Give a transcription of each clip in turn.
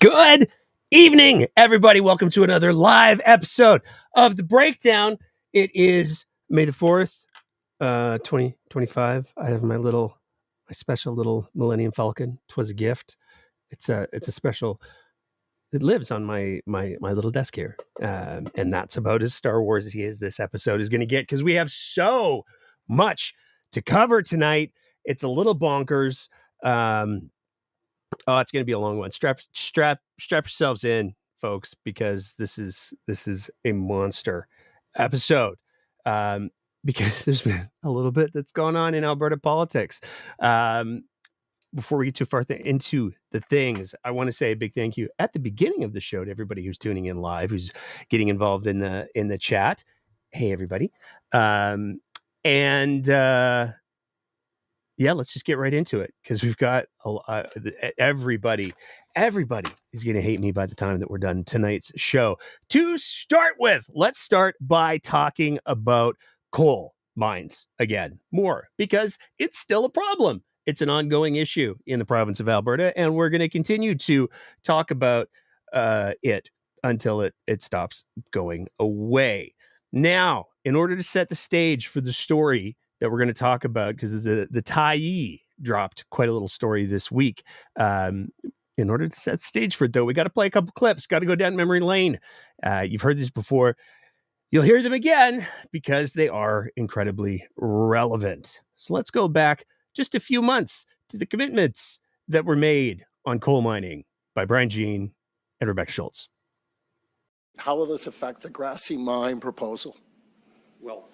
Good evening, everybody. Welcome to another live episode of The Breakdown. It is May the 4th, 2025. I have my special little Millennium Falcon. 'Twas a gift. It's a special. It lives on my little desk here, and that's about as Star Wars-y as this episode is going to get because we have so much to cover tonight. It's a little bonkers. Oh, it's going to be a long one. Strap yourselves in, folks, because this is a monster episode. Because there's been a little bit that's gone on in Alberta politics. Before we get too far into the things, I want to say a big thank you at the beginning of the show to everybody who's tuning in live, who's getting involved in the chat. Hey, everybody. Yeah, let's just get right into it because we've got everybody is going to hate me by the time that we're done tonight's show. To start with, let's start by talking about coal mines again more because it's still a problem. It's an ongoing issue in the province of Alberta, and we're going to continue to talk about it until it stops going away. Now, in order to set the stage for the story that we're going to talk about, because the Tyee dropped quite a little story this week. In order to set the stage for it, though, we got to play a couple clips. Got to go down memory lane. You've heard these before. You'll hear them again because they are incredibly relevant. So let's go back just a few months to the commitments that were made on coal mining by Brian Jean and Rebecca Schultz. How will this affect the Grassy Mine proposal? Well,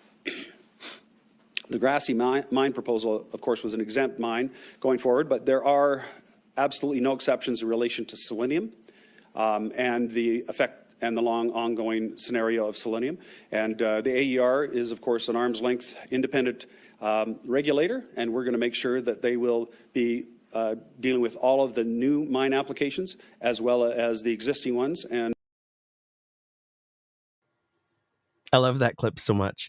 the Grassy mine proposal, of course, was an exempt mine going forward, but there are absolutely no exceptions in relation to selenium and the effect and the long ongoing scenario of selenium. And the AER is, of course, an arm's length independent regulator, and we're going to make sure that they will be dealing with all of the new mine applications as well as the existing ones. And I love that clip so much.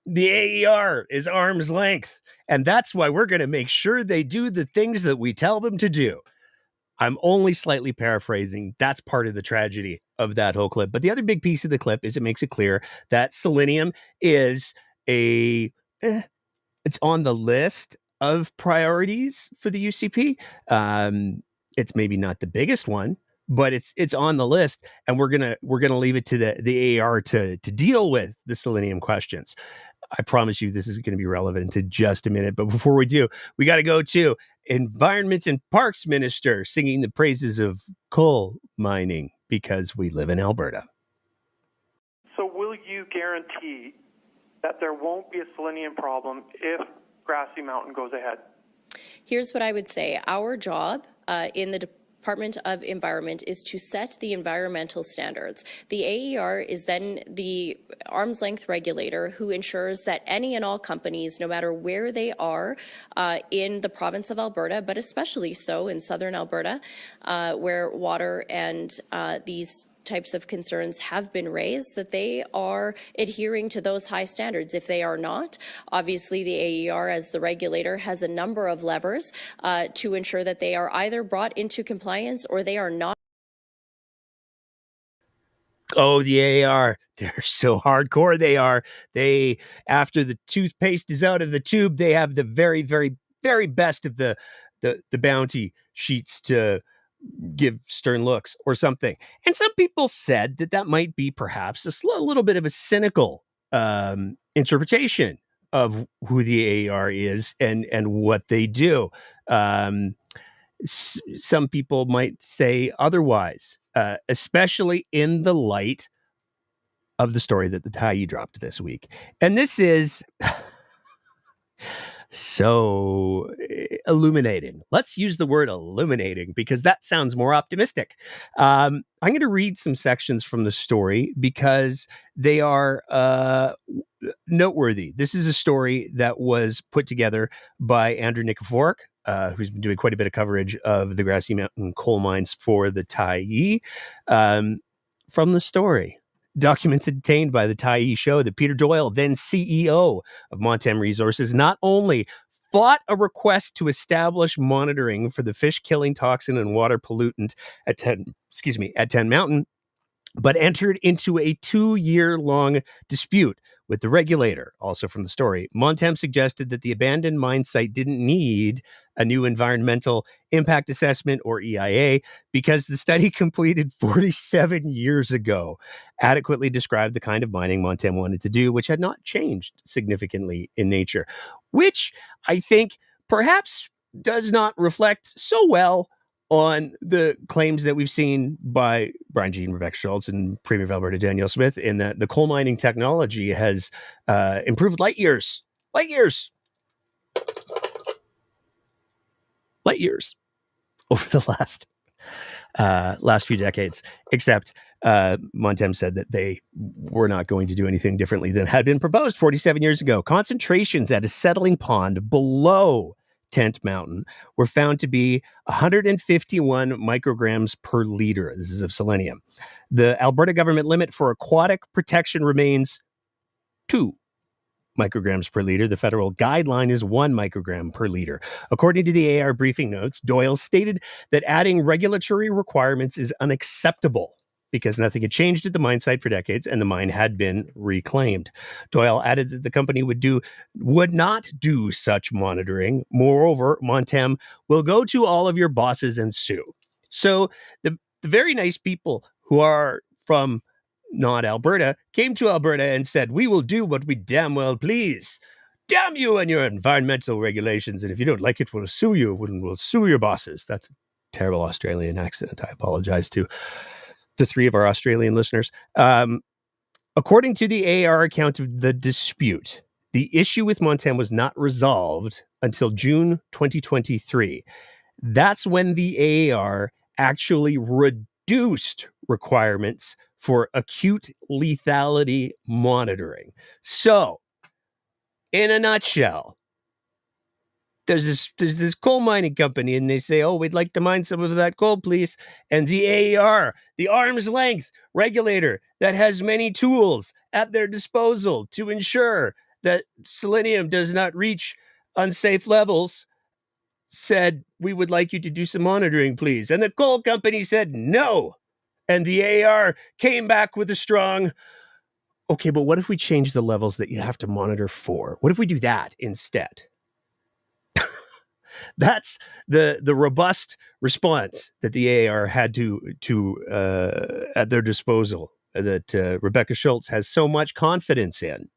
The AER is arm's length, and that's why we're going to make sure they do the things that we tell them to do. I'm only slightly paraphrasing. That's part of the tragedy of that whole clip. But the other big piece of the clip is it makes it clear that selenium is it's on the list of priorities for the UCP. It's maybe not the biggest one, but it's on the list, and we're gonna leave it to the AER to deal with the selenium questions. I promise you this is going to be relevant in just a minute. But before we do, we got to go to Environment and Parks Minister singing the praises of coal mining because we live in Alberta. So will you guarantee that there won't be a selenium problem if Grassy Mountain goes ahead? Here's what I would say. Our job in the Department of Environment is to set the environmental standards. The AER is then the arm's length regulator who ensures that any and all companies, no matter where they are in the province of Alberta, but especially so in southern Alberta, where water and these types of concerns have been raised, that they are adhering to those high standards. If they are not, obviously the AER as the regulator has a number of levers to ensure that they are either brought into compliance or they are not. Oh, the AER, they're so hardcore. They are. They, after the toothpaste is out of the tube, they have the very, very, very best of the bounty sheets to give stern looks or something. And some people said that might be perhaps a little bit of a cynical interpretation of who the AER is and what they do. Some people might say otherwise, especially in the light of the story that the Tyee dropped this week. And this is so illuminating. Let's use the word illuminating because that sounds more optimistic. I'm going to read some sections from the story because they are noteworthy. This is a story that was put together by Andrew Nikiforuk, who's been doing quite a bit of coverage of the Grassy Mountain coal mines for the Tyee. From the story, documents obtained by the Tyee show that Peter Doyle, then CEO of Montem Resources, not only fought a request to establish monitoring for the fish-killing toxin and water pollutant at 10 Mountain, but entered into a 2-year-long dispute with the regulator. Also from the story, Montem suggested that the abandoned mine site didn't need a new environmental impact assessment, or EIA, because the study completed 47 years ago adequately described the kind of mining Montem wanted to do, which had not changed significantly in nature, which I think perhaps does not reflect so well on the claims that we've seen by Brian Jean, Rebecca Schultz, and Premier of Alberta Danielle Smith, in that the coal mining technology has improved light years over the last few decades. Except Montem said that they were not going to do anything differently than had been proposed 47 years ago. Concentrations at a settling pond below 10th Mountain were found to be 151 micrograms per liter. This is of selenium. The Alberta government limit for aquatic protection remains 2 micrograms per liter. The federal guideline is 1 microgram per liter. According to the AR briefing notes, Doyle stated that adding regulatory requirements is unacceptable because nothing had changed at the mine site for decades and the mine had been reclaimed. Doyle added that the company would not do such monitoring. Moreover, Montem will go to all of your bosses and sue. So the very nice people who are from not Alberta came to Alberta and said, we will do what we damn well please. Damn you and your environmental regulations. And if you don't like it, we'll sue you. We'll sue your bosses. That's a terrible Australian accent. I apologize to the 3 of our Australian listeners. According to the AR account of the dispute, the issue with Montem was not resolved until June 2023. That's when the AR actually reduced requirements for acute lethality monitoring. So, in a nutshell, there's this coal mining company, and they say, oh, we'd like to mine some of that coal, please. And the AER, the arm's length regulator that has many tools at their disposal to ensure that selenium does not reach unsafe levels, said, we would like you to do some monitoring, please. And the coal company said no. And the AER came back with a strong, okay, but what if we change the levels that you have to monitor for? What if we do that instead? That's the robust response that the AER had to at their disposal, that Rebecca Schultz has so much confidence in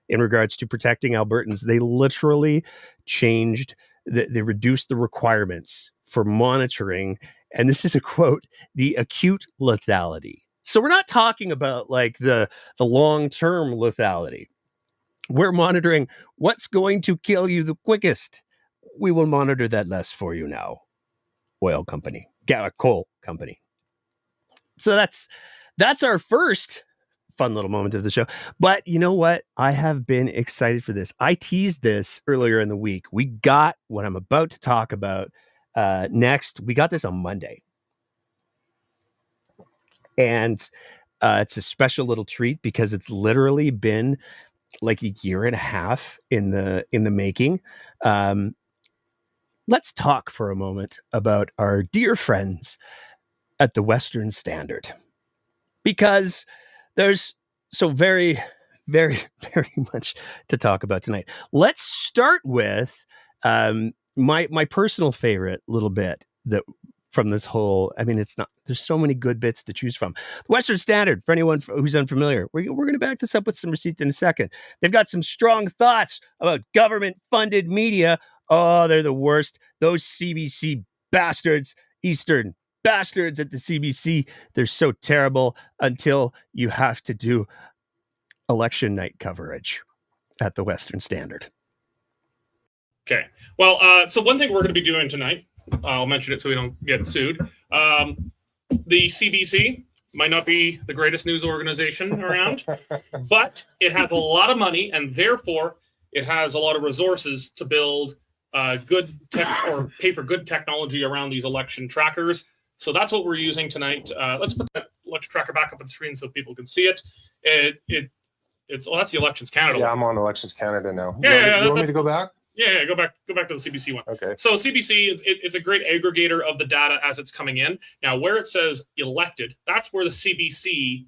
regards to protecting Albertans. They literally changed, they reduced the requirements for monitoring. And this is a quote, the acute lethality. So we're not talking about like the long-term lethality. We're monitoring what's going to kill you the quickest. We will monitor that less for you now. Oil company, coal company. So that's our first fun little moment of the show. But you know what? I have been excited for this. I teased this earlier in the week. We got what I'm about to talk about next. We got this on Monday. And it's a special little treat because it's literally been like a year and a half in the making. Let's talk for a moment about our dear friends at the Western Standard, because there's so very, very, very much to talk about tonight. Let's start with my personal favorite little bit that from this whole, I mean, it's not, there's so many good bits to choose from. The Western Standard, for anyone who's unfamiliar, we're going to back this up with some receipts in a second. They've got some strong thoughts about government-funded media. Oh, they're the worst. Those CBC bastards, Eastern bastards at the CBC, they're so terrible until you have to do election night coverage at the Western Standard. Okay. Well, so one thing we're going to be doing tonight, I'll mention it so we don't get sued. The CBC might not be the greatest news organization around, but it has a lot of money, and therefore it has a lot of resources to build good tech or pay for good technology around these election trackers. So that's what we're using tonight. Let's put that election tracker back up on the screen so people can see it. It's that's the Elections Canada. Yeah, I'm on Elections Canada now. Yeah, you want me to go back? Yeah, go back to the CBC one. Okay. So CBC it's a great aggregator of the data as it's coming in. Now, where it says elected, that's where the CBC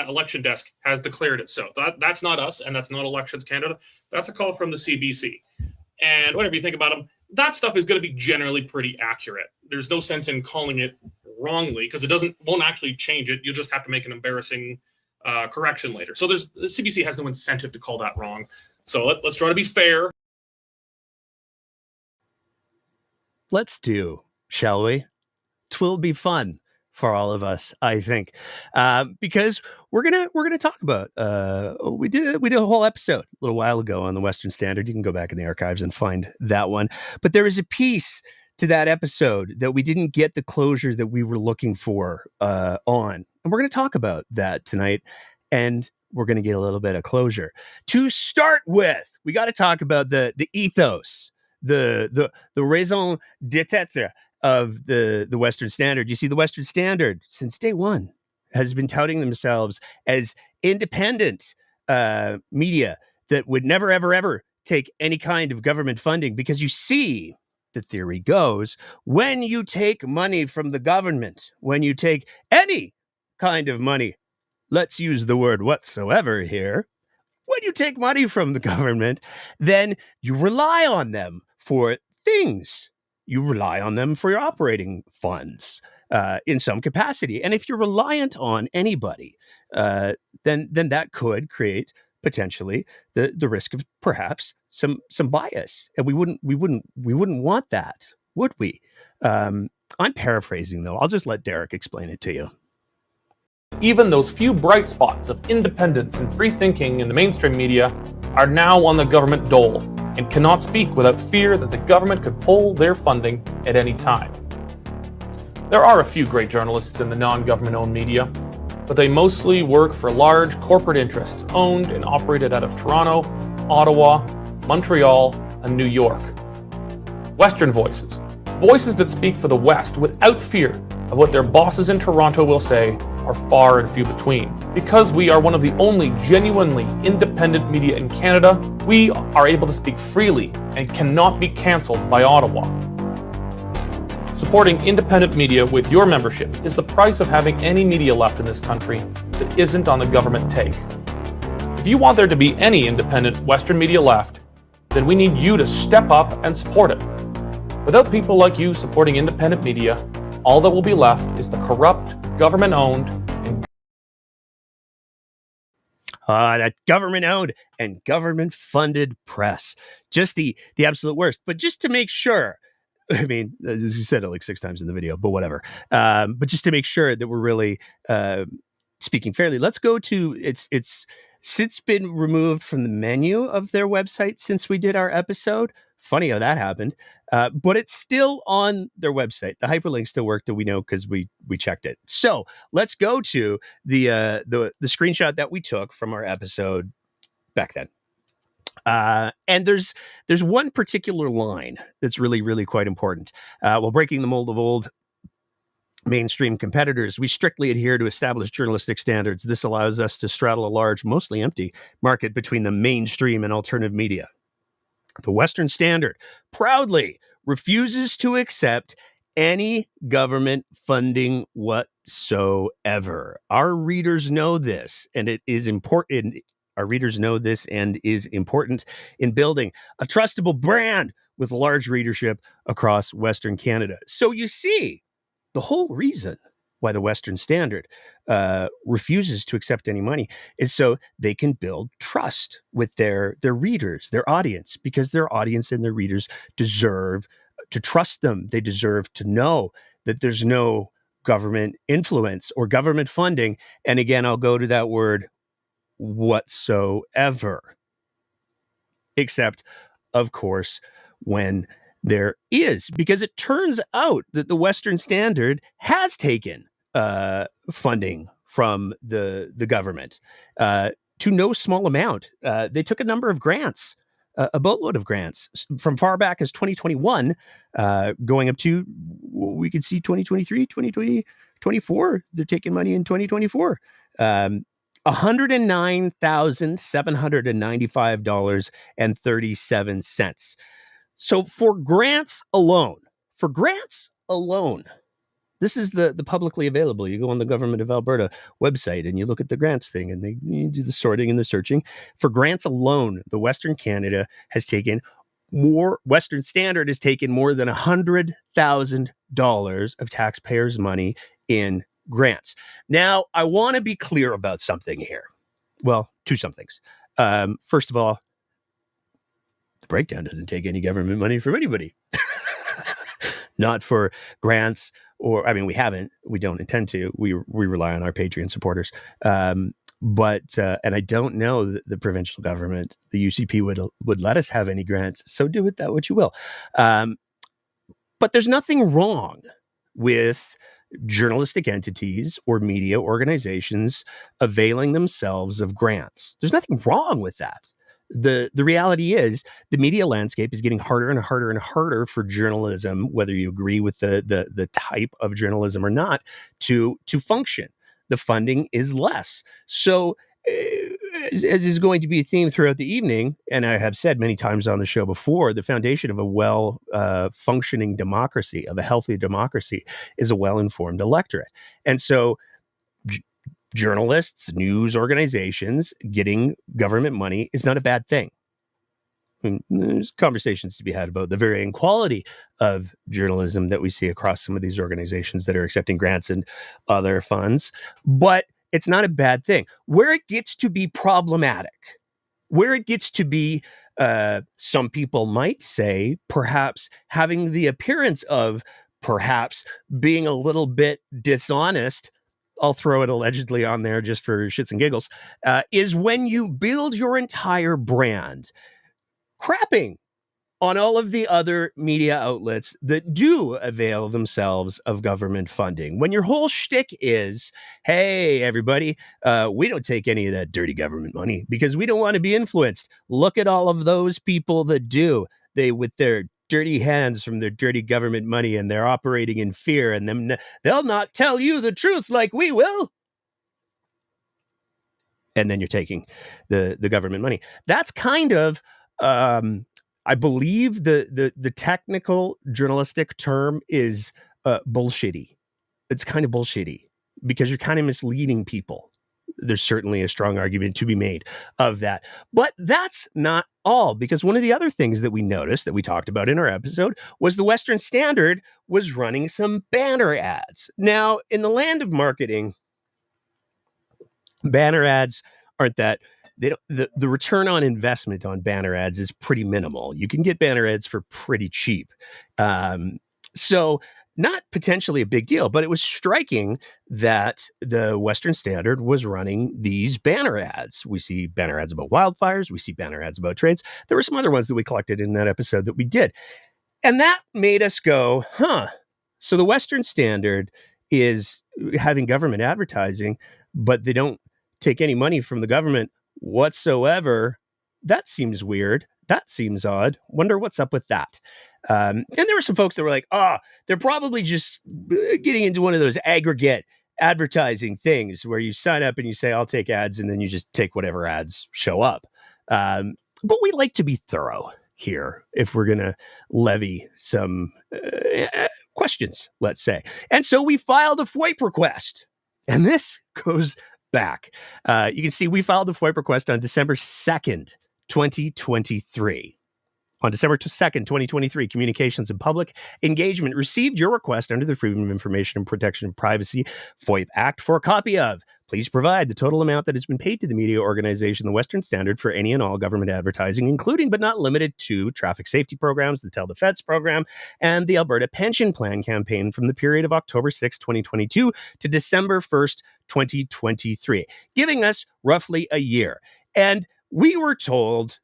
election desk has declared it. So that's not us, and that's not Elections Canada. That's a call from the CBC. And whatever you think about them, that stuff is going to be generally pretty accurate. There's no sense in calling it wrongly because it won't actually change it. You'll just have to make an embarrassing correction later. So the CBC has no incentive to call that wrong. So let's try to be fair. Let's do, shall we? 'Twill be fun for all of us, I think, because we're gonna talk about. We did a whole episode a little while ago on the Western Standard. You can go back in the archives and find that one. But there is a piece to that episode that we didn't get the closure that we were looking for on, and we're going to talk about that tonight. And we're going to get a little bit of closure. To start with, we got to talk about the ethos, the raison d'etre of the Western Standard. You see, the Western Standard, since day one, has been touting themselves as independent media that would never, ever, ever take any kind of government funding. Because you see, the theory goes, when you take money from the government, when you take any kind of money, let's use the word whatsoever here, when you take money from the government, then you rely on them for things. You rely on them for your operating funds in some capacity. And if you're reliant on anybody, then that could create potentially the risk of perhaps some bias. And we wouldn't want that, would we? I'm paraphrasing though. I'll just let Derek explain it to you. Even those few bright spots of independence and free thinking in the mainstream media are now on the government dole and cannot speak without fear that the government could pull their funding at any time. There are a few great journalists in the non-government-owned media, but they mostly work for large corporate interests owned and operated out of Toronto, Ottawa, Montreal, and New York. Western voices, voices that speak for the West without fear of what their bosses in Toronto will say, are far and few between. Because we are one of the only genuinely independent media in Canada, we are able to speak freely and cannot be cancelled by Ottawa. Supporting independent media with your membership is the price of having any media left in this country that isn't on the government take. If you want there to be any independent Western media left, then we need you to step up and support it. Without people like you supporting independent media, all that will be left is the corrupt, government-owned, and that government-owned and government-funded press. Just the absolute worst. But just to make sure, I mean, as you said it like 6 times in the video, but whatever. But just to make sure that we're really speaking fairly, let's go to it's since been removed from the menu of their website since we did our episode. Funny how that happened. But it's still on their website. The hyperlink still worked, we know because we checked it. So let's go to the screenshot that we took from our episode back then. And there's one particular line that's really, really quite important. While breaking the mold of old mainstream competitors, we strictly adhere to established journalistic standards. This allows us to straddle a large, mostly empty market between the mainstream and alternative media. The Western Standard proudly refuses to accept any government funding whatsoever. Our readers know this, and it is important. Our readers know this and is important in building a trustable brand with large readership across Western Canada. So you see, the whole reason why the Western Standard refuses to accept any money is so they can build trust with their readers, their audience, because their audience and their readers deserve to trust them. They deserve to know that there's no government influence or government funding. And again, I'll go to that word whatsoever, except, of course, when there is, because it turns out that the Western Standard has taken funding from the government to no small amount. They took a number of grants, a boatload of grants from far back as 2021, going up to, we could see 2023, 2020, 24. They're taking money in 2024. $109,795.37. So for grants alone, this is the publicly available. You go on the Government of Alberta website and you look at the grants thing, and you do the sorting and the searching. For grants alone, the Western Standard has taken more than $100,000 of taxpayers' money in grants. Now, I want to be clear about something here. Well, two somethings. First of all, the breakdown doesn't take any government money from anybody. Not for grants, or, I mean, we don't intend to. We rely on our Patreon supporters. But I don't know that the provincial government, the UCP, would let us have any grants. So do with that what you will. But there's nothing wrong with journalistic entities or media organizations availing themselves of grants. There's nothing wrong with that. The reality is the media landscape is getting harder and harder and harder for journalism, whether you agree with the type of journalism or not, to function. The funding is less. So as is going to be a theme throughout the evening, and I have said many times on the show before, the foundation of a well-functioning democracy, of a healthy democracy, is a well-informed electorate. And so journalists, news organizations getting government money is not a bad thing. I mean, there's conversations to be had about the varying quality of journalism that we see across some of these organizations that are accepting grants and other funds, but it's not a bad thing. Where it gets to be problematic, where it gets to be, some people might say, perhaps having the appearance of perhaps being a little bit dishonest, I'll throw it allegedly on there just for shits and giggles, is when you build your entire brand crapping on all of the other media outlets that do avail themselves of government funding. When your whole shtick is, hey, everybody, we don't take any of that dirty government money because we don't want to be influenced. Look at all of those people that do. They, with their dirty hands from their dirty government money, and they're operating in fear, and they'll not tell you the truth like we will. And then you're taking the government money. That's kind of, I believe the technical journalistic term is bullshitty. It's kind of bullshitty because you're kind of misleading people. There's certainly a strong argument to be made of that. But that's not all, because one of the other things that we noticed that we talked about in our episode was the Western Standard was running some banner ads. Now, in the land of marketing, banner ads aren't that... the return on investment on banner ads is pretty minimal. You can get banner ads for pretty cheap. So not potentially a big deal, but it was striking that the Western Standard was running these banner ads. We see banner ads about wildfires. We see banner ads about trades. There were some other ones that we collected in that episode that we did. And that made us go, so the Western Standard is having government advertising, but they don't take any money from the government whatsoever. That seems weird. That seems odd. Wonder what's up with that. And there were some folks that were like, they're probably just getting into one of those aggregate advertising things where you sign up and you say, I'll take ads, and then you just take whatever ads show up. But we like to be thorough here if we're going to levy some questions, let's say. And so we filed a FOIP request. And this goes back. You can see we filed the FOIP request on December 2nd, 2023. On December 2nd, 2023, Communications and Public Engagement received your request under the Freedom of Information and Protection of Privacy FOIP Act for a copy of. Please provide the total amount that has been paid to the media organization, the Western Standard, for any and all government advertising, including but not limited to traffic safety programs, the Tell the Feds program, and the Alberta Pension Plan campaign from the period of October 6, 2022 to December 1st, 2023, giving us roughly a year. And we were told,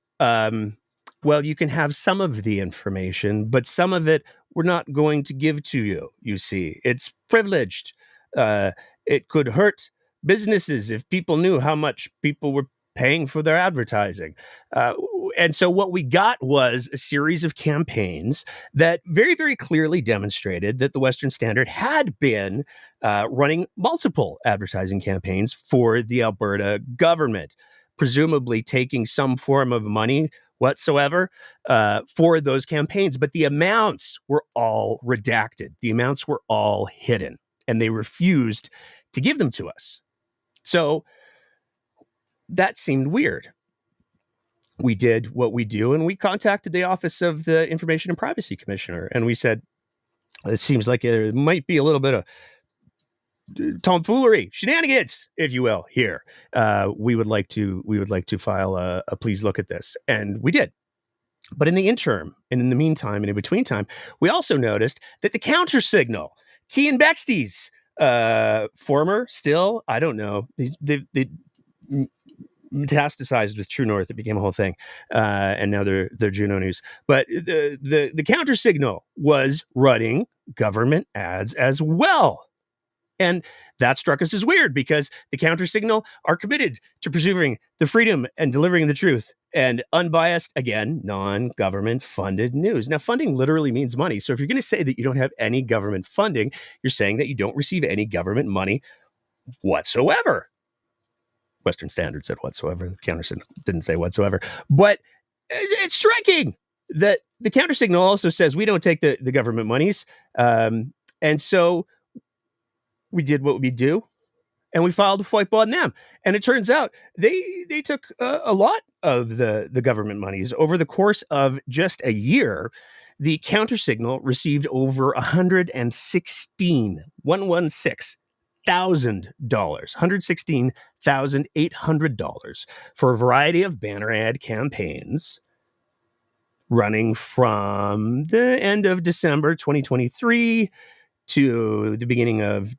well, you can have some of the information, but some of it we're not going to give to you, you see. It's privileged. It could hurt businesses if people knew how much people were paying for their advertising. And so what we got was a series of campaigns that very, very clearly demonstrated that the Western Standard had been running multiple advertising campaigns for the Alberta government, presumably taking some form of money whatsoever for those campaigns. But the amounts were all redacted. The amounts were all hidden, and they refused to give them to us. So that seemed weird. We did what we do, and we contacted the Office of the Information and Privacy Commissioner, and we said, it seems like there might be a little bit of tomfoolery, shenanigans, if you will, here. We would like to file a please look at this. And we did. But in the interim, and in the meantime, and in between time, we also noticed that the counter signal, Kean Bexty's former, still, I don't know, they metastasized with True North. It became a whole thing, and now they're Juno News. But the counter signal was running government ads as well, and that struck us as weird because the counter signal are committed to preserving the freedom and delivering the truth and unbiased, again, non-government funded news. Now, funding literally means money. So if you're going to say that you don't have any government funding, you're saying that you don't receive any government money whatsoever. Western Standard said whatsoever. The counter signal didn't say whatsoever. But it's striking that the counter signal also says we don't take the government monies. And so we did what we do, and we filed a FOIP on them. And it turns out they took a lot of the government monies. Over the course of just a year, the counter signal received over $116,800 for a variety of banner ad campaigns running from the end of December 2023 to the beginning of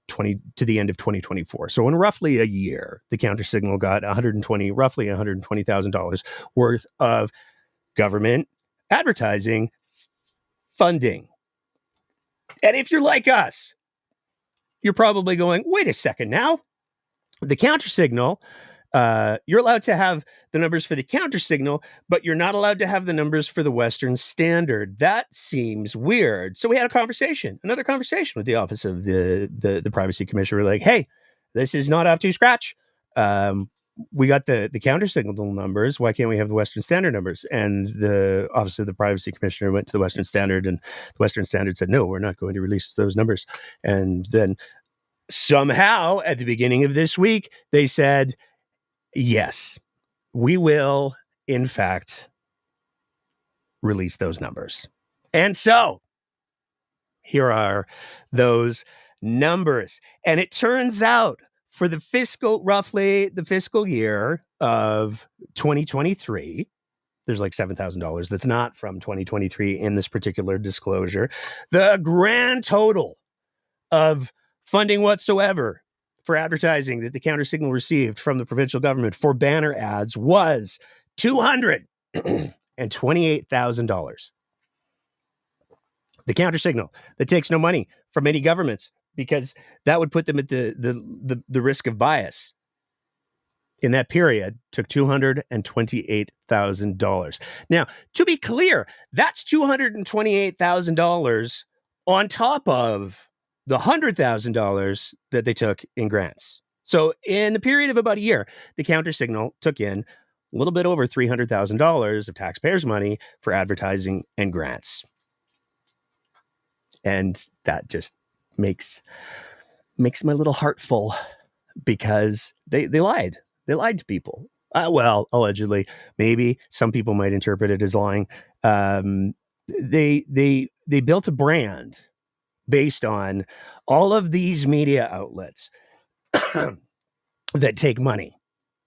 the end of 2024. So in roughly a year, the counter signal got roughly $120,000 worth of government advertising funding. And if you're like us, you're probably going, wait a second now. The counter signal, you're allowed to have the numbers for the counter signal, but you're not allowed to have the numbers for the Western Standard. That seems weird. So we had another conversation with the Office of the Privacy Commissioner. We're like, hey, this is not up to scratch. We got the counter signal numbers. Why can't we have the Western Standard numbers? And the Office of the Privacy Commissioner went to the Western Standard, and the Western Standard said, no, we're not going to release those numbers. And then somehow at the beginning of this week, they said, yes, we will, in fact, release those numbers. And so here are those numbers. And it turns out for the fiscal year of 2023, there's like $7,000 that's not from 2023 in this particular disclosure. The grand total of funding whatsoever for advertising that the counter signal received from the provincial government for banner ads was $228,000. The counter signal that takes no money from any governments because that would put them at the risk of bias in that period took $228,000. Now, to be clear, that's $228,000 on top of the $100,000 that they took in grants. So in the period of about a year, the counter signal took in a little bit over $300,000 of taxpayers' money for advertising and grants. And that just makes my little heart full because they lied. They lied to people. Well, allegedly, maybe some people might interpret it as lying. They built a brand based on all of these media outlets that take money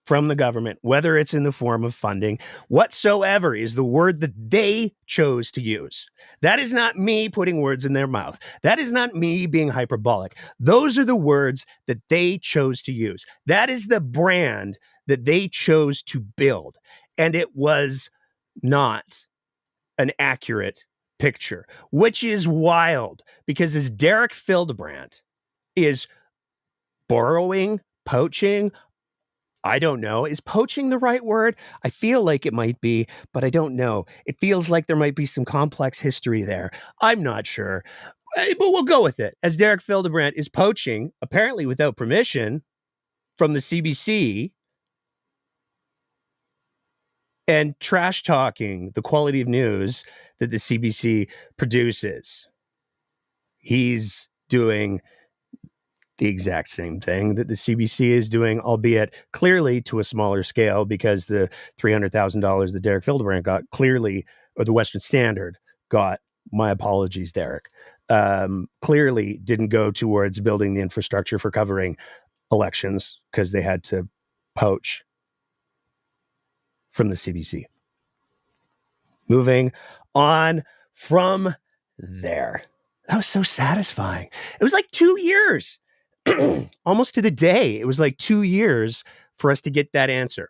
from the government, whether it's in the form of funding, whatsoever is the word that they chose to use. That is not me putting words in their mouth. That is not me being hyperbolic. Those are the words that they chose to use. That is the brand that they chose to build. And it was not an accurate picture, which is wild because as Derek Fildebrandt is borrowing, poaching I don't know. Is poaching the right word? I feel like it might be, but I don't know. It feels like there might be some complex history there. I'm not sure. But we'll go with it. As Derek Fildebrandt is poaching, apparently without permission, from the CBC and trash talking the quality of news that the CBC produces. He's doing the exact same thing that the CBC is doing, albeit clearly to a smaller scale, because the $300,000 that Derek Fildebrandt got clearly, or the Western Standard got, my apologies, Derek, clearly didn't go towards building the infrastructure for covering elections, because they had to poach from the CBC. Moving on from there. That was so satisfying. It was like 2 years, almost to the day. It was like 2 years for us to get that answer,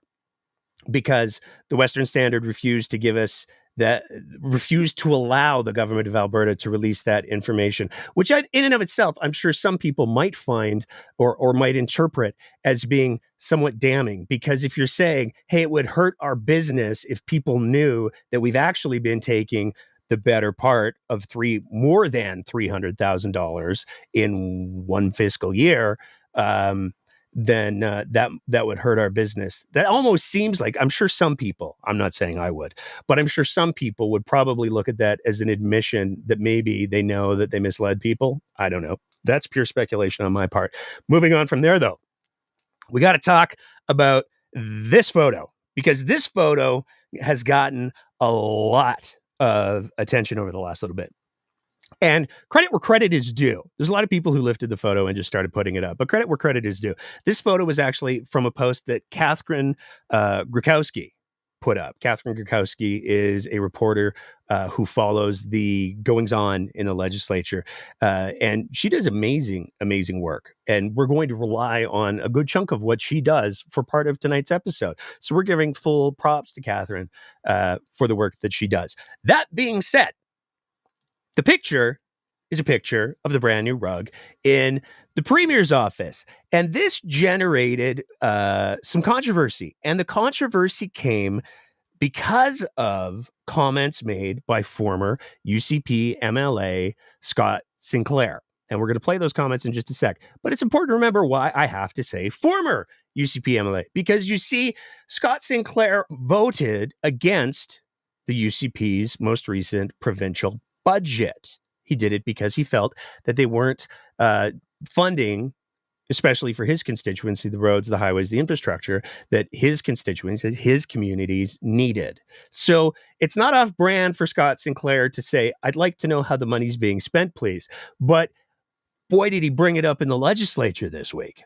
because the Western Standard refused to give us that, refused to allow the government of Alberta to release that information, which in and of itself, I'm sure some people might find or might interpret as being somewhat damning. Because if you're saying, hey, it would hurt our business if people knew that we've actually been taking the better part of more than $300,000 in one fiscal year, then that would hurt our business. That almost seems like, I'm sure some people, I'm not saying I would, but I'm sure some people would probably look at that as an admission that maybe they know that they misled people. I don't know. That's pure speculation on my part. Moving on from there, though, we got to talk about this photo, because this photo has gotten a lot of attention over the last little bit. And credit where credit is due. There's a lot of people who lifted the photo and just started putting it up, but credit where credit is due. This photo was actually from a post that Catherine Grukowski put up. Catherine Grukowski is a reporter who follows the goings-on in the legislature, and she does amazing, amazing work. And we're going to rely on a good chunk of what she does for part of tonight's episode. So we're giving full props to Catherine for the work that she does. That being said, the picture is a picture of the brand new rug in the Premier's office. And this generated some controversy. And the controversy came because of comments made by former UCP MLA Scott Sinclair. And we're going to play those comments in just a sec. But it's important to remember why I have to say former UCP MLA. Because you see, Scott Sinclair voted against the UCP's most recent provincial budget. He did it because he felt that they weren't funding, especially for his constituency, the roads, the highways, the infrastructure that his constituents, his communities needed. So it's not off brand for Scott Sinclair to say, I'd like to know how the money's being spent, please. But boy, did he bring it up in the legislature this week.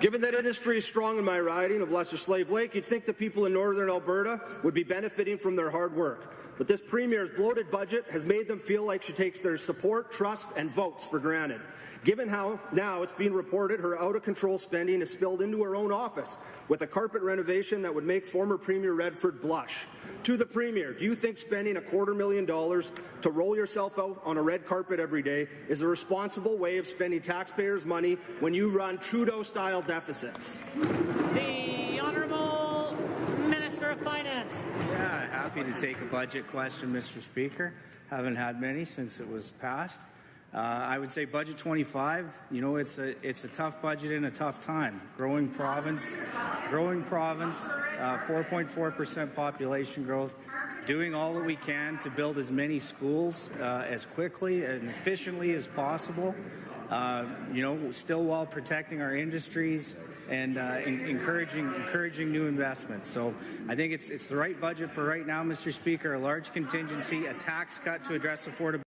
Given that industry is strong in my riding of Lesser Slave Lake, you'd think the people in northern Alberta would be benefiting from their hard work. But this Premier's bloated budget has made them feel like she takes their support, trust, and votes for granted. Given how now it's being reported her out-of-control spending is spilled into her own office with a carpet renovation that would make former Premier Redford blush. To the Premier, do you think spending $250,000 to roll yourself out on a red carpet every day is a responsible way of spending taxpayers' money when you run Trudeau-style deficits? The Honourable Minister of Finance. Yeah, happy to take a budget question, Mr. Speaker. Haven't had many since it was passed. I would say budget 25, you know, it's a tough budget in a tough time. Growing province, 4.4% population growth, doing all that we can to build as many schools as quickly and efficiently as possible. You know, still while protecting our industries and encouraging new investments. So I think it's the right budget for right now, Mr. Speaker. A large contingency, a tax cut to address affordability.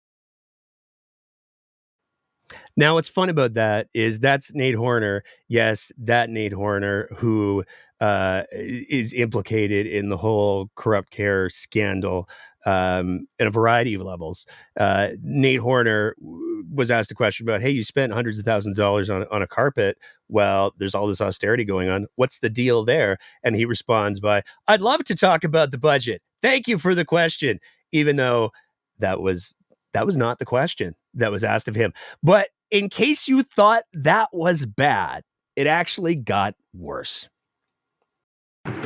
Now, what's fun about that is that's Nate Horner. Yes, that Nate Horner who is implicated in the whole corrupt care scandal in a variety of levels. Nate Horner was asked a question about, hey, you spent hundreds of thousands of dollars on a carpet. Well, there's all this austerity going on. What's the deal there? And he responds by, I'd love to talk about the budget. Thank you for the question, even though that was not the question that was asked of him. But in case you thought that was bad, it actually got worse.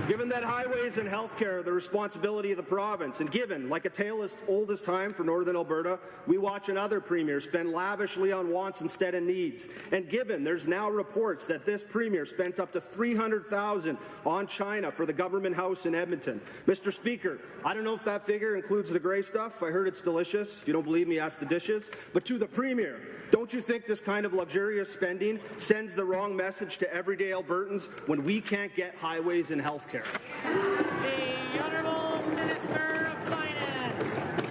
Given that highways and healthcare are the responsibility of the province, and given, like a tale as old as time for Northern Alberta, we watch another premier spend lavishly on wants instead of needs, and given there's now reports that this premier spent up to $300,000 on China for the government house in Edmonton. Mr. Speaker, I don't know if that figure includes the grey stuff. I heard it's delicious. If you don't believe me, ask the dishes. But to the premier, don't you think this kind of luxurious spending sends the wrong message to everyday Albertans when we can't get highways and healthcare? The Honourable Minister of Finance.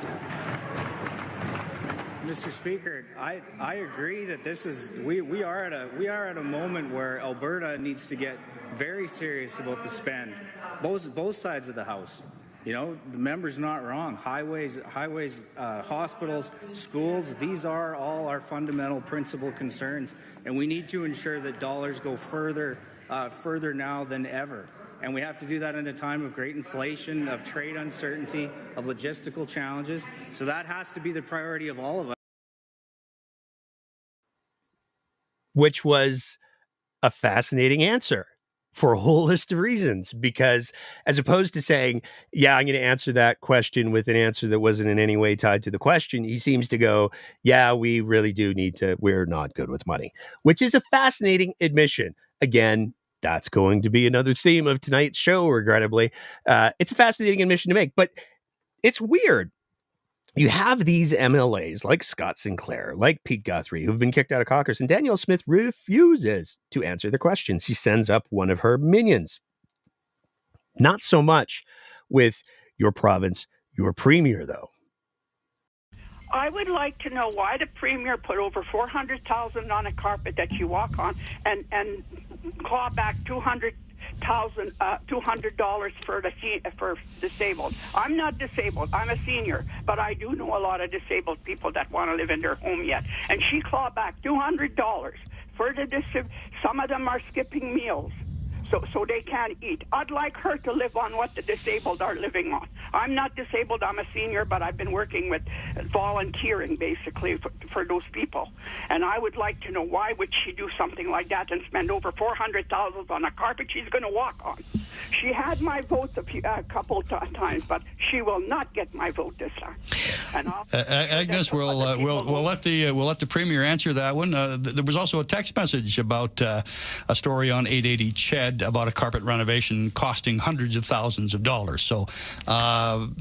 Mr. Speaker, I agree that this is we are at a moment where Alberta needs to get very serious about the spend. Both sides of the House. You know, the member's not wrong. Highways, hospitals, schools, these are all our fundamental principal concerns, and we need to ensure that dollars go further now than ever. And we have to do that in a time of great inflation, of trade uncertainty, of logistical challenges. So that has to be the priority of all of us. Which was a fascinating answer for a whole list of reasons, because as opposed to saying, yeah, I'm going to answer that question with an answer that wasn't in any way tied to the question, he seems to go, yeah, we really do need to, we're not good with money, which is a fascinating admission. Again, that's going to be another theme of tonight's show, regrettably. It's a fascinating admission to make, but it's weird. You have these MLAs like Scott Sinclair, like Pete Guthrie, who've been kicked out of caucus, and Danielle Smith refuses to answer the questions. He sends up one of her minions. Not so much with your province, your premier, though. I would like to know why the premier put over $400,000 on a carpet that you walk on and claw back $200 for disabled. I'm not disabled. I'm a senior, but I do know a lot of disabled people that want to live in their home yet. And she clawed back $200 for the disabled. Some of them are skipping meals. So they can't eat. I'd like her to live on what the disabled are living on. I'm not disabled, I'm a senior, but I've been working with volunteering, basically, for those people. And I would like to know, why would she do something like that and spend over $400,000 on a carpet she's going to walk on? She had my vote a couple times, but she will not get my vote this time. And Agnes, we'll let the premier answer that one. There was also a text message about a story on 880 Ched about a carpet renovation costing hundreds of thousands of dollars. So,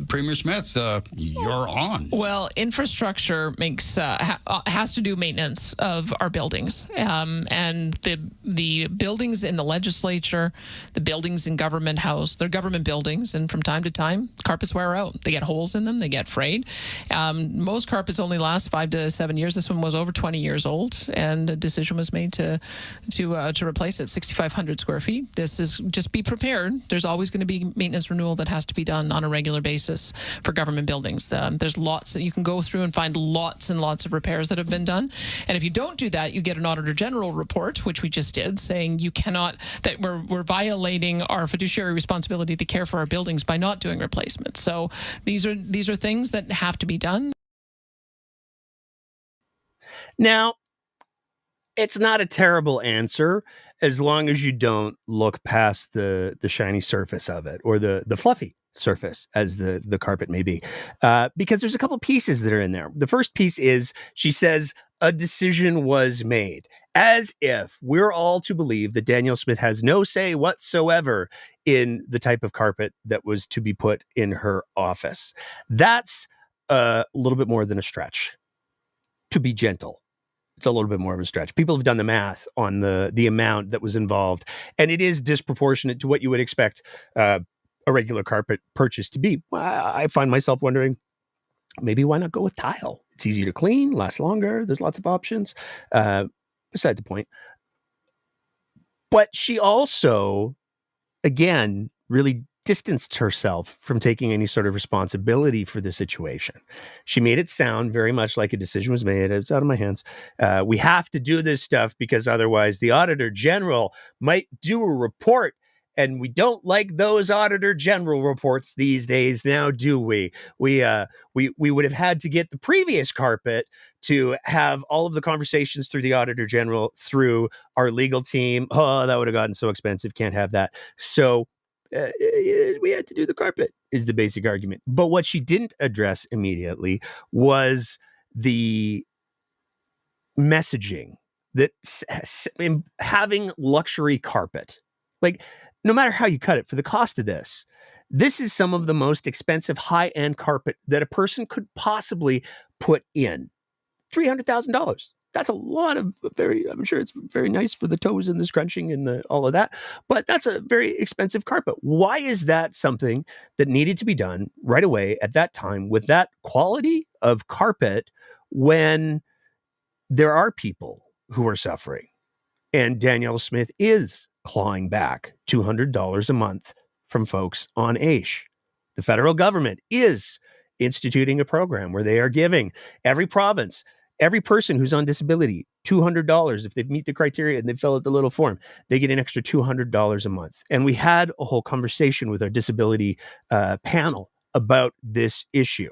Premier Smith, you're on. Well, infrastructure has to do maintenance of our buildings, and the buildings in the legislature, the buildings in Government House, they're government buildings, and from time to time, carpets wear out. They get holes in them, they get frayed. Most carpets only last 5 to 7 years. This one was over 20 years old, and a decision was made to replace it. 6,500 square feet. This is just be prepared. There's always going to be maintenance renewal that has to be done on a regular basis for government buildings. There's lots that you can go through and find lots and lots of repairs that have been done. And if you don't do that, you get an Auditor General report, which we just did, saying you cannot, that we're violating our fiduciary responsibility to care for our buildings by not doing replacements. So these are things that have to be done. Now, it's not a terrible answer as long as you don't look past the shiny surface of it, or the fluffy surface, as the carpet may be, because there's a couple pieces that are in there. The first piece is, she says a decision was made, as if we're all to believe that Danielle Smith has no say whatsoever in the type of carpet that was to be put in her office. That's a little bit more than a stretch, to be gentle. It's a little bit more of a stretch. People have done the math on the amount that was involved, and it is disproportionate to what you would expect a regular carpet purchase to be. I find myself wondering, maybe why not go with tile? It's easier to clean, lasts longer. There's lots of options. Beside the point. But she also, again, really distanced herself from taking any sort of responsibility for the situation. She made it sound very much like a decision was made. It's out of my hands. We have to do this stuff because otherwise the Auditor General might do a report And we don't like those Auditor General reports these days now, do we? We would have had to get the previous carpet to have all of the conversations through the Auditor General through our legal team. Oh, that would have gotten so expensive. Can't have that. So we had to do the carpet, is the basic argument. But what she didn't address immediately was the messaging that having luxury carpet, like no matter how you cut it, for the cost of this is some of the most expensive high-end carpet that a person could possibly put in. $300,000. That's a lot of I'm sure it's very nice for the toes and the scrunching and all of that, but that's a very expensive carpet. Why is that something that needed to be done right away at that time with that quality of carpet when there are people who are suffering? And Danielle Smith is clawing back $200 a month from folks on AISH. The federal government is instituting a program where they are giving every province, every person who's on disability, $200. If they meet the criteria and they fill out the little form, they get an extra $200 a month. And we had a whole conversation with our disability panel about this issue,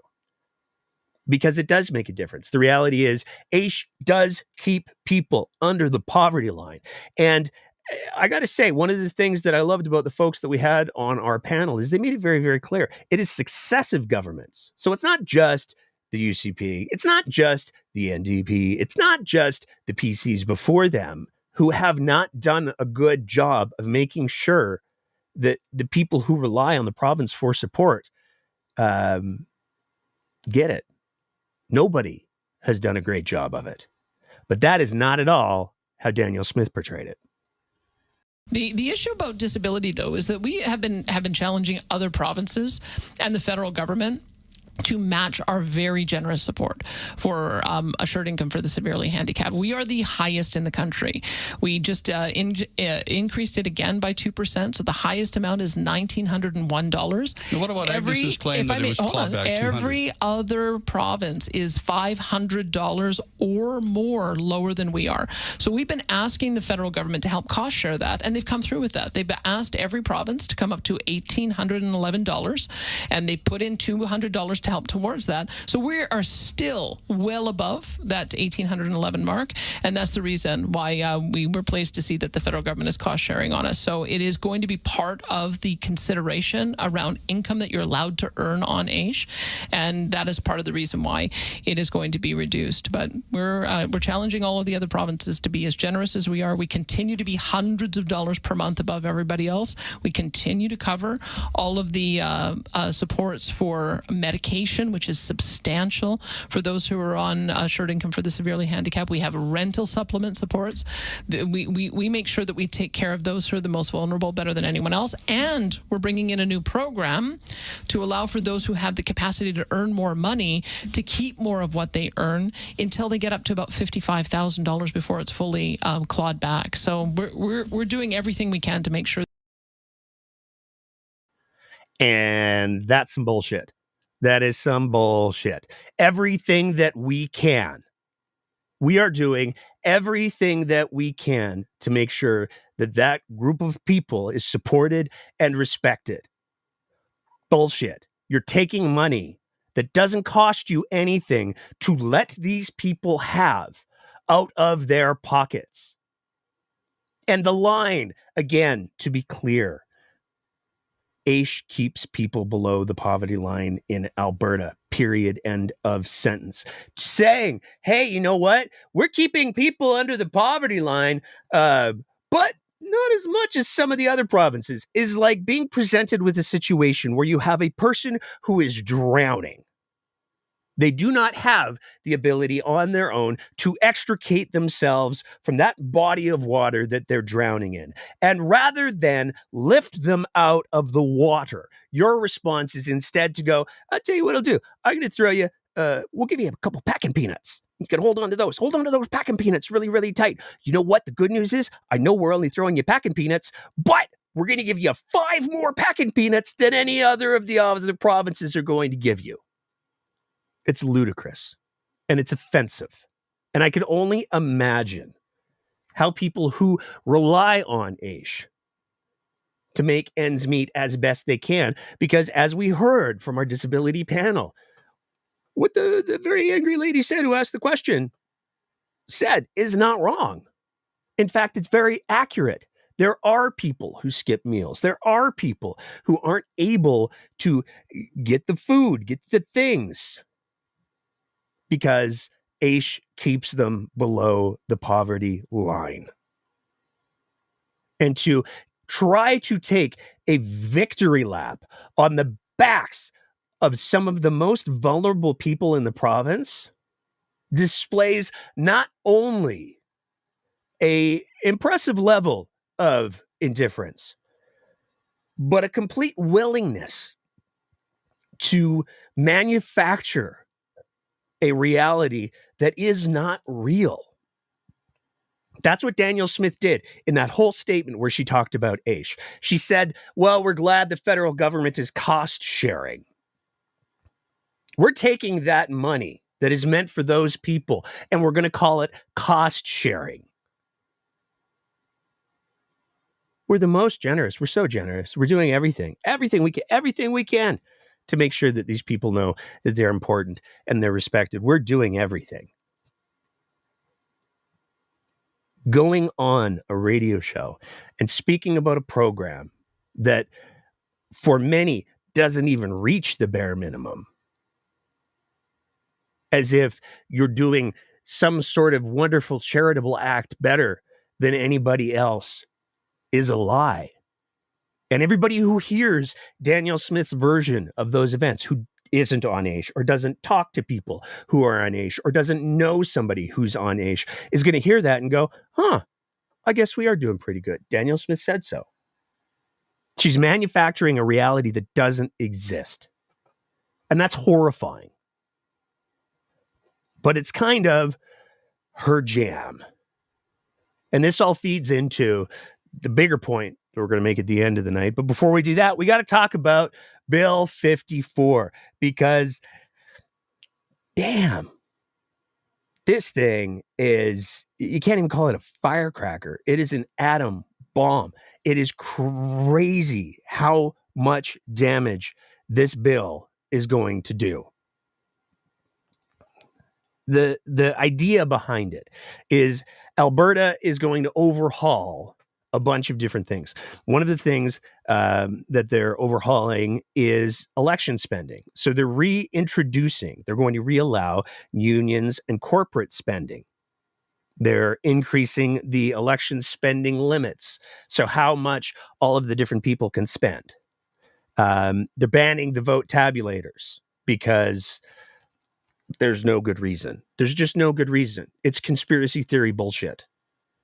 because it does make a difference. The reality is AISH does keep people under the poverty line. And I got to say, one of the things that I loved about the folks that we had on our panel is they made it very, very clear. It is successive governments. So it's not just the UCP. It's not just the NDP. It's not just the PCs before them who have not done a good job of making sure that the people who rely on the province for support get it. Nobody has done a great job of it. But that is not at all how Danielle Smith portrayed it. The issue about disability, though, is that we have been challenging other provinces and the federal government to match our very generous support for assured income for the severely handicapped. We are the highest in the country. We just increased it again by 2%, so the highest amount is $1,901. Now, what about Agnes's claim that it was clawed back $200? Every other province is $500 or more lower than we are. So we've been asking the federal government to help cost share that, and they've come through with that. They've asked every province to come up to $1,811, and they put in $200 to help towards that. So we are still well above that 1,811 mark, and that's the reason why we were pleased to see that the federal government is cost sharing on us. So it is going to be part of the consideration around income that you're allowed to earn on AISH, and that is part of the reason why it is going to be reduced. But we're challenging all of the other provinces to be as generous as we are. We continue to be hundreds of dollars per month above everybody else. We continue to cover all of the supports for medication, which is substantial for those who are on assured income for the severely handicapped. We have rental supplement supports. We make sure that we take care of those who are the most vulnerable better than anyone else. And we're bringing in a new program to allow for those who have the capacity to earn more money to keep more of what they earn until they get up to about $55,000 before it's fully clawed back. So we're doing everything we can to make sure. And that's some bullshit. That is some bullshit. Everything that we can, we are doing everything that we can to make sure that that group of people is supported and respected. Bullshit. You're taking money that doesn't cost you anything to let these people have out of their pockets. And the line, again, to be clear, AISH keeps people below the poverty line in Alberta, period, end of sentence. Saying, hey, you know what? We're keeping people under the poverty line, but not as much as some of the other provinces, is like being presented with a situation where you have a person who is drowning. They do not have the ability on their own to extricate themselves from that body of water that they're drowning in. And rather than lift them out of the water, your response is instead to go, I'll tell you what I'll do. I'm going to throw you, we'll give you a couple packing peanuts. You can hold on to those. Hold on to those packing peanuts really, really tight. You know what? The good news is, I know we're only throwing you packing peanuts, but we're going to give you 5 more packing peanuts than any other of the other provinces are going to give you. It's ludicrous and it's offensive. And I can only imagine how people who rely on AISH to make ends meet as best they can. Because as we heard from our disability panel, what the very angry lady said who asked the question said is not wrong. In fact, it's very accurate. There are people who skip meals. There are people who aren't able to get the food, get the things, because AISH keeps them below the poverty line. And to try to take a victory lap on the backs of some of the most vulnerable people in the province displays not only an impressive level of indifference, but a complete willingness to manufacture a reality that is not real. That's what Danielle Smith did in that whole statement where she talked about AISH. She said, well, we're glad the federal government is cost sharing. We're taking that money that is meant for those people, and we're going to call it cost sharing. We're the most generous. We're so generous. We're doing everything we can to make sure that these people know that they're important and they're respected. We're doing everything. Going on a radio show and speaking about a program that for many doesn't even reach the bare minimum, as if you're doing some sort of wonderful charitable act better than anybody else, is a lie. And everybody who hears Danielle Smith's version of those events, who isn't on AISH or doesn't talk to people who are on AISH or doesn't know somebody who's on AISH, is going to hear that and go, I guess we are doing pretty good. Danielle Smith said so. She's manufacturing a reality that doesn't exist. And that's horrifying. But it's kind of her jam. And this all feeds into the bigger point that we're going to make at the end of the night. But before we do that, we got to talk about Bill 54, because damn, this thing is, you can't even call it a firecracker. It is an atom bomb. It is crazy how much damage this bill is going to do. The idea behind it is Alberta is going to overhaul a bunch of different things. One of the things that they're overhauling is election spending. So they're going to reallow unions and corporate spending. They're increasing the election spending limits. So how much all of the different people can spend. They're banning the vote tabulators because there's no good reason. There's just no good reason. It's conspiracy theory bullshit.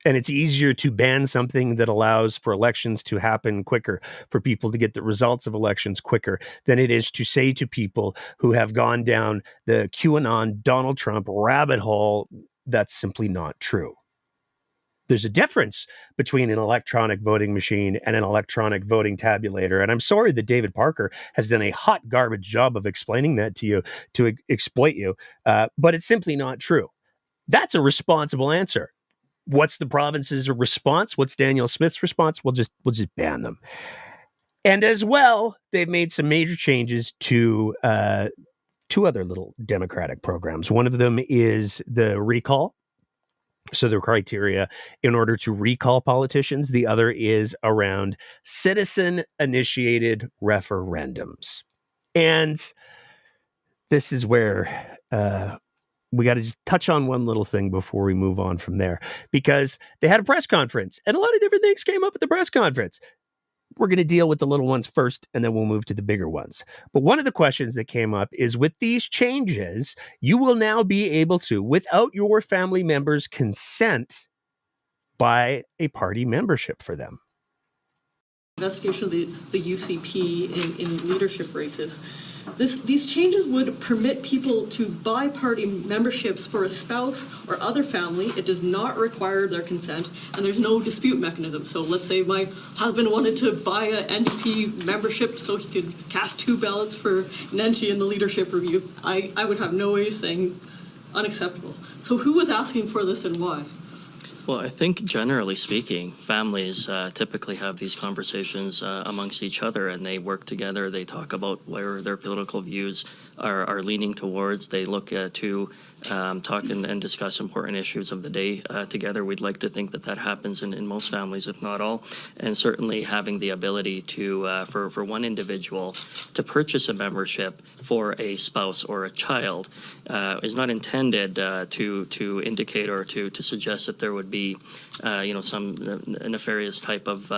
And it's easier to ban something that allows for elections to happen quicker, for people to get the results of elections quicker, than it is to say to people who have gone down the QAnon, Donald Trump rabbit hole, that's simply not true. There's a difference between an electronic voting machine and an electronic voting tabulator. And I'm sorry that David Parker has done a hot garbage job of explaining that to you, to exploit you, but it's simply not true. That's a responsible answer. What's the province's response? What's Danielle Smith's response? We'll just ban them. And as well, they've made some major changes to two other little Democratic programs. One of them is the recall. So the criteria in order to recall politicians. The other is around citizen-initiated referendums. And this is where we got to just touch on one little thing before we move on from there, because they had a press conference and a lot of different things came up at the press conference. We're going to deal with the little ones first, and then we'll move to the bigger ones. But one of the questions that came up is, with these changes, you will now be able to, without your family members' consent, buy a party membership for them. Investigation of the UCP in leadership races. These changes would permit people to buy party memberships for a spouse or other family. It does not require their consent, and there's no dispute mechanism. So let's say my husband wanted to buy an NDP membership so he could cast 2 ballots for Nenshi in the leadership review. I would have no way of saying unacceptable. So who was asking for this and why? Well, I think generally speaking, families typically have these conversations amongst each other, and they work together. They talk about where their political views are leaning towards. They look to talk and discuss important issues of the day together. We'd like to think that happens in most families, if not all. And certainly having the ability to, for one individual to purchase a membership for a spouse or a child is not intended to indicate or to suggest that there would be some nefarious type of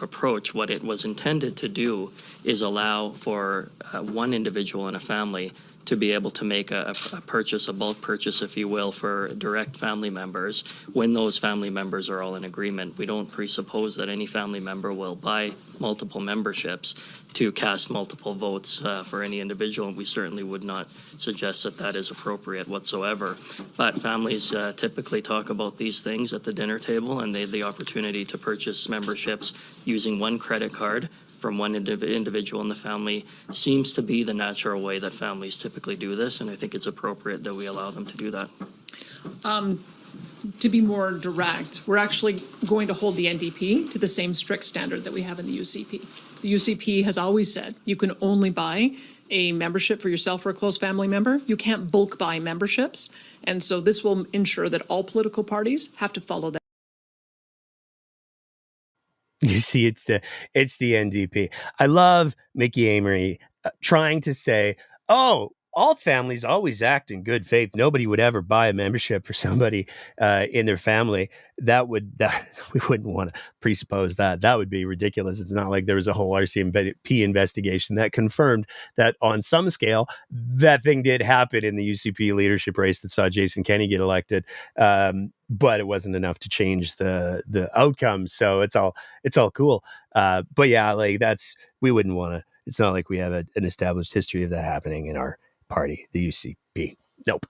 approach. What it was intended to do is allow for one individual in a family to be able to make a purchase, a bulk purchase, if you will, for direct family members when those family members are all in agreement. We don't presuppose that any family member will buy multiple memberships to cast multiple votes for any individual, and we certainly would not suggest that is appropriate whatsoever. But families typically talk about these things at the dinner table, and they have the opportunity to purchase memberships using one credit card from one individual in the family seems to be the natural way that families typically do this, and I think it's appropriate that we allow them to do that. To be more direct, we're actually going to hold the NDP to the same strict standard that we have in the UCP. The UCP has always said you can only buy a membership for yourself or a close family member. You can't bulk buy memberships, and so this will ensure that all political parties have to follow that. You see, it's the NDP. I love Mickey Amory trying to say, "Oh, all families always act in good faith. Nobody would ever buy a membership for somebody in their family." That we wouldn't want to presuppose that. That would be ridiculous. It's not like there was a whole RCMP investigation that confirmed that on some scale that thing did happen in the UCP leadership race that saw Jason Kenney get elected. But it wasn't enough to change the outcome. So it's all cool. But yeah, like we wouldn't want to. It's not like we have an established history of that happening in our party, the UCP. Nope,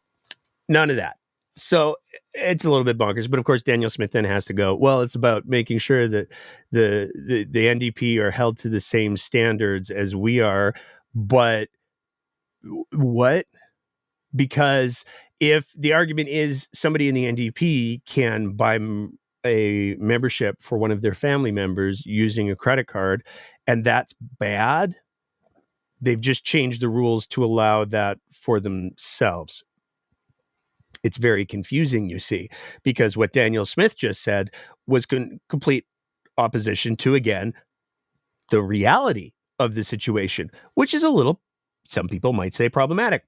none of that. So it's a little bit bonkers. But of course, Daniel Smith then has to go, well, it's about making sure that the NDP are held to the same standards as we are. But what? Because if the argument is somebody in the NDP can buy a membership for one of their family members using a credit card, and that's bad, they've just changed the rules to allow that for themselves. It's very confusing, you see, because what Daniel Smith just said was complete opposition to, again, the reality of the situation, which is a little, some people might say, problematic.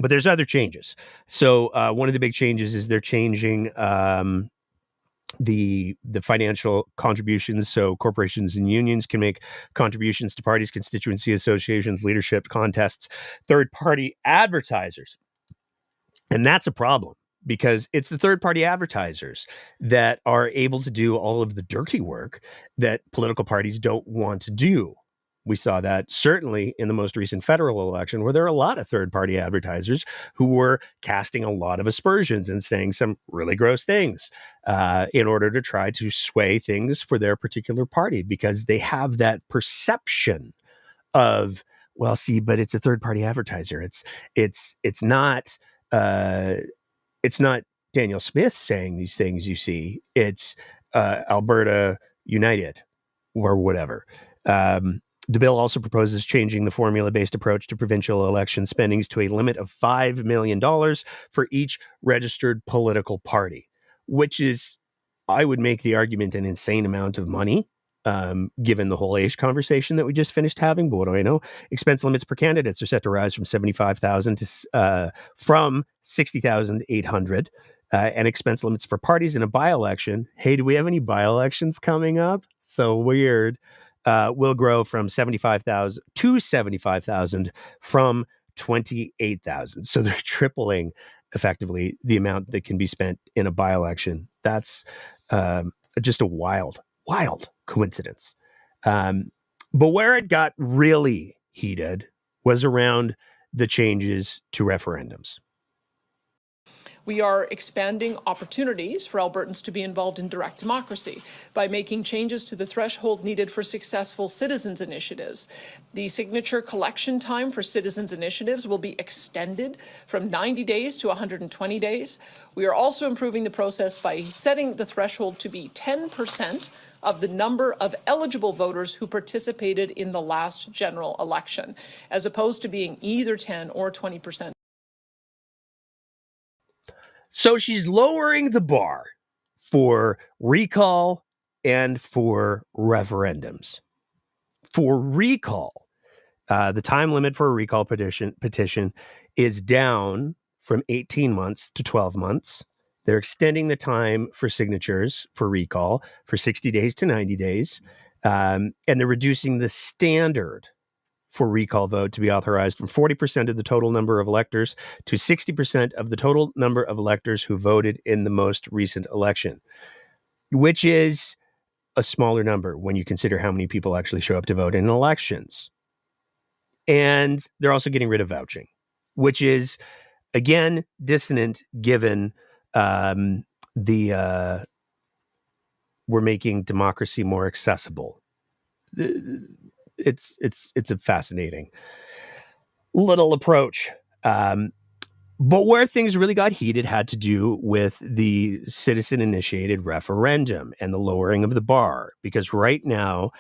But there's other changes. So one of the big changes is they're changing the financial contributions. So corporations and unions can make contributions to parties, constituency associations, leadership contests, third-party advertisers. And that's a problem because it's the third-party advertisers that are able to do all of the dirty work that political parties don't want to do. We saw that certainly in the most recent federal election, where there are a lot of third-party advertisers who were casting a lot of aspersions and saying some really gross things in order to try to sway things for their particular party, because they have that perception of, well, see, but it's a third-party advertiser. It's not Daniel Smith saying these things. You see, it's Alberta United or whatever. The bill also proposes changing the formula-based approach to provincial election spendings to a limit of $5 million for each registered political party, which is, I would make the argument, an insane amount of money, given the whole age conversation that we just finished having. But what do I know? Expense limits per candidates are set to rise from $75,000 to from $60,800, and expense limits for parties in a by-election. Hey, do we have any by-elections coming up? So weird. Will grow from $75,000 to $75,000 from $28,000. So they're tripling effectively the amount that can be spent in a by-election. That's just a wild coincidence. But where it got really heated was around the changes to referendums. We are expanding opportunities for Albertans to be involved in direct democracy by making changes to the threshold needed for successful citizens' initiatives. The signature collection time for citizens' initiatives will be extended from 90 days to 120 days. We are also improving the process by setting the threshold to be 10% of the number of eligible voters who participated in the last general election, as opposed to being either 10 or 20%. So she's lowering the bar for recall and for referendums. For recall, the time limit for a recall petition is down from 18 months to 12 months. They're extending the time for signatures for recall for 60 days to 90 days. And they're reducing the standard for recall vote to be authorized from 40% of the total number of electors to 60% of the total number of electors who voted in the most recent election, which is a smaller number when you consider how many people actually show up to vote in elections. And they're also getting rid of vouching, which is, again, dissonant given we're making democracy more accessible. It's a fascinating little approach. But where things really got heated had to do with the citizen-initiated referendum and the lowering of the bar, because right now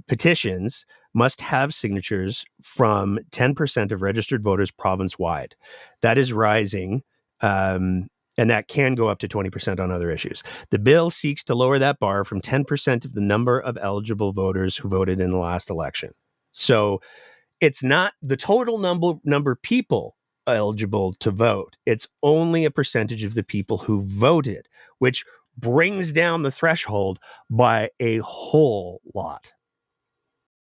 petitions must have signatures from 10% of registered voters province-wide. That is rising, and that can go up to 20% on other issues. The bill seeks to lower that bar from 10% of the number of eligible voters who voted in the last election. So it's not the total number of people eligible to vote. It's only a percentage of the people who voted, which brings down the threshold by a whole lot.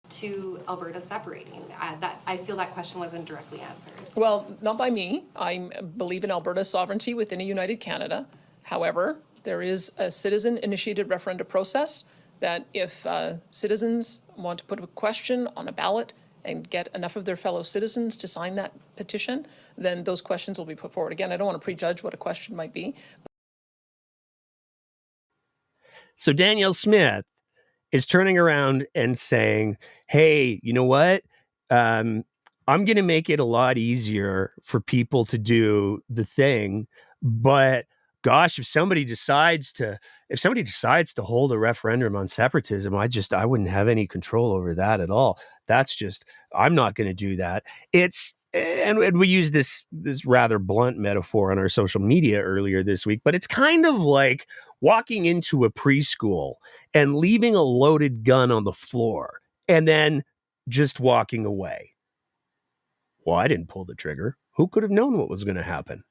To Alberta separating? I feel that question wasn't directly answered. Well, not by me. I believe in Alberta's sovereignty within a united Canada. However, there is a citizen-initiated referenda process that if citizens want to put a question on a ballot and get enough of their fellow citizens to sign that petition, then those questions will be put forward. Again, I don't want to prejudge what a question might be. So Danielle Smith is turning around and saying, hey, you know what? I'm going to make it a lot easier for people to do the thing. But gosh, if somebody decides to hold a referendum on separatism, I wouldn't have any control over that at all. That's just, I'm not going to do that. And we used this rather blunt metaphor on our social media earlier this week, but it's kind of like walking into a preschool and leaving a loaded gun on the floor and then just walking away. Well, I didn't pull the trigger. Who could have known what was going to happen?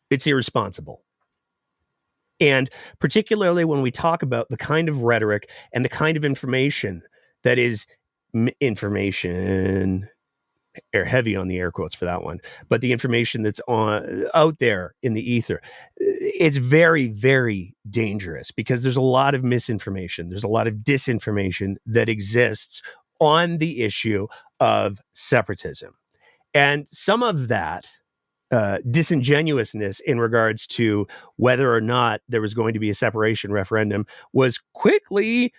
It's irresponsible. And particularly when we talk about the kind of rhetoric and the kind of information that is information, air heavy on the air quotes for that one, but the information that's out there in the ether, it's very, very dangerous because there's a lot of misinformation. There's a lot of disinformation that exists on the issue of separatism. And some of that disingenuousness in regards to whether or not there was going to be a separation referendum was quickly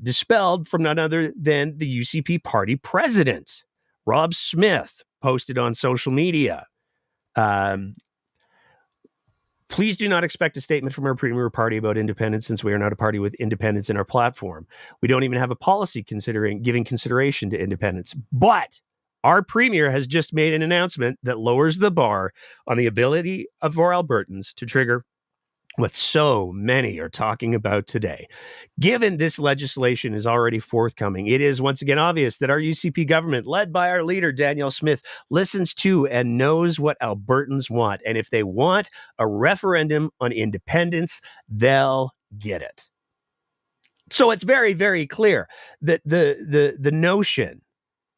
dispelled from none other than the UCP party president. Rob Smith posted on social media, please do not expect a statement from our premier party about independence, since we are not a party with independence in our platform. We don't even have a policy giving consideration to independence. But our premier has just made an announcement that lowers the bar on the ability of our Albertans to trigger what so many are talking about today. Given this legislation is already forthcoming, it is once again obvious that our UCP government, led by our leader, Danielle Smith, listens to and knows what Albertans want. And if they want a referendum on independence, they'll get it. So it's very, very clear that the notion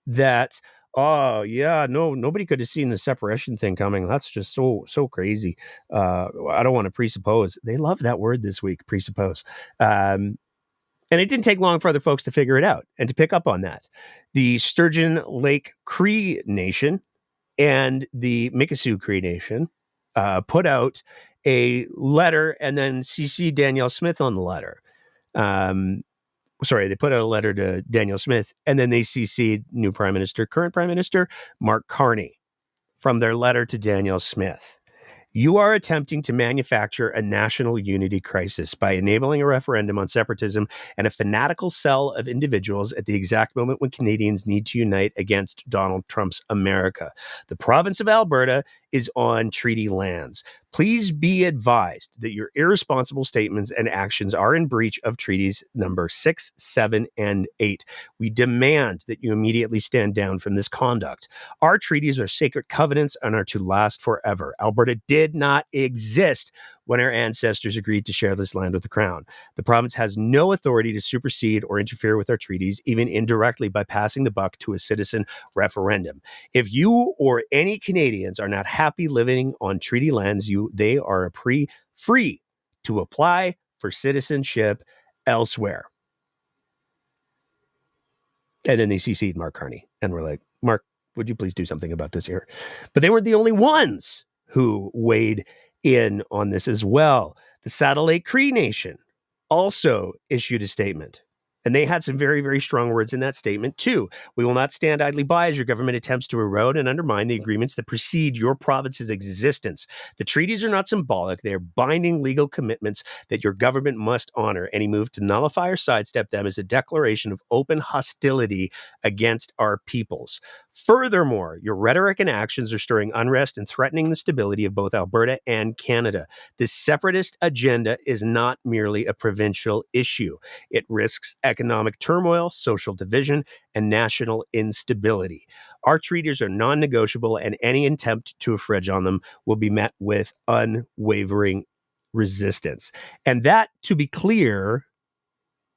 that, oh yeah, nobody could have seen the separation thing coming, that's just so crazy. I don't want to presuppose. They love that word this week, presuppose. And it didn't take long for other folks to figure it out and to pick up on that. The Sturgeon Lake Cree Nation and the Mikisew Cree Nation put out a letter and then CC Danielle Smith on the letter. They put out a letter to Danielle Smith, and then they CC'd current Prime Minister, Mark Carney, from their letter to Danielle Smith. You are attempting to manufacture a national unity crisis by enabling a referendum on separatism and a fanatical cell of individuals at the exact moment when Canadians need to unite against Donald Trump's America. The province of Alberta is on treaty lands. Please be advised that your irresponsible statements and actions are in breach of treaties number 6, 7, and 8. We demand that you immediately stand down from this conduct. Our treaties are sacred covenants and are to last forever. Alberta did not exist when our ancestors agreed to share this land with the Crown. The province has no authority to supersede or interfere with our treaties, even indirectly by passing the buck to a citizen referendum. If you or any Canadians are not happy living on treaty lands, they are free to apply for citizenship elsewhere. And then they CC'd Mark Carney, and we're like, Mark, would you please do something about this here? But they weren't the only ones who weighed in on this as well. The Satellite Cree Nation also issued a statement, and they had some very, very strong words in that statement too. We will not stand idly by as your government attempts to erode and undermine the agreements that precede your province's existence. The treaties are not symbolic. They are binding legal commitments that your government must honor. Any move to nullify or sidestep them is a declaration of open hostility against our peoples. Furthermore, your rhetoric and actions are stirring unrest and threatening the stability of both Alberta and Canada. This separatist agenda is not merely a provincial issue. It risks economic turmoil, social division, and national instability. Our treaties are non-negotiable, and any attempt to infringe on them will be met with unwavering resistance. And that, to be clear,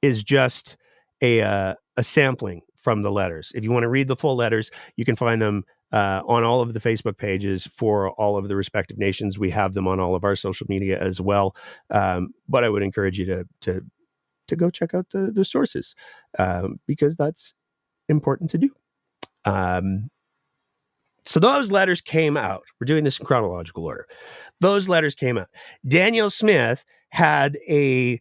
is just a sampling from the letters. If you want to read the full letters, you can find them on all of the Facebook pages for all of the respective nations. We have them on all of our social media as well. But I would encourage you to go check out the sources because that's important to do. So those letters came out. We're doing this in chronological order. Those letters came out. Danielle Smith had a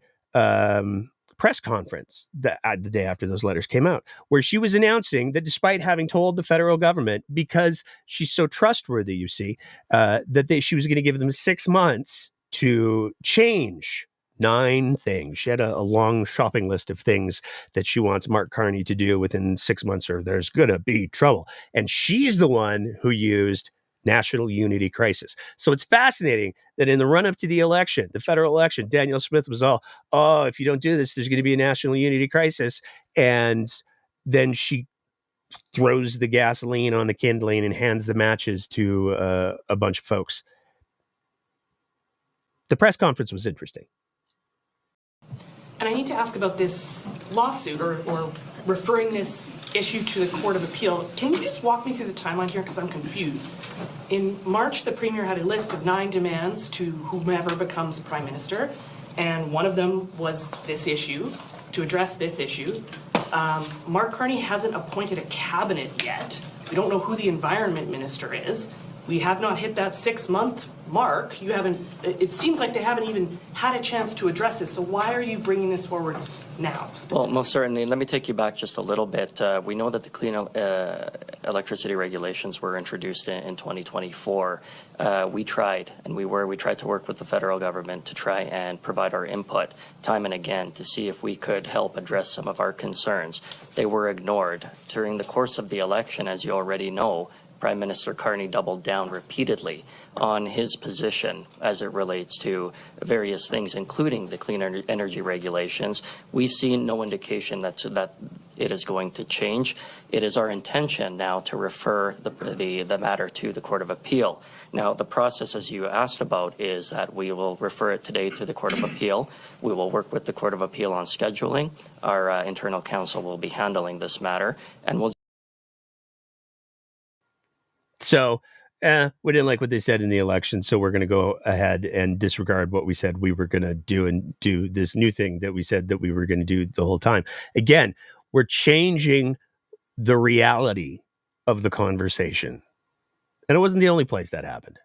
press conference the day after those letters came out, where she was announcing that despite having told the federal government, because she's so trustworthy, you see, she was going to give them 6 months to change 9 things. She had a long shopping list of things that she wants Mark Carney to do within 6 months, or there's going to be trouble. And she's the one who used national unity crisis. So it's fascinating that in the run-up to the election, the federal election, Danielle Smith was all, oh, if you don't do this, there's going to be a national unity crisis. And then she throws the gasoline on the kindling and hands the matches to a bunch of folks. The press conference was interesting. And I need to ask about this lawsuit or referring this issue to the Court of Appeal. Can you just walk me through the timeline here, because I'm confused. In March, the Premier had a list of 9 demands to whomever becomes Prime Minister, and one of them was this issue, to address this issue. Mark Carney hasn't appointed a cabinet yet. We don't know who the Environment Minister is. We have not hit that 6-month mark. It seems like they haven't even had a chance to address this. So why are you bringing this forward now? Well, most certainly. Let me take you back just a little bit. We know that the clean electricity regulations were introduced in 2024. We tried to work with the federal government to try and provide our input time and again to see if we could help address some of our concerns. They were ignored. During the course of the election, as you already know, Prime Minister Carney doubled down repeatedly on his position as it relates to various things, including the clean energy regulations. We've seen no indication that it is going to change. It is our intention now to refer the matter to the Court of Appeal. Now, the process, as you asked about, is that we will refer it today to the Court of Appeal. We will work with the Court of Appeal on scheduling. Our internal counsel will be handling this matter, and we'll. So we didn't like what they said in the election, so we're going to go ahead and disregard what we said we were going to do and do this new thing that we said that we were going to do the whole time. Again, we're changing the reality of the conversation. And it wasn't the only place that happened.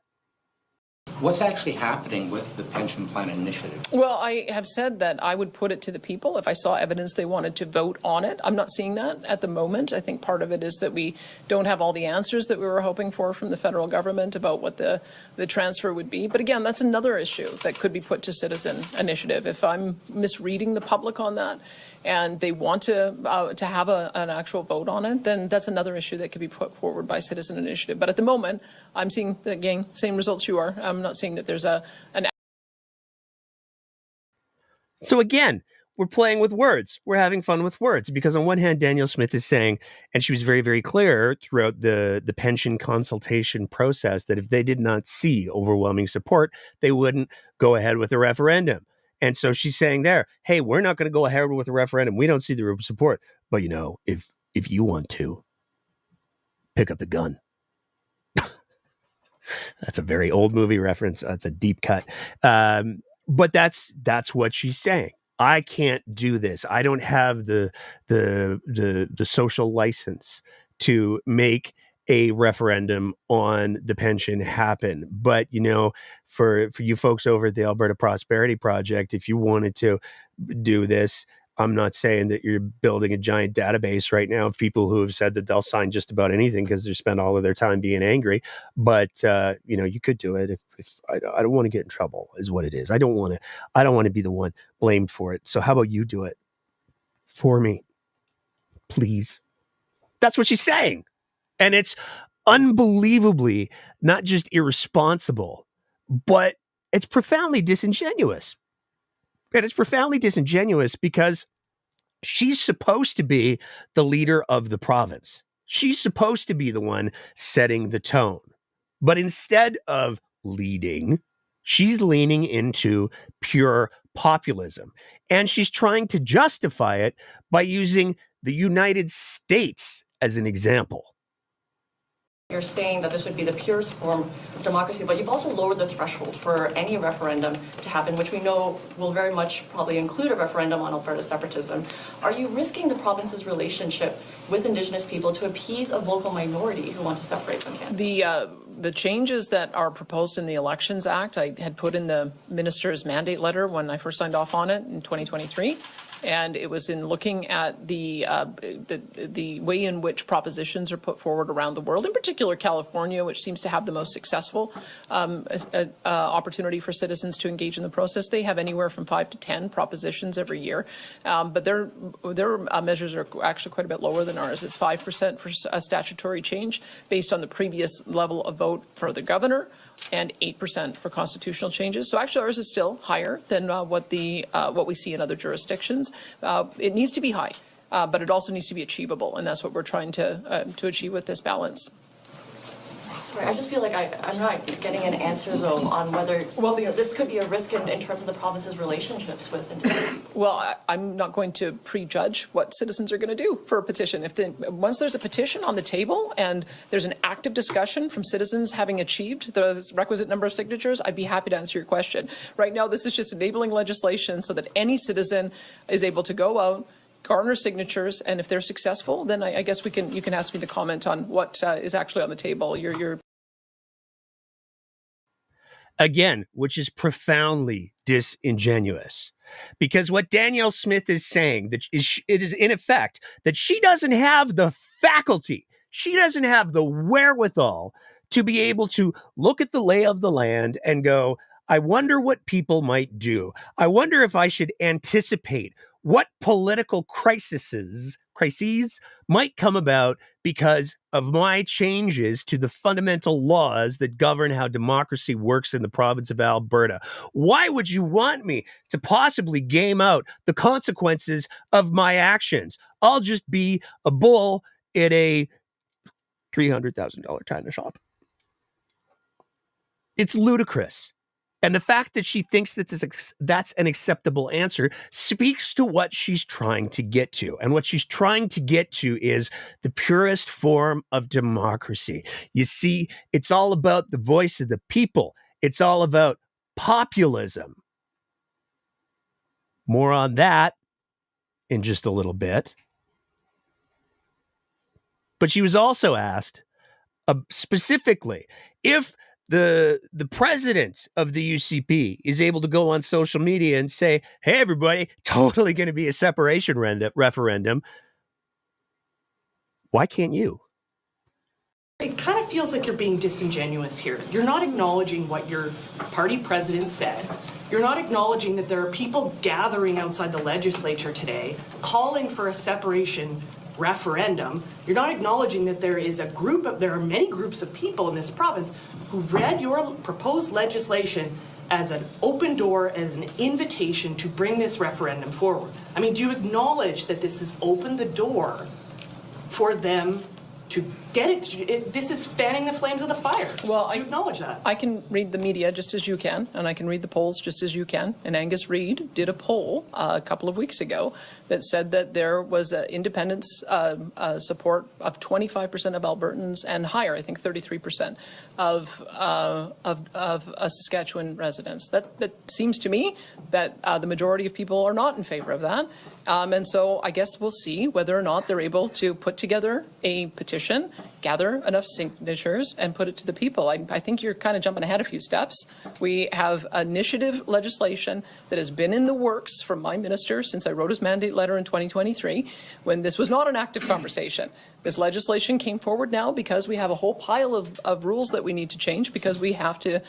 What's actually happening with the pension plan initiative? Well, I have said that I would put it to the people if I saw evidence they wanted to vote on it. I'm not seeing that at the moment. I think part of it is that we don't have all the answers that we were hoping for from the federal government about what the transfer would be. But again, that's another issue that could be put to citizen initiative. If I'm misreading the public on that and they want to have an actual vote on it, then that's another issue that could be put forward by citizen initiative. But at the moment, I'm seeing, again, same results you are. I'm not seeing that there's an. So again, we're playing with words. We're having fun with words because on one hand, Danielle Smith is saying, and she was very, very clear throughout the pension consultation process, that if they did not see overwhelming support, they wouldn't go ahead with a referendum. And so she's saying there, hey, we're not going to go ahead with a referendum. We don't see the support. But, you know, if you want to, pick up the gun. That's a very old movie reference. That's a deep cut. But that's what she's saying. I can't do this. I don't have the social license to make a referendum on the pension happen. But, you know, for you folks over at the Alberta Prosperity Project, if you wanted to do this, I'm not saying that you're building a giant database right now of people who have said that they'll sign just about anything because they spend all of their time being angry. But, you know, you could do it if I don't want to get in trouble is what it is. I don't want to be the one blamed for it. So how about you do it for me, please? That's what she's saying. And it's unbelievably not just irresponsible, but it's profoundly disingenuous. And it's profoundly disingenuous because she's supposed to be the leader of the province. She's supposed to be the one setting the tone. But instead of leading, she's leaning into pure populism. And she's trying to justify it by using the United States as an example. You're saying that this would be the purest form of democracy, but you've also lowered the threshold for any referendum to happen, which we know will very much probably include a referendum on Alberta separatism. Are you risking the province's relationship with Indigenous people to appease a vocal minority who want to separate from Canada? The changes that are proposed in the Elections Act, I had put in the minister's mandate letter when I first signed off on it in 2023. And it was in looking at the way in which propositions are put forward around the world, in particular California, which seems to have the most successful opportunity for citizens to engage in the process. They have anywhere from 5 to 10 propositions every year, but their measures are actually quite a bit lower than ours. It's 5% for a statutory change based on the previous level of vote for the governor, and 8% for constitutional changes. So actually ours is still higher than what we see in other jurisdictions. It needs to be high, but it also needs to be achievable, and that's what we're trying to achieve with this balance. Sorry, I just feel like I'm not getting an answer, though, on whether this could be a risk in terms of the province's relationships with Indigenous people. Well, I'm not going to prejudge what citizens are going to do for a petition. Once there's a petition on the table and there's an active discussion from citizens having achieved the requisite number of signatures, I'd be happy to answer your question. Right now, this is just enabling legislation so that any citizen is able to go out, garner signatures, and if they're successful, then I guess you can ask me to comment on what is actually on the table. Again, which is profoundly disingenuous, because what Danielle Smith is saying it is in effect that she doesn't have the faculty, she doesn't have the wherewithal to be able to look at the lay of the land and go, I wonder what people might do. I wonder if I should anticipate what political crises might come about because of my changes to the fundamental laws that govern how democracy works in the province of Alberta. Why would you want me to possibly game out the consequences of my actions? I'll just be a bull in a $300,000 china shop. It's ludicrous. And the fact that she thinks that's an acceptable answer speaks to what she's trying to get to. And what she's trying to get to is the purest form of democracy. You see, it's all about the voice of the people. It's all about populism. More on that in just a little bit. But she was also asked specifically, if the president of the UCP is able to go on social media and say, hey, everybody, totally going to be a separation referendum, why can't you? It kind of feels like you're being disingenuous here. You're not acknowledging what your party president said. You're not acknowledging that there are people gathering outside the legislature today calling for a separation referendum. You're not acknowledging that there are many groups of people in this province who read your proposed legislation as an open door, as an invitation to bring this referendum forward. I mean, do you acknowledge that this has opened the door for them to get it? This is fanning the flames of the fire. Well, I acknowledge that. I can read the media just as you can, and I can read the polls just as you can. And Angus Reid did a poll a couple of weeks ago that said that there was independence support of 25% of Albertans and higher, I think 33% of Saskatchewan residents. That seems to me that the majority of people are not in favor of that. And so I guess we'll see whether or not they're able to put together a petition, gather enough signatures, and put it to the people. I think you're kind of jumping ahead a few steps. We have initiative legislation that has been in the works from my minister since I wrote his mandate letter in 2023, when this was not an active conversation. This legislation came forward now because we have a whole pile of rules that we need to change, because we have to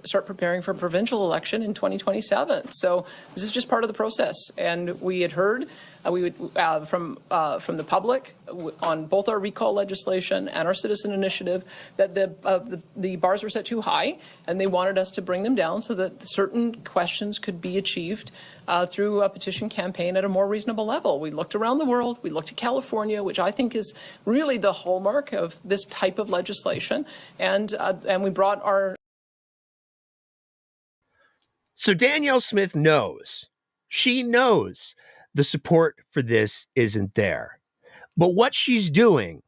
start preparing for a provincial election in 2027. So this is just part of the process. And we had heard from the public on both our recall legislation and our citizen initiative that the bars were set too high, and they wanted us to bring them down so that certain questions could be achieved through a petition campaign at a more reasonable level. We looked around the world. We looked at California, which I think is really the hallmark of this type of legislation, and we brought our. So Danielle Smith knows. She knows the support for this isn't there. But what she's doing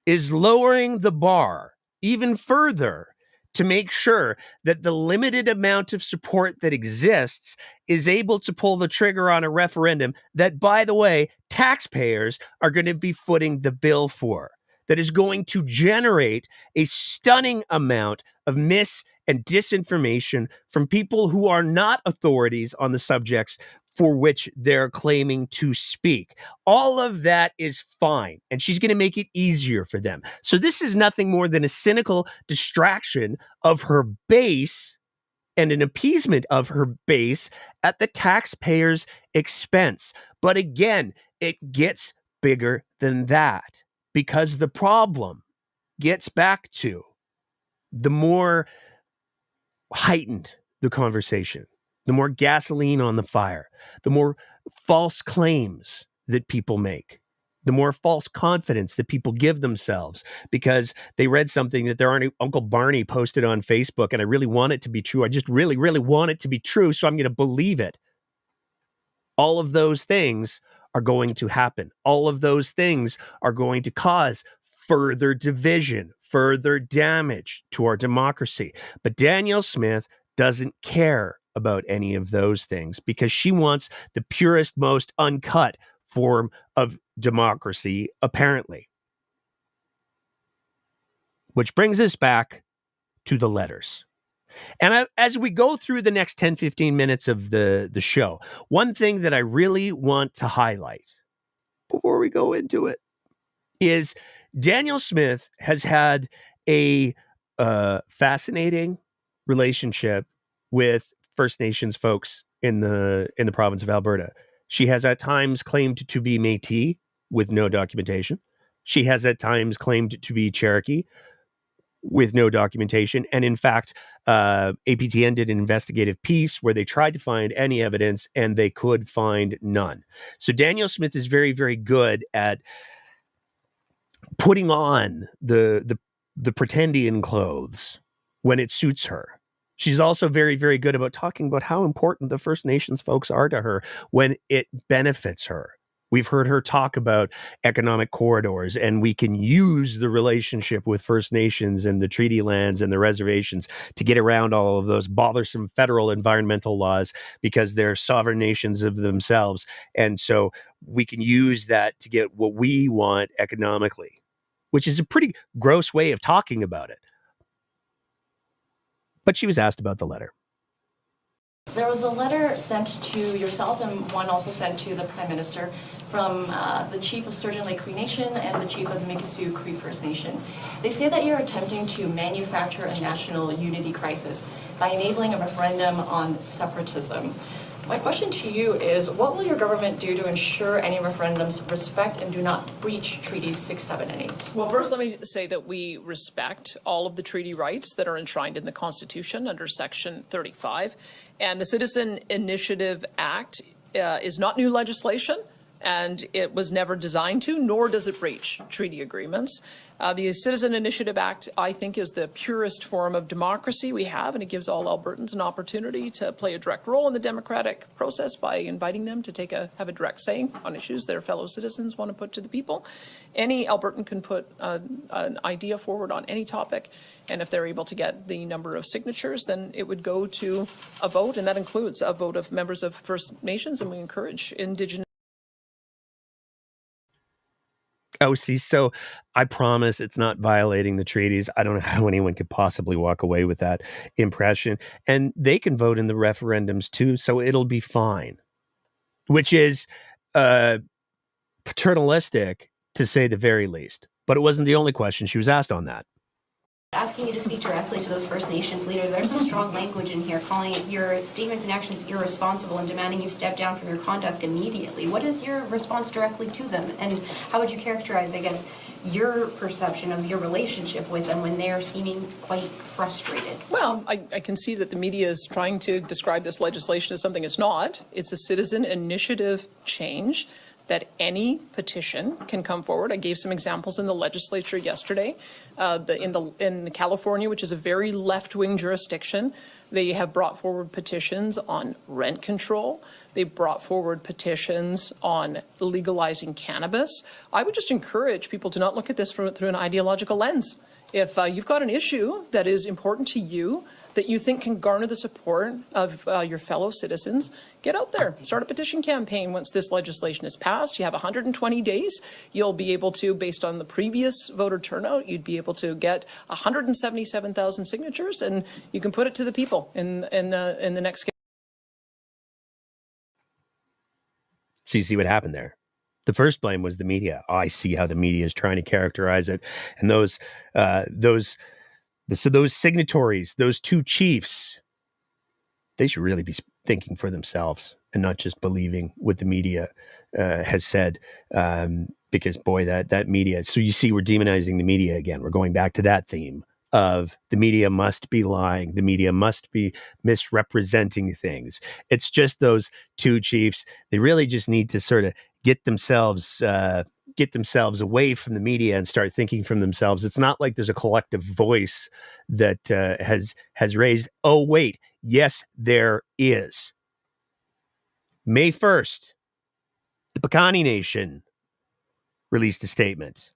is lowering the bar even further to make sure that the limited amount of support that exists is able to pull the trigger on a referendum that, by the way, taxpayers are going to be footing the bill for, that is going to generate a stunning amount of mis- and disinformation from people who are not authorities on the subjects for which they're claiming to speak. All of that is fine, and she's going to make it easier for them. So this is nothing more than a cynical distraction of her base and an appeasement of her base at the taxpayer's expense. But again, it gets bigger than that, because the problem gets back to the more heightened the conversation, the more gasoline on the fire, the more false claims that people make, the more false confidence that people give themselves because they read something that their Uncle Barney posted on Facebook, and I really want it to be true. I just really, really want it to be true, so I'm going to believe it. All of those things are going to happen. All of those things are going to cause further division, further damage to our democracy. But Danielle Smith doesn't care about any of those things because she wants the purest, most uncut form of democracy, apparently. Which brings us back to the letters. And as we go through the next 10, 15 minutes of the show, one thing that I really want to highlight before we go into it is Danielle Smith has had a fascinating relationship with First Nations folks in the province of Alberta. She has at times claimed to be Métis with no documentation. She has at times claimed to be Cherokee with no documentation. And in fact, APTN did an investigative piece where they tried to find any evidence and they could find none. So Danielle Smith is very, very good at putting on the pretendian clothes when it suits her. She's also very, very good about talking about how important the First Nations folks are to her when it benefits her. We've heard her talk about economic corridors, and we can use the relationship with First Nations and the treaty lands and the reservations to get around all of those bothersome federal environmental laws because they're sovereign nations of themselves. And so we can use that to get what we want economically. which is a pretty gross way of talking about it. But she was asked about the letter. There was a letter sent to yourself and one also sent to the Prime Minister from the Chief of Sturgeon Lake Cree Nation and the Chief of the Mikisew Cree First Nation. They say that you're attempting to manufacture a national unity crisis by enabling a referendum on separatism. My question to you is, what will your government do to ensure any referendums respect and do not breach Treaties 6, 7, and 8? Well, first, let me say that we respect all of the treaty rights that are enshrined in the Constitution under Section 35. And the Citizen Initiative Act is not new legislation, and it was never designed to, nor does it breach treaty agreements. The Citizen Initiative Act, I think, is the purest form of democracy we have, and it gives all Albertans an opportunity to play a direct role in the democratic process by inviting them to have a direct say on issues their fellow citizens want to put to the people. Any Albertan can put an idea forward on any topic, and if they're able to get the number of signatures, then it would go to a vote, and that includes a vote of members of First Nations, and we encourage Indigenous. Oh, see, so I promise it's not violating the treaties. I don't know how anyone could possibly walk away with that impression. And they can vote in the referendums too, so it'll be fine. Which is paternalistic, to say the very least. But it wasn't the only question she was asked on that. Asking you to speak directly to those First Nations leaders. There's some strong language in here calling your statements and actions irresponsible and demanding you step down from your conduct immediately. What is your response directly to them? And how would you characterize, I guess, your perception of your relationship with them when they are seeming quite frustrated? Well, I can see that the media is trying to describe this legislation as something it's not. It's a citizen initiative change that any petition can come forward. I gave some examples in the legislature yesterday. In California, which is a very left-wing jurisdiction, they have brought forward petitions on rent control. They brought forward petitions on legalizing cannabis. I would just encourage people to not look at this through an ideological lens. If you've got an issue that is important to you, that you think can garner the support of your fellow citizens, get out there. Start a petition campaign once this legislation is passed. You have 120 days. You'll be able to, based on the previous voter turnout, you'd be able to get 177,000 signatures, and you can put it to the people in the next. So you see what happened there. The first blame was the media. Oh, I see how the media is trying to characterize it. And those signatories, those two chiefs, they should really be thinking for themselves and not just believing what the media has said. Because boy, that media. So you see, we're demonizing the media again. We're going back to that theme of the media must be lying. The media must be misrepresenting things. It's just those two chiefs. They really just need to sort of get themselves away from the media and start thinking from themselves. It's not like there's a collective voice that has raised. Oh, wait. Yes, there is. May 1st, the Piikani Nation released a statement.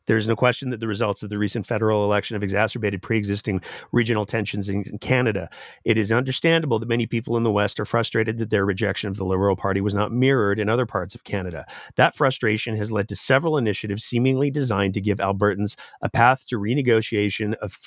There is no question that the results of the recent federal election have exacerbated pre-existing regional tensions in Canada. It is understandable that many people in the West are frustrated that their rejection of the Liberal Party was not mirrored in other parts of Canada. That frustration has led to several initiatives seemingly designed to give Albertans a path to renegotiation of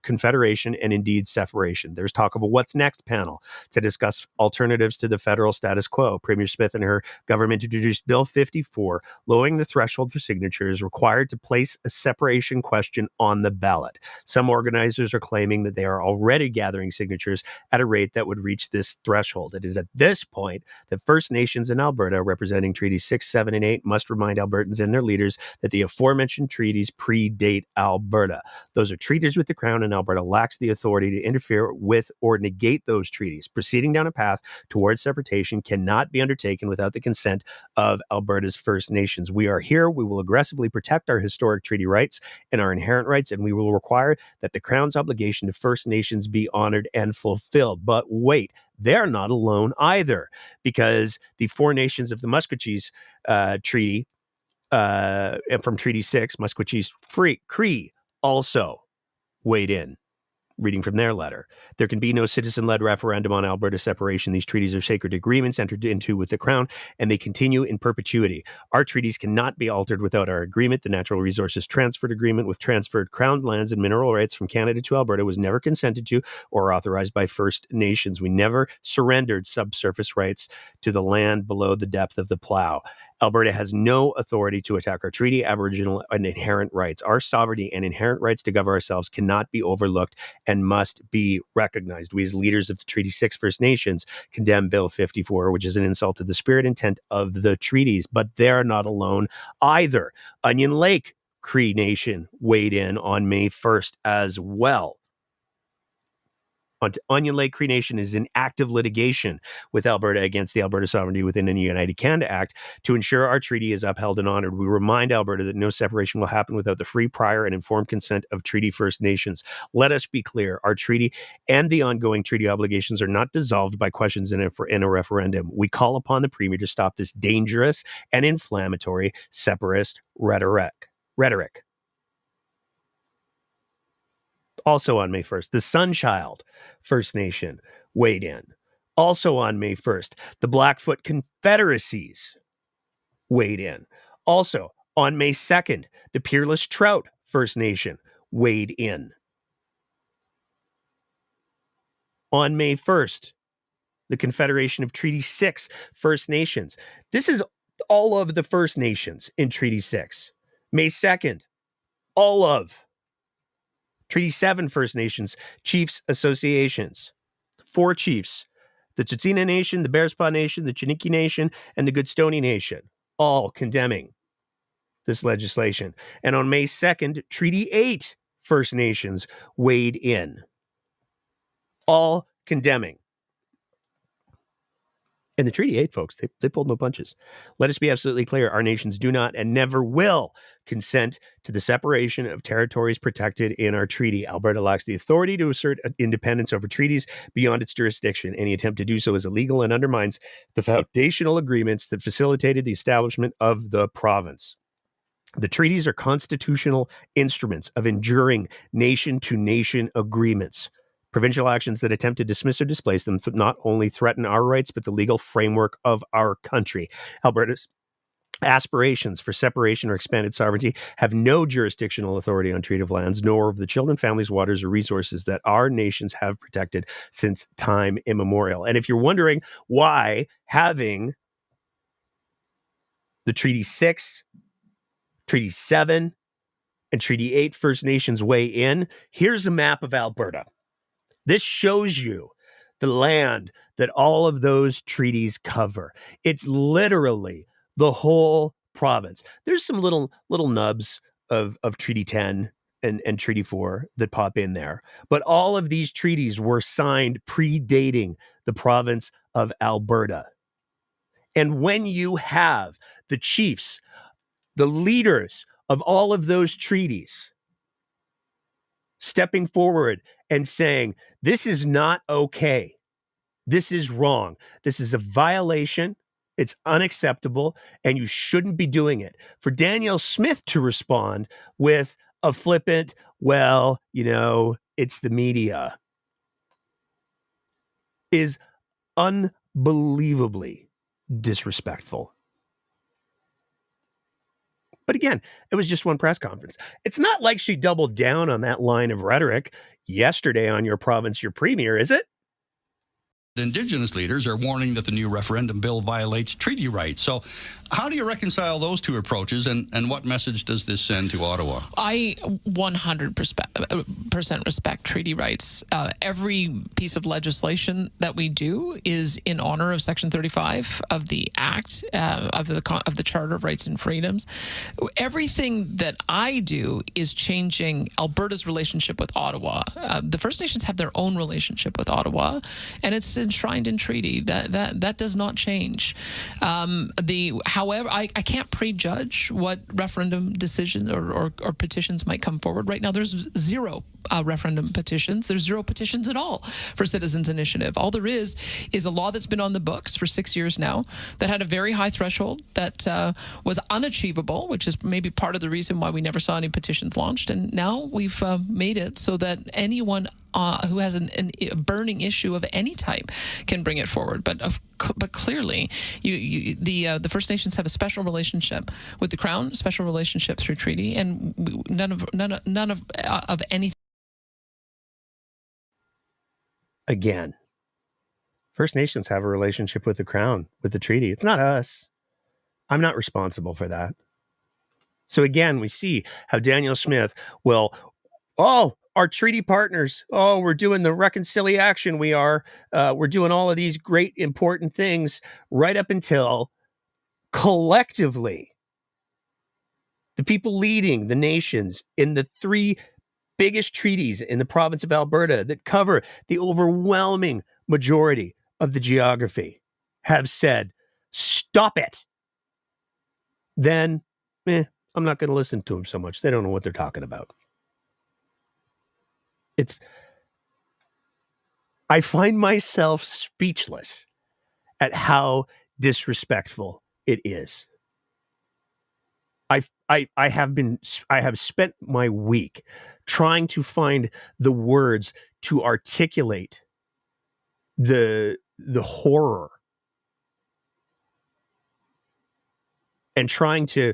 confederation and indeed separation. There's talk of a What's Next panel to discuss alternatives to the federal status quo. Premier Smith and her government introduced Bill 54, lowering the threshold for signatures required to place a separation question on the ballot. Some organizers are claiming that they are already gathering signatures at a rate that would reach this threshold. It is at this point that First Nations in Alberta, representing Treaties 6, 7, and 8, must remind Albertans and their leaders that the aforementioned treaties predate Alberta. Those are treaties with the Crown, and Alberta lacks the authority to interfere with or negate those treaties. Proceeding down a path towards separation cannot be undertaken without the consent of Alberta's First Nations. We are here. We will aggressively protect our historic treaty rights and our inherent rights, and we will require that the Crown's obligation to First Nations be honored and fulfilled. But wait, they're not alone either, because the Four Nations of the Musqueam Treaty, from Treaty 6, Musqueam Cree also weighed in Reading from their letter. There can be no citizen-led referendum on Alberta separation. These treaties are sacred agreements entered into with the Crown, and they continue in perpetuity. Our treaties cannot be altered without our agreement. The Natural Resources Transferred Agreement with transferred Crown lands and mineral rights from Canada to Alberta was never consented to or authorized by First Nations. We never surrendered subsurface rights to the land below the depth of the plow. Alberta has no authority to attack our treaty, Aboriginal, and inherent rights. Our sovereignty and inherent rights to govern ourselves cannot be overlooked and must be recognized. We, as leaders of the Treaty 6 First Nations, condemn Bill 54, which is an insult to the spirit and intent of the treaties. But they're not alone either. Onion Lake Cree Nation weighed in on May 1st as well. Onion Lake Cree Nation is in active litigation with Alberta against the Alberta Sovereignty Within the United Canada Act to ensure our treaty is upheld and honored. We remind Alberta that no separation will happen without the free, prior, and informed consent of Treaty First Nations. Let us be clear. Our treaty and the ongoing treaty obligations are not dissolved by questions in a referendum. We call upon the Premier to stop this dangerous and inflammatory separatist rhetoric. Also on May 1st, the Sunchild First Nation weighed in. Also on May 1st, the Blackfoot Confederacies weighed in. Also on May 2nd, the Peerless Trout First Nation weighed in. On May 1st, the Confederation of Treaty 6 First Nations. This is all of the First Nations in Treaty 6. May 2nd, all of Treaty 7 First Nations Chiefs Associations. 4 chiefs. The Tsuut'ina Nation, the Bearspaw Nation, the Chiniki Nation, and the Goodstoney Nation. All condemning this legislation. And on May 2nd, Treaty 8 First Nations weighed in. All condemning. And the Treaty 8 folks, they pulled no punches. Let us be absolutely clear. Our nations do not and never will consent to the separation of territories protected in our treaty. Alberta lacks the authority to assert independence over treaties beyond its jurisdiction. Any attempt to do so is illegal and undermines the foundational agreements that facilitated the establishment of the province. The treaties are constitutional instruments of enduring nation-to-nation agreements. Provincial actions that attempt to dismiss or displace them not only threaten our rights, but the legal framework of our country. Alberta's aspirations for separation or expanded sovereignty have no jurisdictional authority on treaty of lands, nor of the children, families, waters, or resources that our nations have protected since time immemorial. And if you're wondering why having the Treaty 6, Treaty 7, and Treaty 8 First Nations weigh in, here's a map of Alberta. This shows you the land that all of those treaties cover. It's literally the whole province. There's some little nubs of Treaty 10 and Treaty 4 that pop in there. But all of these treaties were signed predating the province of Alberta. And when you have the chiefs, the leaders of all of those treaties stepping forward and saying, this is not okay. This is wrong. This is a violation. It's unacceptable, and you shouldn't be doing it. For Danielle Smith to respond with a flippant, well, it's the media, is unbelievably disrespectful. But again, it was just one press conference. It's not like she doubled down on that line of rhetoric yesterday on Your Province, Your Premier, is it? Indigenous leaders are warning that the new referendum bill violates treaty rights. So how do you reconcile those two approaches, and what message does this send to Ottawa? I 100% respect treaty rights. Every piece of legislation that we do is in honor of Section 35 of the Act, of the Charter of Rights and Freedoms. Everything that I do is changing Alberta's relationship with Ottawa. The First Nations have their own relationship with Ottawa, and it's enshrined in treaty. That does not change. However, I can't prejudge what referendum decisions or petitions might come forward. Right now, there's zero referendum petitions. There's zero petitions at all for Citizens Initiative. All there is a law that's been on the books for 6 years now that had a very high threshold that was unachievable, which is maybe part of the reason why we never saw any petitions launched. And now we've made it so that anyone who has a burning issue of any type can bring it forward. But clearly, the First Nations have a special relationship with the Crown, a special relationship through treaty, and none of anything. Again, First Nations have a relationship with the Crown, with the treaty. It's not us. I'm not responsible for that. So again, we see how Daniel Smith will, our treaty partners, we're doing the reconciliation. We're doing all of these great, important things right up until collectively the people leading the nations in the 3 biggest treaties in the province of Alberta that cover the overwhelming majority of the geography have said, stop it. Then, I'm not going to listen to them so much. They don't know what they're talking about. I find myself speechless at how disrespectful it is. I have spent my week trying to find the words to articulate the horror and trying to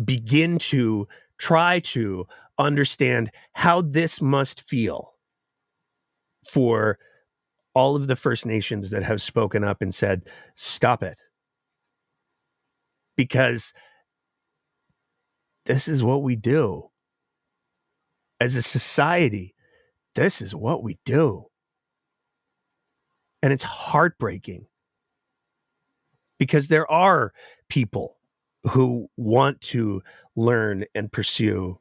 begin to try to understand how this must feel for all of the First Nations that have spoken up and said, stop it. Because this is what we do. As a society, this is what we do. And it's heartbreaking because there are people who want to learn and pursue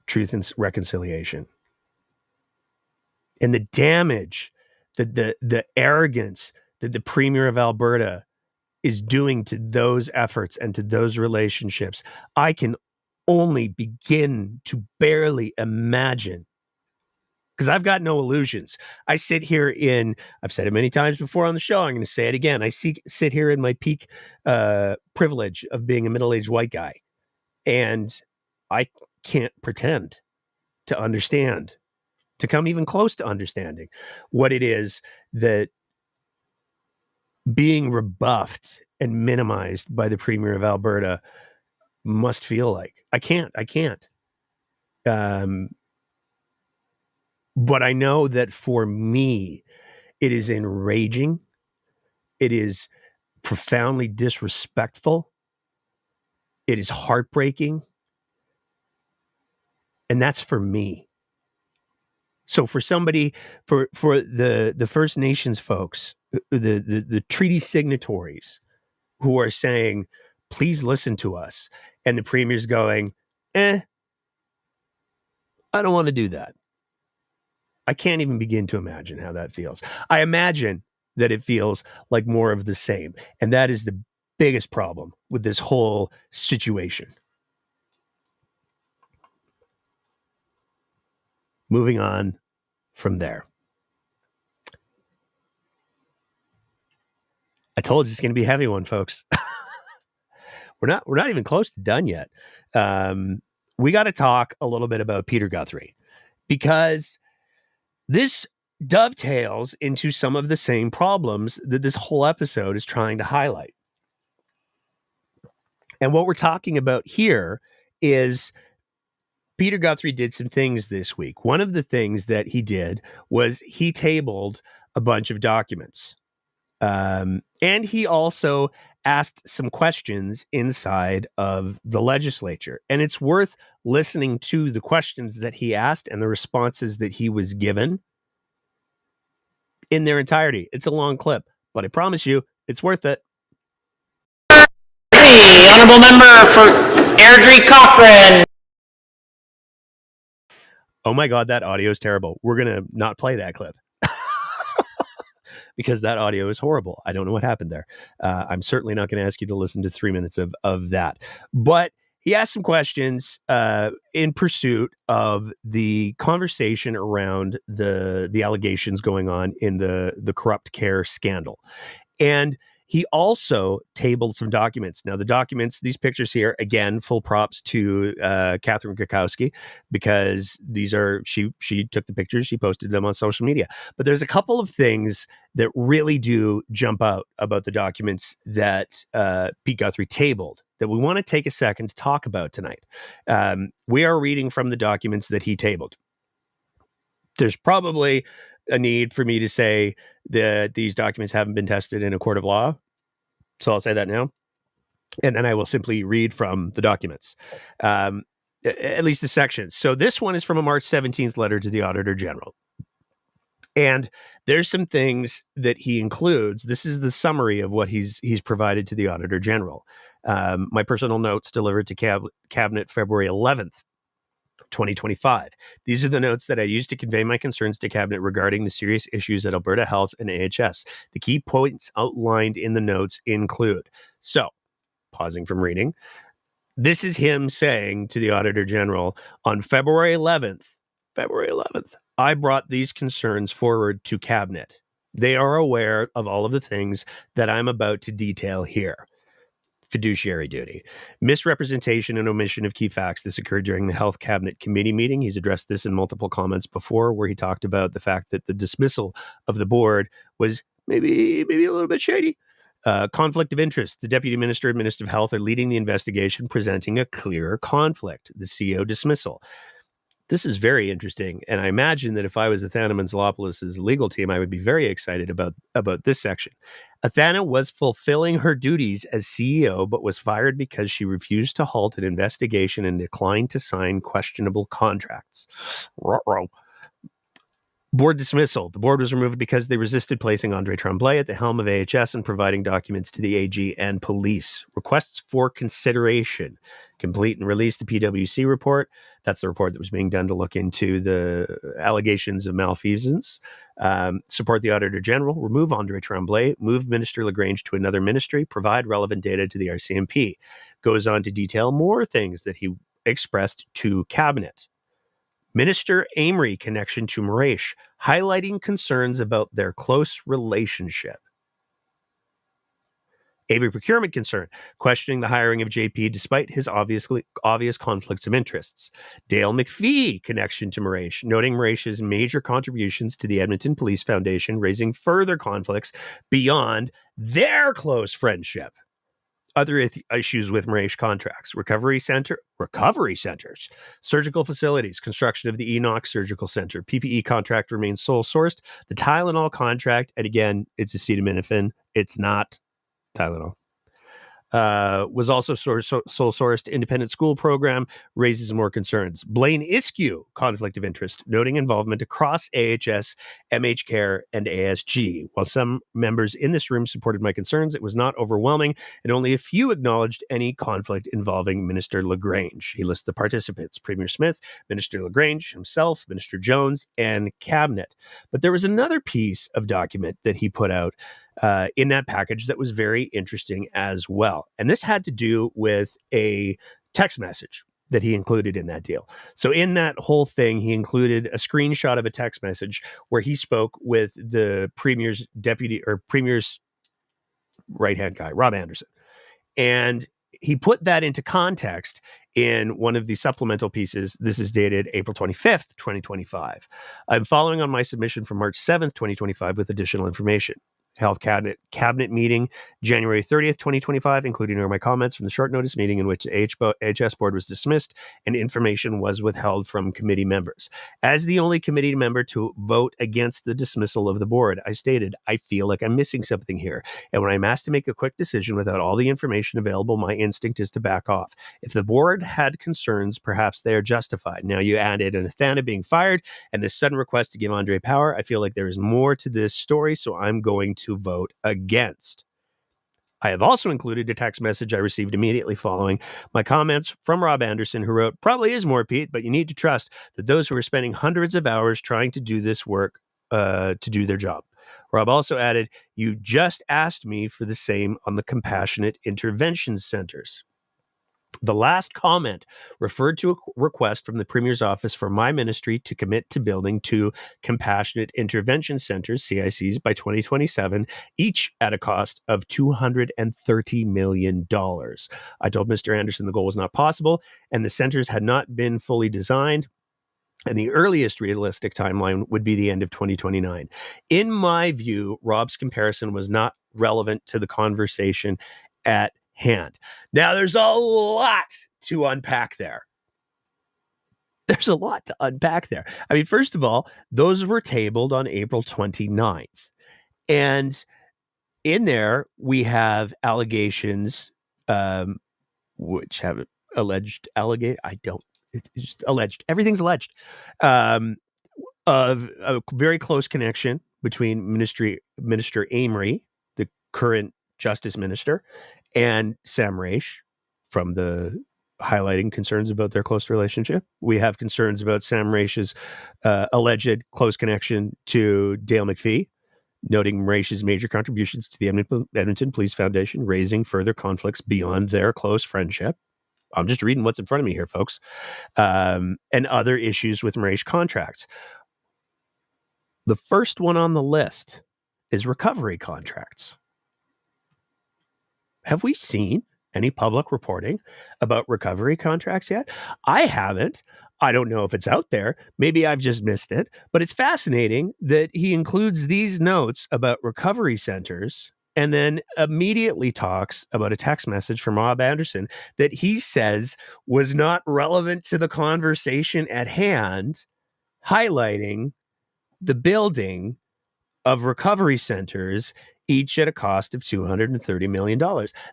truth and reconciliation. And the damage, the arrogance that the Premier of Alberta is doing to those efforts and to those relationships, I can only begin to barely imagine. Because I've got no illusions. I sit here I've said it many times before on the show, I'm going to say it again. I sit here in my peak privilege of being a middle-aged white guy. And I can't pretend to understand, to come even close to understanding what it is that being rebuffed and minimized by the Premier of Alberta must feel like. I can't. But I know that for me, it is enraging. It is profoundly disrespectful. It is heartbreaking. And that's for me. So for somebody, for the First Nations folks, the treaty signatories who are saying, please listen to us. And the Premier's going, I don't want to do that. I can't even begin to imagine how that feels. I imagine that it feels like more of the same. And that is the biggest problem with this whole situation. Moving on from there. I told you it's going to be a heavy one, folks. We're not even close to done yet. We got to talk a little bit about Peter Guthrie, because this dovetails into some of the same problems that this whole episode is trying to highlight. And what we're talking about here is Peter Guthrie did some things this week. One of the things that he did was he tabled a bunch of documents. And he also asked some questions inside of the legislature. And it's worth listening to the questions that he asked and the responses that he was given in their entirety. It's a long clip, but I promise you, it's worth it. The honourable member for Airdrie Cochrane. Oh my God, that audio is terrible. We're going to not play that clip because that audio is horrible. I don't know what happened there. I'm certainly not going to ask you to listen to 3 minutes of that. But he asked some questions in pursuit of the conversation around the allegations going on in the corrupt care scandal. And He also tabled some documents. Now, the documents, these pictures here, again, full props to Catherine Krakowski, because these are, she took the pictures, she posted them on social media. But there's a couple of things that really do jump out about the documents that Pete Guthrie tabled that we want to take a second to talk about tonight. We are reading from the documents that he tabled. There's probably a need for me to say that these documents haven't been tested in a court of law. So I'll say that now. And then I will simply read from the documents, at least the sections. So this one is from a March 17th letter to the Auditor General. And there's some things that he includes. This is the summary of what he's provided to the Auditor General. My personal notes delivered to Cabinet February 11th. 2025. These are the notes that I used to convey my concerns to Cabinet regarding the serious issues at Alberta Health and AHS. The key points outlined in the notes include. So, pausing from reading, this is him saying to the Auditor General on February 11th, I brought these concerns forward to Cabinet. They are aware of all of the things that I'm about to detail here. Fiduciary duty, misrepresentation and omission of key facts. This occurred during the Health Cabinet Committee meeting. He's addressed this in multiple comments before, where he talked about the fact that the dismissal of the board was maybe a little bit shady. Conflict of interest. The Deputy Minister and Minister of Health are leading the investigation, presenting a clear conflict. The CEO dismissal. This is very interesting, and I imagine that if I was Athena Menzelopoulos' legal team, I would be very excited about this section. Athena was fulfilling her duties as CEO, but was fired because she refused to halt an investigation and declined to sign questionable contracts. Ruh-roh. Board dismissal. The board was removed because they resisted placing Andre Tremblay at the helm of AHS and providing documents to the AG and police. Requests for consideration. Complete and release the PwC report. That's the report that was being done to look into the allegations of malfeasance. Support the Auditor General. Remove Andre Tremblay. Move Minister Lagrange to another ministry. Provide relevant data to the RCMP. Goes on to detail more things that he expressed to Cabinet. Minister Amory connection to Mraiche, highlighting concerns about their close relationship. Amory procurement concern, questioning the hiring of JP despite his obvious conflicts of interests. Dale McPhee connection to Mraiche, noting Mraiche's major contributions to the Edmonton Police Foundation, raising further conflicts beyond their close friendship. Other issues with Mraiche contracts, recovery centers, surgical facilities, construction of the Enoch Surgical Center, PPE contract remains sole sourced. The Tylenol contract, and again, it's acetaminophen, it's not Tylenol. Was also sole sourced. Independent school program raises more concerns. Blaine Iskew, conflict of interest, noting involvement across AHS, MH Care, and ASG. While some members in this room supported my concerns, it was not overwhelming, and only a few acknowledged any conflict involving Minister Lagrange. He lists the participants: Premier Smith, Minister Lagrange himself, Minister Jones, and Cabinet. But there was another piece of document that he put out in that package that was very interesting as well. And this had to do with a text message that he included in that deal. So in that whole thing, he included a screenshot of a text message where he spoke with the Premier's right-hand guy, Rob Anderson. And he put that into context in one of the supplemental pieces. This is dated April 25th, 2025. I'm following on my submission from March 7th, 2025 with additional information. Health Cabinet meeting, January 30th, 2025, including my comments from the short notice meeting in which the AHS board was dismissed and information was withheld from committee members. As the only committee member to vote against the dismissal of the board, I stated, I feel like I'm missing something here. And when I'm asked to make a quick decision without all the information available, my instinct is to back off. If the board had concerns, perhaps they are justified. Now you added an Athena being fired and this sudden request to give Andre power. I feel like there is more to this story, so I'm going to vote against. I have also included a text message I received immediately following my comments from Rob Anderson, who wrote, probably is more, Pete, but you need to trust that those who are spending hundreds of hours trying to do this work to do their job. Rob also added, you just asked me for the same on the compassionate intervention centers. The last comment referred to a request from the Premier's office for my ministry to commit to building 2 compassionate intervention centers, CICs, by 2027, each at a cost of $230 million. I told Mr. Anderson the goal was not possible, and the centers had not been fully designed, and the earliest realistic timeline would be the end of 2029. In my view, Rob's comparison was not relevant to the conversation at hand. Now, there's a lot to unpack there. There's a lot to unpack there. I mean, first of all, those were tabled on April 29th. And in there, we have allegations, which have alleged it's just alleged. Everything's alleged, of a very close connection between Minister Mraiche, the current Justice Minister, and Sam Mraiche, from the highlighting concerns about their close relationship. We have concerns about Sam Mraiche's alleged close connection to Dale McPhee, noting Mraiche's major contributions to the Edmonton Police Foundation, raising further conflicts beyond their close friendship. I'm just reading what's in front of me here, folks. And other issues with Mraiche contracts. The first one on the list is recovery contracts. Have we seen any public reporting about recovery contracts yet? I haven't. I don't know if it's out there. Maybe I've just missed it. But it's fascinating that he includes these notes about recovery centers and then immediately talks about a text message from Rob Anderson that he says was not relevant to the conversation at hand, highlighting the building of recovery centers, each at a cost of $230 million.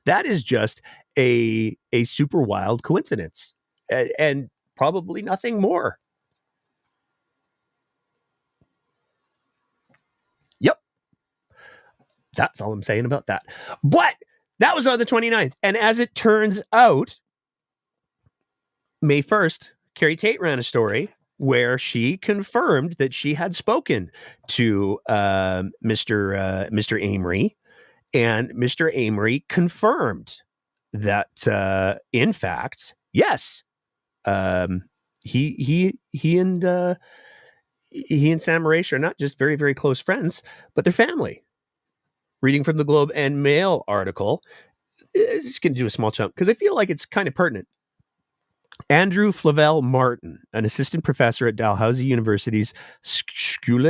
That is just a super wild coincidence, and probably nothing more. Yep. That's all I'm saying about that. But that was on the 29th. And as it turns out, May 1st, Carrie Tate ran a story where she confirmed that she had spoken to Mr. Mraiche, and Mr. Mraiche confirmed that, in fact, yes, he and Sam Mraiche are not just very, very close friends, but they're family. Reading from the Globe and Mail article, I'm just going to do a small chunk because I feel like it's kind of pertinent. Andrew Flavel Martin, an assistant professor at Dalhousie University's School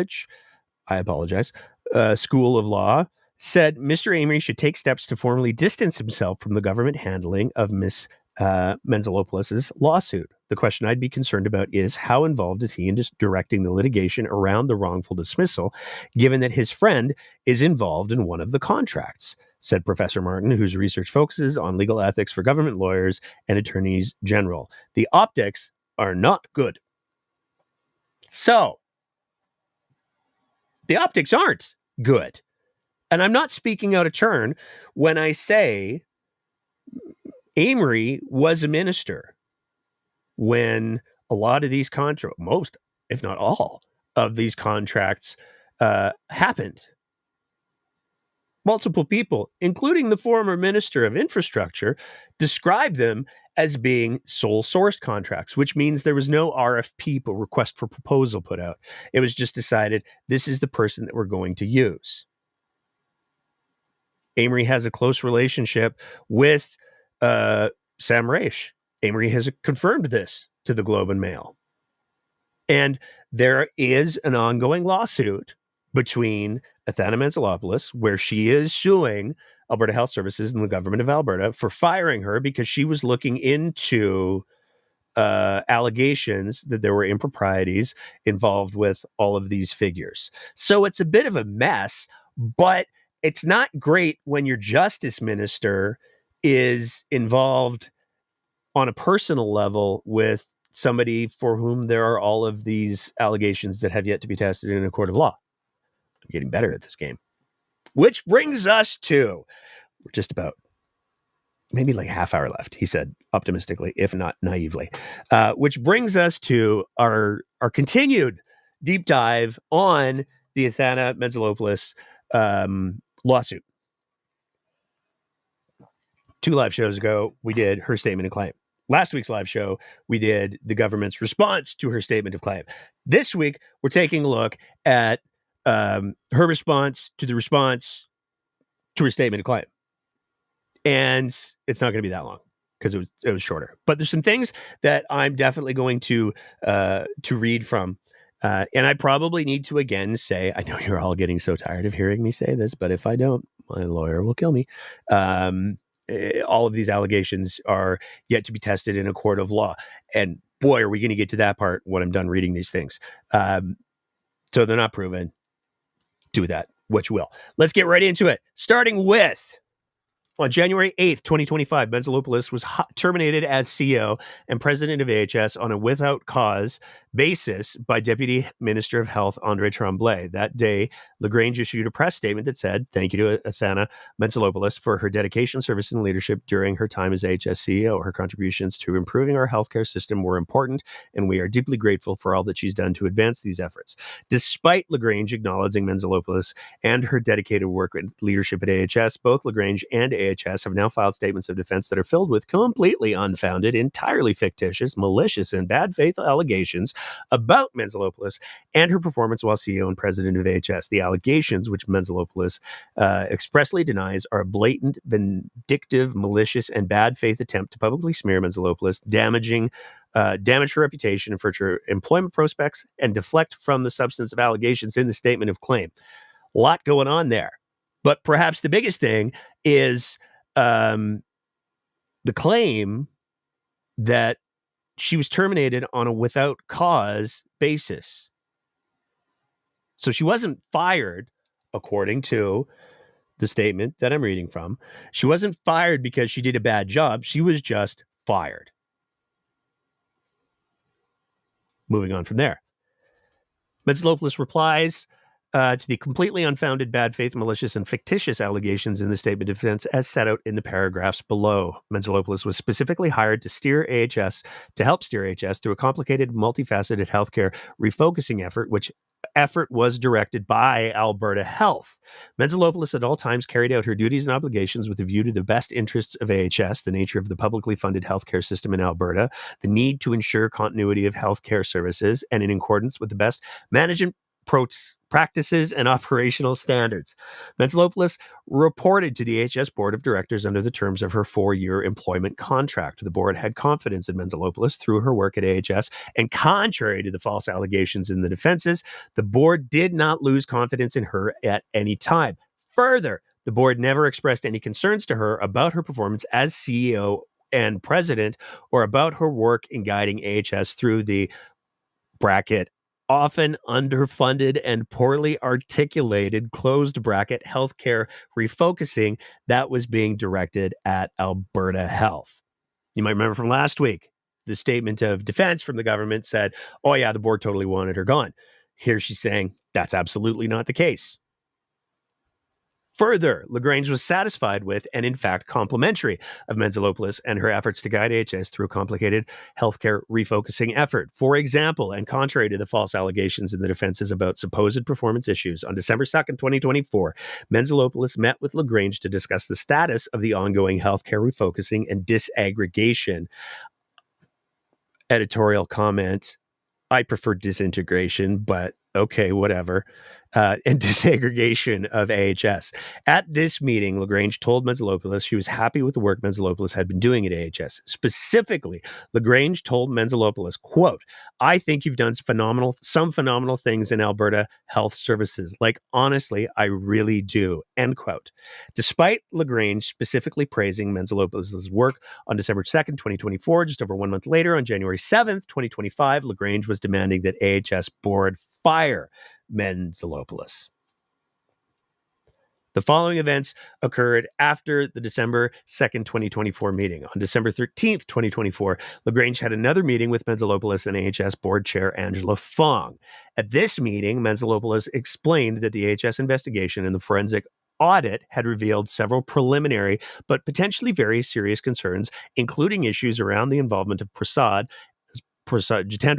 of Law, said Mr. Mraiche should take steps to formally distance himself from the government handling of Ms. Menzelopoulos' lawsuit. The question I'd be concerned about is how involved is he in just directing the litigation around the wrongful dismissal, given that his friend is involved in one of the contracts, said Professor Martin, whose research focuses on legal ethics for government lawyers and attorneys general. The optics are not good. So, the optics aren't good. And I'm not speaking out of turn when I say Mraiche was a minister when a lot of these most, if not all, of these contracts happened. Multiple people, including the former Minister of Infrastructure, described them as being sole source contracts, which means there was no RFP, request for proposal, put out. It was just decided this is the person that we're going to use. Mraiche has a close relationship with Sam Mraiche. Mraiche has confirmed this to the Globe and Mail. And there is an ongoing lawsuit between Athena Menzelopoulos, where she is suing Alberta Health Services and the government of Alberta for firing her because she was looking into allegations that there were improprieties involved with all of these figures. So it's a bit of a mess, but it's not great when your justice minister is involved on a personal level with somebody for whom there are all of these allegations that have yet to be tested in a court of law. I'm getting better at this game. Which brings us to, we're just about maybe like half hour left, he said optimistically, if not naively. Which brings us to our continued deep dive on the Athena Menzelopoulos lawsuit. 2 live shows ago, we did her statement of claim. Last week's live show, we did the government's response to her statement of claim. This week, we're taking a look at her response to her statement of claim. And it's not going to be that long because it was shorter. But there's some things that I'm definitely going to read from. And I probably need to again say, I know you're all getting so tired of hearing me say this, but if I don't, my lawyer will kill me. All of these allegations are yet to be tested in a court of law. And boy, are we going to get to that part when I'm done reading these things. So they're not proven. Do that what you will. Let's get right into it. Starting with, on January 8th, 2025, Menzelopoulos was terminated as CEO and president of AHS on a without cause basis by Deputy Minister of Health Andre Tremblay. That day, LaGrange issued a press statement that said, "Thank you to Athena Menzelopoulos for her dedication, service, and leadership during her time as AHS CEO. Her contributions to improving our healthcare system were important, and we are deeply grateful for all that she's done to advance these efforts." Despite LaGrange acknowledging Menzelopoulos and her dedicated work and leadership at AHS, both LaGrange and AHS have now filed statements of defense that are filled with completely unfounded, entirely fictitious, malicious, and bad faith allegations about Menzelopoulos and her performance while CEO and president of AHS. The allegations, which Menzelopoulos expressly denies, are a blatant, vindictive, malicious, and bad faith attempt to publicly smear Menzelopoulos, damage her reputation and future employment prospects, and deflect from the substance of allegations in the statement of claim. A lot going on there. But perhaps the biggest thing is the claim that she was terminated on a without cause basis. So she wasn't fired, according to the statement that I'm reading from. She wasn't fired because she did a bad job. She was just fired. Moving on from there. Menzelopoulos replies to the completely unfounded, bad faith, malicious, and fictitious allegations in the statement of defense as set out in the paragraphs below. Menzelopoulos was specifically hired to help steer AHS through a complicated, multifaceted healthcare refocusing effort, which effort was directed by Alberta Health. Menzelopoulos at all times carried out her duties and obligations with a view to the best interests of AHS, the nature of the publicly funded healthcare system in Alberta, the need to ensure continuity of healthcare services, and in accordance with the best management practices and operational standards. Menzelopoulos reported to the AHS Board of Directors under the terms of her 4-year employment contract. The board had confidence in Menzelopoulos through her work at AHS, and contrary to the false allegations in the defenses, the board did not lose confidence in her at any time. Further, the board never expressed any concerns to her about her performance as CEO and president, or about her work in guiding AHS through the bracket often underfunded and poorly articulated closed bracket healthcare refocusing that was being directed at Alberta Health. You might remember from last week, the statement of defense from the government said, "Oh yeah, the board totally wanted her gone." Here she's saying that's absolutely not the case. Further, LaGrange was satisfied with, and in fact complimentary of, Menzelopoulos and her efforts to guide AHS through a complicated healthcare refocusing effort. For example, and contrary to the false allegations in the defenses about supposed performance issues, on December 2nd, 2024, Menzelopoulos met with LaGrange to discuss the status of the ongoing healthcare refocusing and disaggregation. Editorial comment: I prefer disintegration, but okay, whatever. And disaggregation of AHS. At this meeting, LaGrange told Menzelopoulos she was happy with the work Menzelopoulos had been doing at AHS. Specifically, LaGrange told Menzelopoulos, quote, "I think you've done some phenomenal things in Alberta Health Services. Like, honestly, I really do," end quote. Despite LaGrange specifically praising Menzelopoulos' work on December 2nd, 2024, just over 1 month later, on January 7th, 2025, LaGrange was demanding that AHS board fire Menzelopoulos. The following events occurred after the December 2nd, 2024 meeting. On December 13th, 2024, LaGrange had another meeting with Menzelopoulos and AHS board chair Angela Fong. At this meeting, Menzelopoulos explained that the AHS investigation and the forensic audit had revealed several preliminary but potentially very serious concerns, including issues around the involvement of Jitendra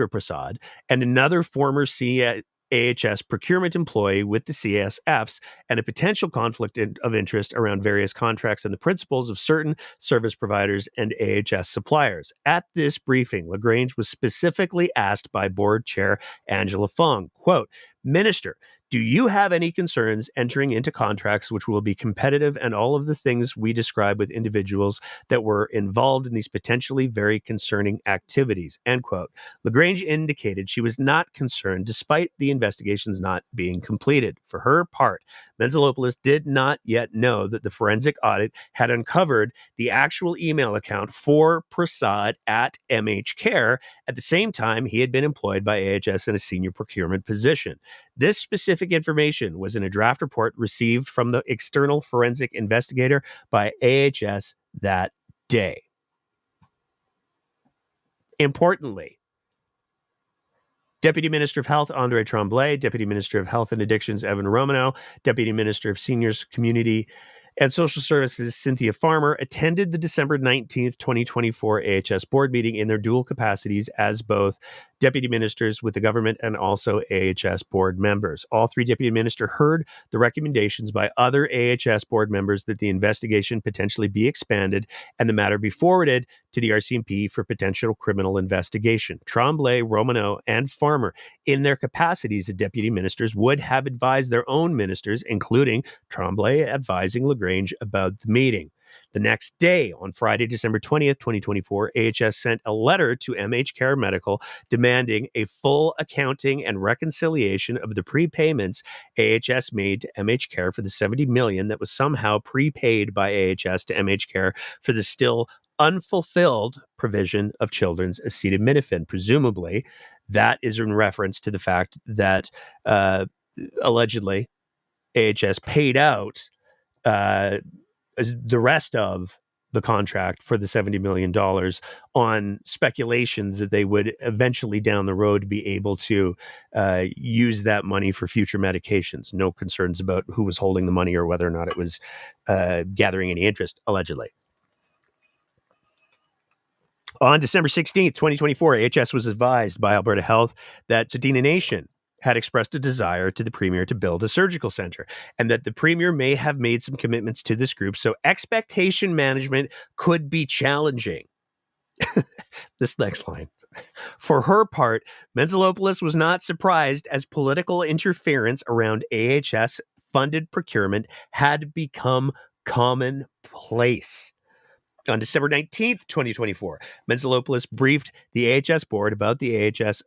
Prasad, and another former AHS procurement employee with the CSFs and a potential conflict of interest around various contracts and the principles of certain service providers and AHS suppliers. At this briefing, LaGrange was specifically asked by board chair Angela Fong, quote, "Minister, do you have any concerns entering into contracts which will be competitive and all of the things we describe with individuals that were involved in these potentially very concerning activities?" End quote. LaGrange indicated she was not concerned despite the investigations not being completed. For her part, Menzelopoulos did not yet know that the forensic audit had uncovered the actual email account for Prasad at MH Care. At the same time, he had been employed by AHS in a senior procurement position. This specific information was in a draft report received from the external forensic investigator by AHS that day. Importantly, Deputy Minister of Health Andre Tremblay, Deputy Minister of Health and Addictions Evan Romano, Deputy Minister of Seniors, Community and Social Services Cynthia Farmer attended the December 19th, 2024 AHS board meeting in their dual capacities as both deputy ministers with the government and also AHS board members. All three deputy ministers heard the recommendations by other AHS board members that the investigation potentially be expanded and the matter be forwarded to the RCMP for potential criminal investigation. Tremblay, Romano, and Farmer, in their capacities as deputy ministers, would have advised their own ministers, including Tremblay advising LaGrange about the meeting. The next day, on Friday, December 20th, 2024, AHS sent a letter to MH Care Medical demanding a full accounting and reconciliation of the prepayments AHS made to MH Care for the $70 million that was somehow prepaid by AHS to MH Care for the still unfulfilled provision of children's acetaminophen. Presumably, that is in reference to the fact that allegedly AHS paid out the rest of the contract for the $70 million on speculation that they would eventually down the road be able to use that money for future medications. No concerns about who was holding the money or whether or not it was gathering any interest, allegedly. On December 16th, 2024, AHS was advised by Alberta Health that Tsuut'ina Nation had expressed a desire to the Premier to build a surgical center and that the Premier may have made some commitments to this group, so expectation management could be challenging. This next line. For her part, Menzelopoulos was not surprised as political interference around AHS-funded procurement had become commonplace. On December 19th, 2024, Menzelopoulos briefed the AHS board about the AHS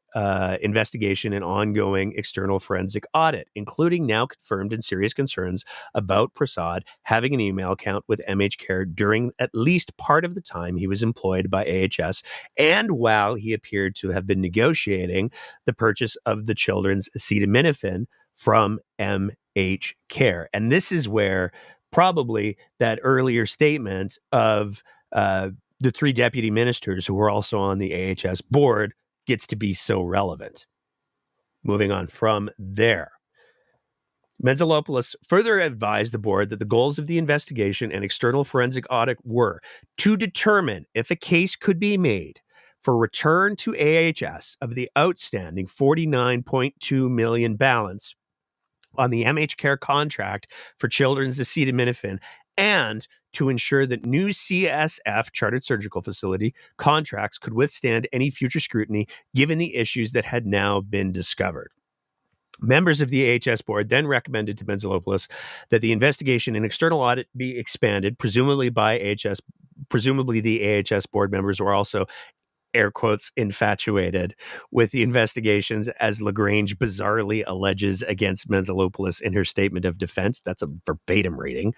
investigation and ongoing external forensic audit, including now confirmed and serious concerns about Prasad having an email account with MH Care during at least part of the time he was employed by AHS and while he appeared to have been negotiating the purchase of the children's acetaminophen from MH Care. And this is where probably that earlier statement of the three deputy ministers who were also on the AHS board gets to be so relevant. Moving on from there. Menzelopoulos further advised the board that the goals of the investigation and external forensic audit were to determine if a case could be made for return to AHS of the outstanding $49.2 million balance on the MH Care contract for children's acetaminophen and to ensure that new CSF, Chartered Surgical Facility, contracts could withstand any future scrutiny given the issues that had now been discovered. Members of the AHS board then recommended to Menzelopoulos that the investigation and external audit be expanded, presumably by AHS. Presumably the AHS board members were also air quotes, infatuated with the investigations, as LaGrange bizarrely alleges against Menzelopoulos in her statement of defense. That's a verbatim reading.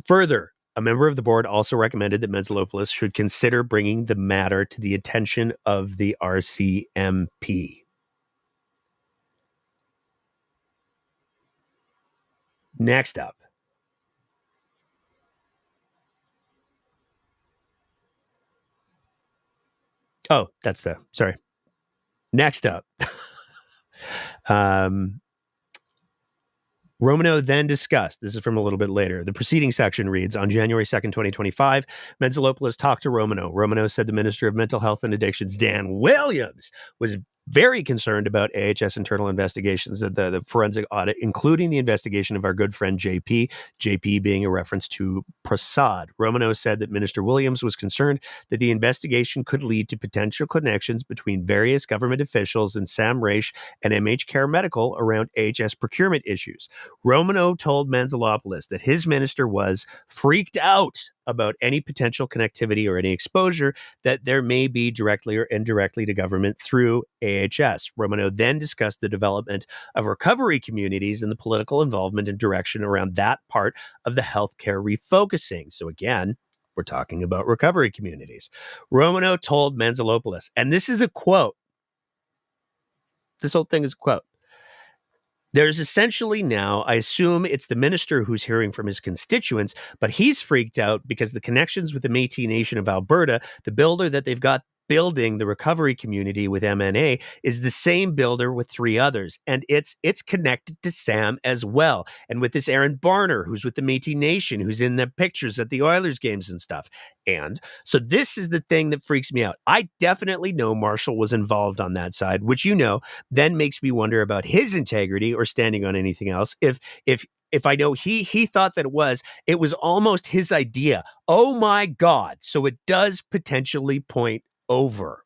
Further, a member of the board also recommended that Menzelopoulos should consider bringing the matter to the attention of the RCMP. Next up. Oh, that's the, sorry. Next up. Romano then discussed, this is from a little bit later, the preceding section reads, on January 2nd, 2025, Menzelopoulos talked to Romano. Romano said the Minister of Mental Health and Addictions, Dan Williams, was very concerned about AHS internal investigations, the forensic audit, including the investigation of our good friend JP being a reference to Prasad. Romano said that Minister Williams was concerned that the investigation could lead to potential connections between various government officials and Sam Mraiche and MH Care Medical around AHS procurement issues. Romano told Menzelopoulos that his minister was freaked out about any potential connectivity or any exposure that there may be directly or indirectly to government through AHS. Romano then discussed the development of recovery communities and the political involvement and direction around that part of the healthcare refocusing. So again, we're talking about recovery communities. Romano told Menzelopoulos, and this is a quote. This whole thing is a quote. There's essentially now, I assume it's the minister who's hearing from his constituents, but he's freaked out because the connections with the Métis Nation of Alberta, the builder that they've got building the recovery community with MNA, is the same builder with 3 others. And it's connected to Sam as well. And with this Aaron Barner, who's with the Métis Nation, who's in the pictures at the Oilers games and stuff. And so this is the thing that freaks me out. I definitely know Marshall was involved on that side, which, then makes me wonder about his integrity or standing on anything else. If I know he thought that it was almost his idea. Oh my God. So it does potentially point over.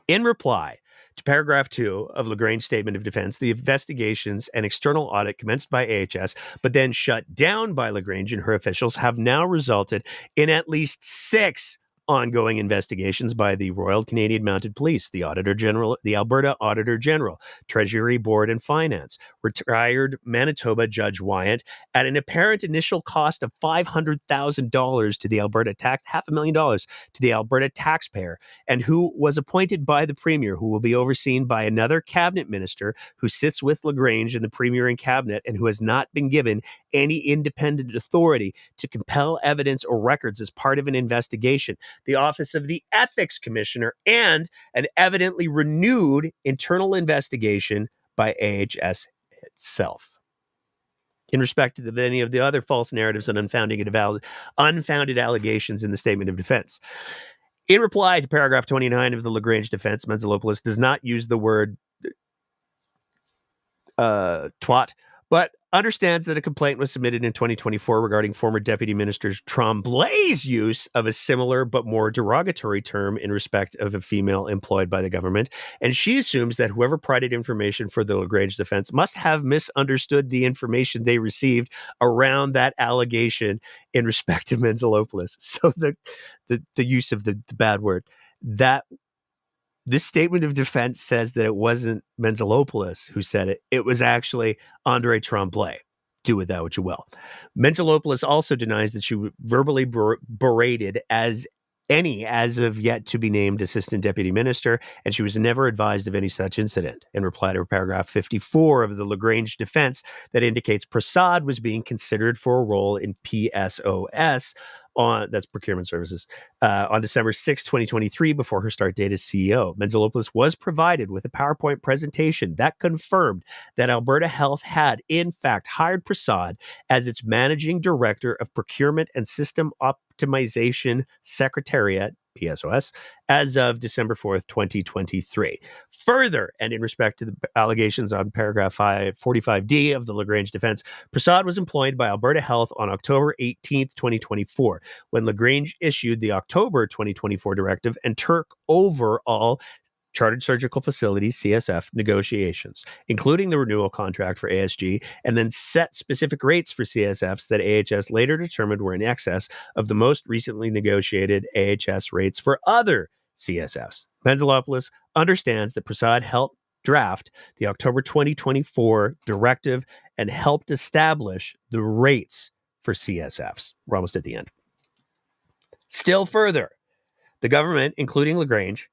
In reply to paragraph 2 of LaGrange's statement of defense, the investigations and external audit commenced by AHS, but then shut down by LaGrange and her officials, have now resulted in at least 6 ongoing investigations by the Royal Canadian Mounted Police, the Auditor General, the Alberta Auditor General, Treasury Board and Finance, retired Manitoba Judge Wyant, at an apparent initial cost of $500,000 to the Alberta $500,000 to the Alberta taxpayer, and who was appointed by the Premier, who will be overseen by another cabinet minister who sits with LaGrange in the Premier and cabinet, and who has not been given any independent authority to compel evidence or records as part of an investigation. The Office of the Ethics Commissioner, and an evidently renewed internal investigation by AHS itself. In respect to any of the other false narratives and unfounded allegations in the statement of defense. In reply to paragraph 29 of the LaGrange defense, Menzelopoulos does not use the word twat, but understands that a complaint was submitted in 2024 regarding former Deputy Minister Tremblay's use of a similar but more derogatory term in respect of a female employed by the government, and she assumes that whoever provided information for the LaGrange defense must have misunderstood the information they received around that allegation in respect of Menzelopoulos. So the use of the bad word, that this statement of defense says that it wasn't Menzelopoulos who said it. It was actually Andre Tremblay. Do with that what you will. Menzelopoulos also denies that she verbally berated as of yet to be named assistant deputy minister, and she was never advised of any such incident. In reply to paragraph 54 of the LaGrange defense that indicates Prasad was being considered for a role in PSOS, that's procurement services, on December 6, 2023, before her start date as CEO. Menzelopoulos was provided with a PowerPoint presentation that confirmed that Alberta Health had, in fact, hired Prasad as its managing director of procurement and system optimization secretariat, PSOS, as of December 4th, 2023. Further, and in respect to the allegations on paragraph 45D of the LaGrange defense, Prasad was employed by Alberta Health on October 18th, 2024, when LaGrange issued the October 2024 directive and took over all Chartered Surgical Facilities, CSF, negotiations, including the renewal contract for ASG, and then set specific rates for CSFs that AHS later determined were in excess of the most recently negotiated AHS rates for other CSFs. Menzelopoulos understands that Prasad helped draft the October 2024 directive and helped establish the rates for CSFs. We're almost at the end. Still further, the government, including LaGrange,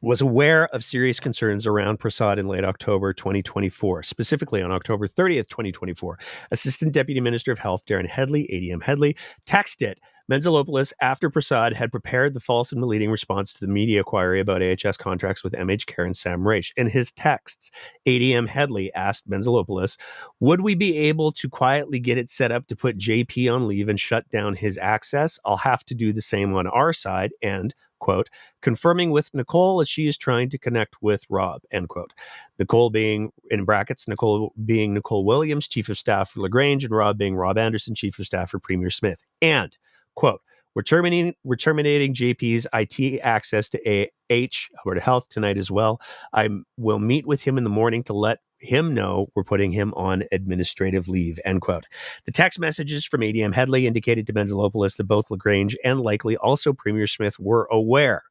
was aware of serious concerns around Prasad in late October 2024. Specifically, on October 30th, 2024, Assistant Deputy Minister of Health Darren Headley, ADM Headley, texted Menzelopoulos, after Prasad had prepared the false and misleading response to the media inquiry about AHS contracts with MHCare and Sam Mraiche. In his texts, ADM Headley asked Menzelopoulos, would we be able to quietly get it set up to put JP on leave and shut down his access? I'll have to do the same on our side, and, quote, confirming with Nicole as she is trying to connect with Rob, end quote. Nicole being, in brackets, Nicole being Nicole Williams, Chief of Staff for LaGrange, and Rob being Rob Anderson, Chief of Staff for Premier Smith. And, quote, we're terminating JP's IT access to Alberta Health tonight as well. I will meet with him in the morning to let him know we're putting him on administrative leave, end quote. The text messages from ADM Headley indicated to Menzelopoulos that both LaGrange and likely also Premier Smith were aware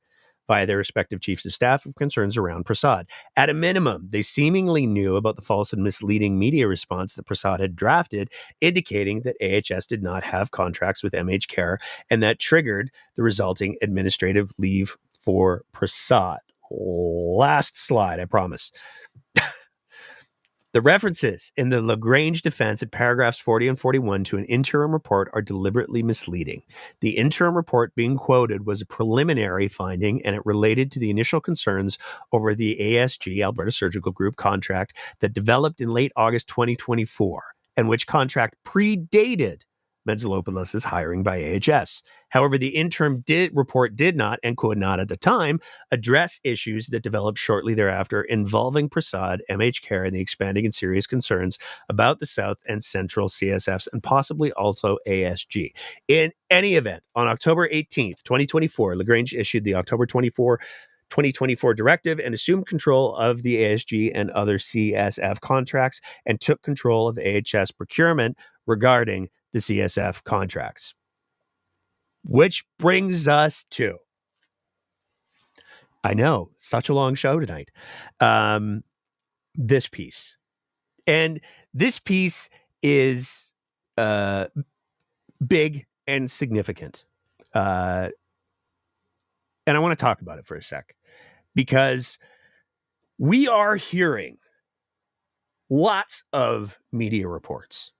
via their respective chiefs of staff of concerns around Prasad. At a minimum, they seemingly knew about the false and misleading media response that Prasad had drafted, indicating that AHS did not have contracts with MHCare, and that triggered the resulting administrative leave for Prasad. Last slide, I promise. The references in the LaGrange defense at paragraphs 40 and 41 to an interim report are deliberately misleading. The interim report being quoted was a preliminary finding, and it related to the initial concerns over the ASG, Alberta Surgical Group, contract that developed in late August 2024, and which contract predated Menzelopoulos' hiring by AHS. However, the interim report did not, and could not at the time, address issues that developed shortly thereafter involving Prasad, MHCare, and the expanding and serious concerns about the South and Central CSFs, and possibly also ASG. In any event, on October 18th, 2024, LaGrange issued the October 2024 directive and assumed control of the ASG and other CSF contracts and took control of AHS procurement regarding the CSF contracts. Which brings us to, I know, such a long show tonight, this piece. And this piece is big and significant. And I want to talk about it for a sec, because we are hearing lots of media reports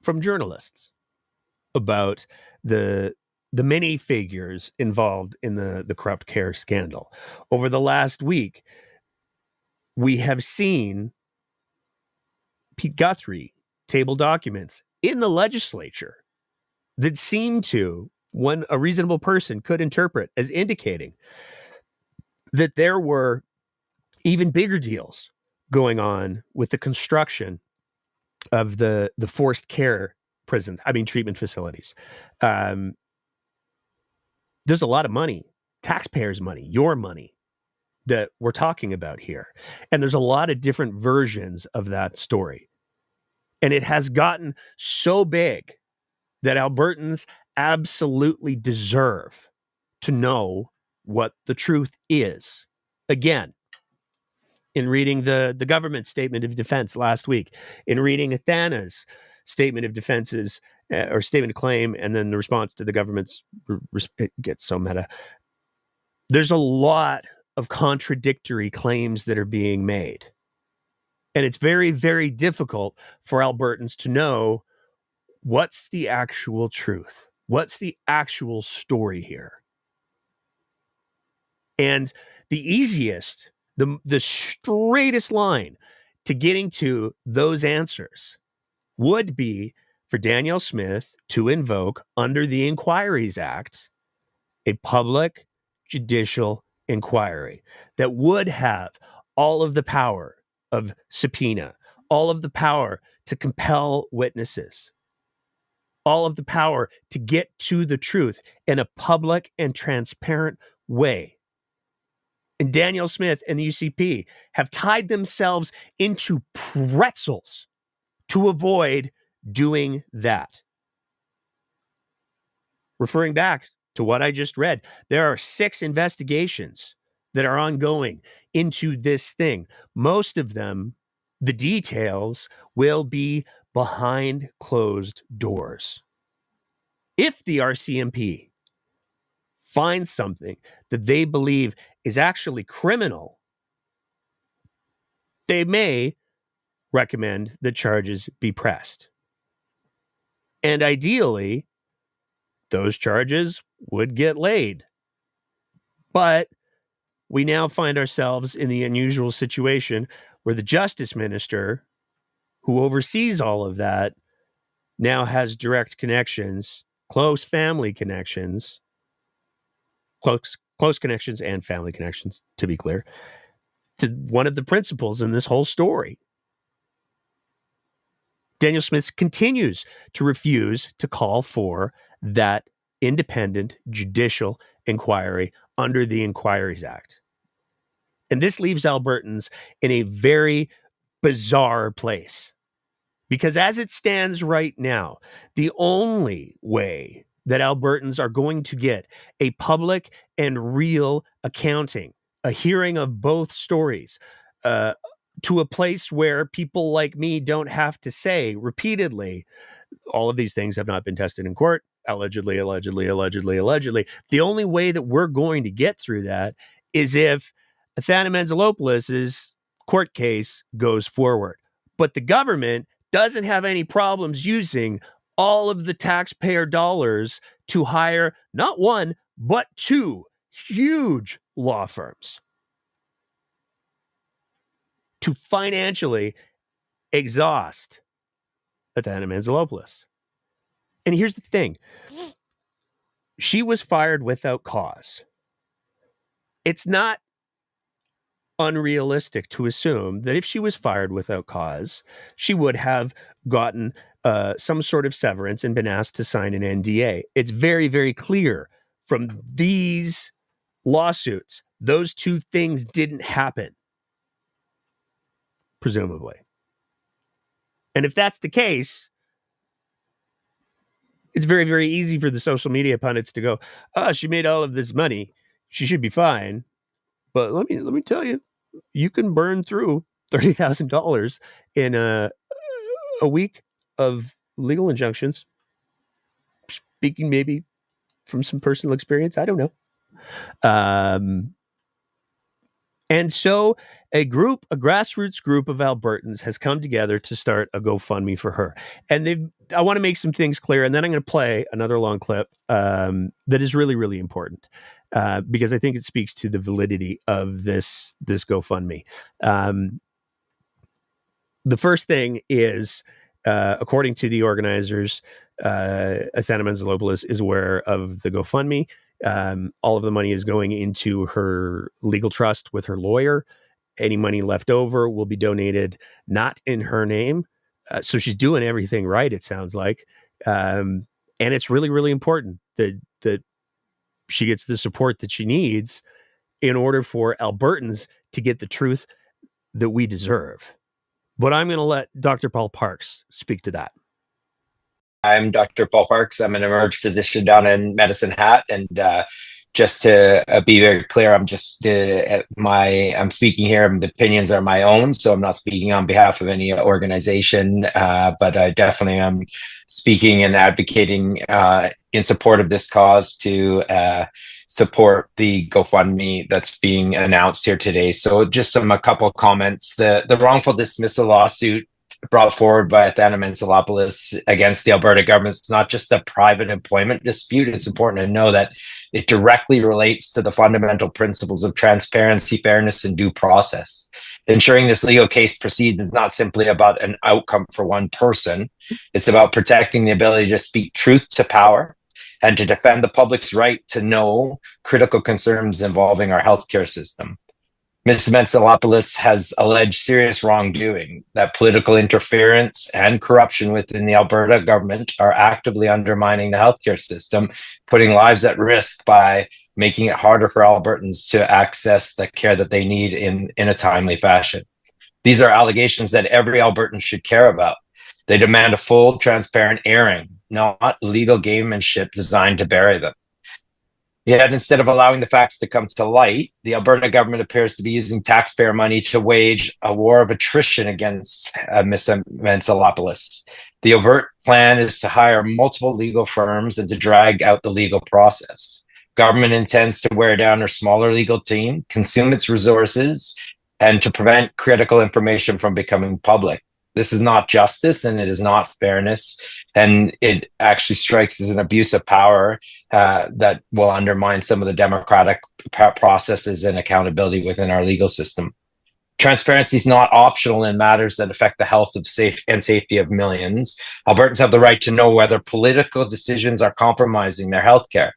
from journalists about the many figures involved in the corrupt care scandal. Over the last week, we have seen Pete Guthrie table documents in the legislature that seem to, when a reasonable person could interpret as indicating that there were even bigger deals going on with the construction of the forced care treatment facilities. There's a lot of money, taxpayers' money, your money, that we're talking about here. And there's a lot of different versions of that story. And it has gotten so big that Albertans absolutely deserve to know what the truth is. Again, in reading the government statement of defense last week, in reading Athena's statement of defenses or statement of claim, and then the response to the government's, it gets so meta. There's a lot of contradictory claims that are being made. And it's very, very difficult for Albertans to know what's the actual truth. What's the actual story here? And the easiest, the straightest line to getting to those answers would be for Danielle Smith to invoke, under the Inquiries Act, a public judicial inquiry that would have all of the power of subpoena, all of the power to compel witnesses, all of the power to get to the truth in a public and transparent way. And Danielle Smith and the UCP have tied themselves into pretzels to avoid doing that. Referring back to what I just read, there are 6 investigations that are ongoing into this thing. Most of them, the details will be behind closed doors. If the RCMP finds something that they believe is actually criminal, they may recommend that charges be pressed. And ideally, those charges would get laid. But we now find ourselves in the unusual situation where the justice minister, who oversees all of that, now has direct connections, close family connections, close connections and family connections, to be clear, to one of the principals in this whole story. Daniel Smith continues to refuse to call for that independent judicial inquiry under the Inquiries Act. And this leaves Albertans in a very bizarre place. Because as it stands right now, the only way that Albertans are going to get a public and real accounting, a hearing of both stories, to a place where people like me don't have to say repeatedly, all of these things have not been tested in court, allegedly. The only way that we're going to get through that is if Athena Menzelopoulos' court case goes forward. But the government doesn't have any problems using all of the taxpayer dollars to hire not one, but two huge law firms to financially exhaust Athena Menzelopoulos. And here's the thing. She was fired without cause. It's not unrealistic to assume that if she was fired without cause, she would have gotten some sort of severance and been asked to sign an NDA. It's very, very clear from these lawsuits, those two things didn't happen, presumably. And if that's the case, it's very, very easy for the social media pundits to go, "Oh, she made all of this money. She should be fine." But let me tell you, you can burn through $30,000 in a week of legal injunctions. Speaking maybe from some personal experience, I don't know. And so a grassroots group of Albertans has come together to start a GoFundMe for her. And I want to make some things clear, and then I'm going to play another long clip that is really, really important because I think it speaks to the validity of this GoFundMe. The first thing is, according to the organizers, Athena Menzelopoulos is aware of the GoFundMe. All of the money is going into her legal trust with her lawyer. Any money left over will be donated not in her name. So she's doing everything right, it sounds like. And it's really, really important that she gets the support that she needs in order for Albertans to get the truth that we deserve. But I'm going to let Dr. Paul Parks speak to that. I'm Dr. Paul Parks. I'm an emergency physician down in Medicine Hat, and just to be very clear, I'm speaking here. The opinions are my own, so I'm not speaking on behalf of any organization. But I definitely am speaking and advocating in support of this cause to support the GoFundMe that's being announced here today. So just a couple comments. The wrongful dismissal lawsuit brought forward by Athena Menzelopoulos against the Alberta government is not just a private employment dispute. It's important to know that it directly relates to the fundamental principles of transparency, fairness, and due process. Ensuring this legal case proceeds is not simply about an outcome for one person. It's about protecting the ability to speak truth to power and to defend the public's right to know critical concerns involving our healthcare system. Ms. Menzelopoulos has alleged serious wrongdoing, that political interference and corruption within the Alberta government are actively undermining the healthcare system, putting lives at risk by making it harder for Albertans to access the care that they need in a timely fashion. These are allegations that every Albertan should care about. They demand a full, transparent airing, not legal gamemanship designed to bury them. Yet instead of allowing the facts to come to light, the Alberta government appears to be using taxpayer money to wage a war of attrition against Ms. Menzelopoulos. The overt plan is to hire multiple legal firms and to drag out the legal process. Government intends to wear down her smaller legal team, consume its resources, and to prevent critical information from becoming public. This is not justice, and it is not fairness, and it actually strikes as an abuse of power that will undermine some of the democratic processes and accountability within our legal system. Transparency is not optional in matters that affect the health and safety of millions. Albertans have the right to know whether political decisions are compromising their health care.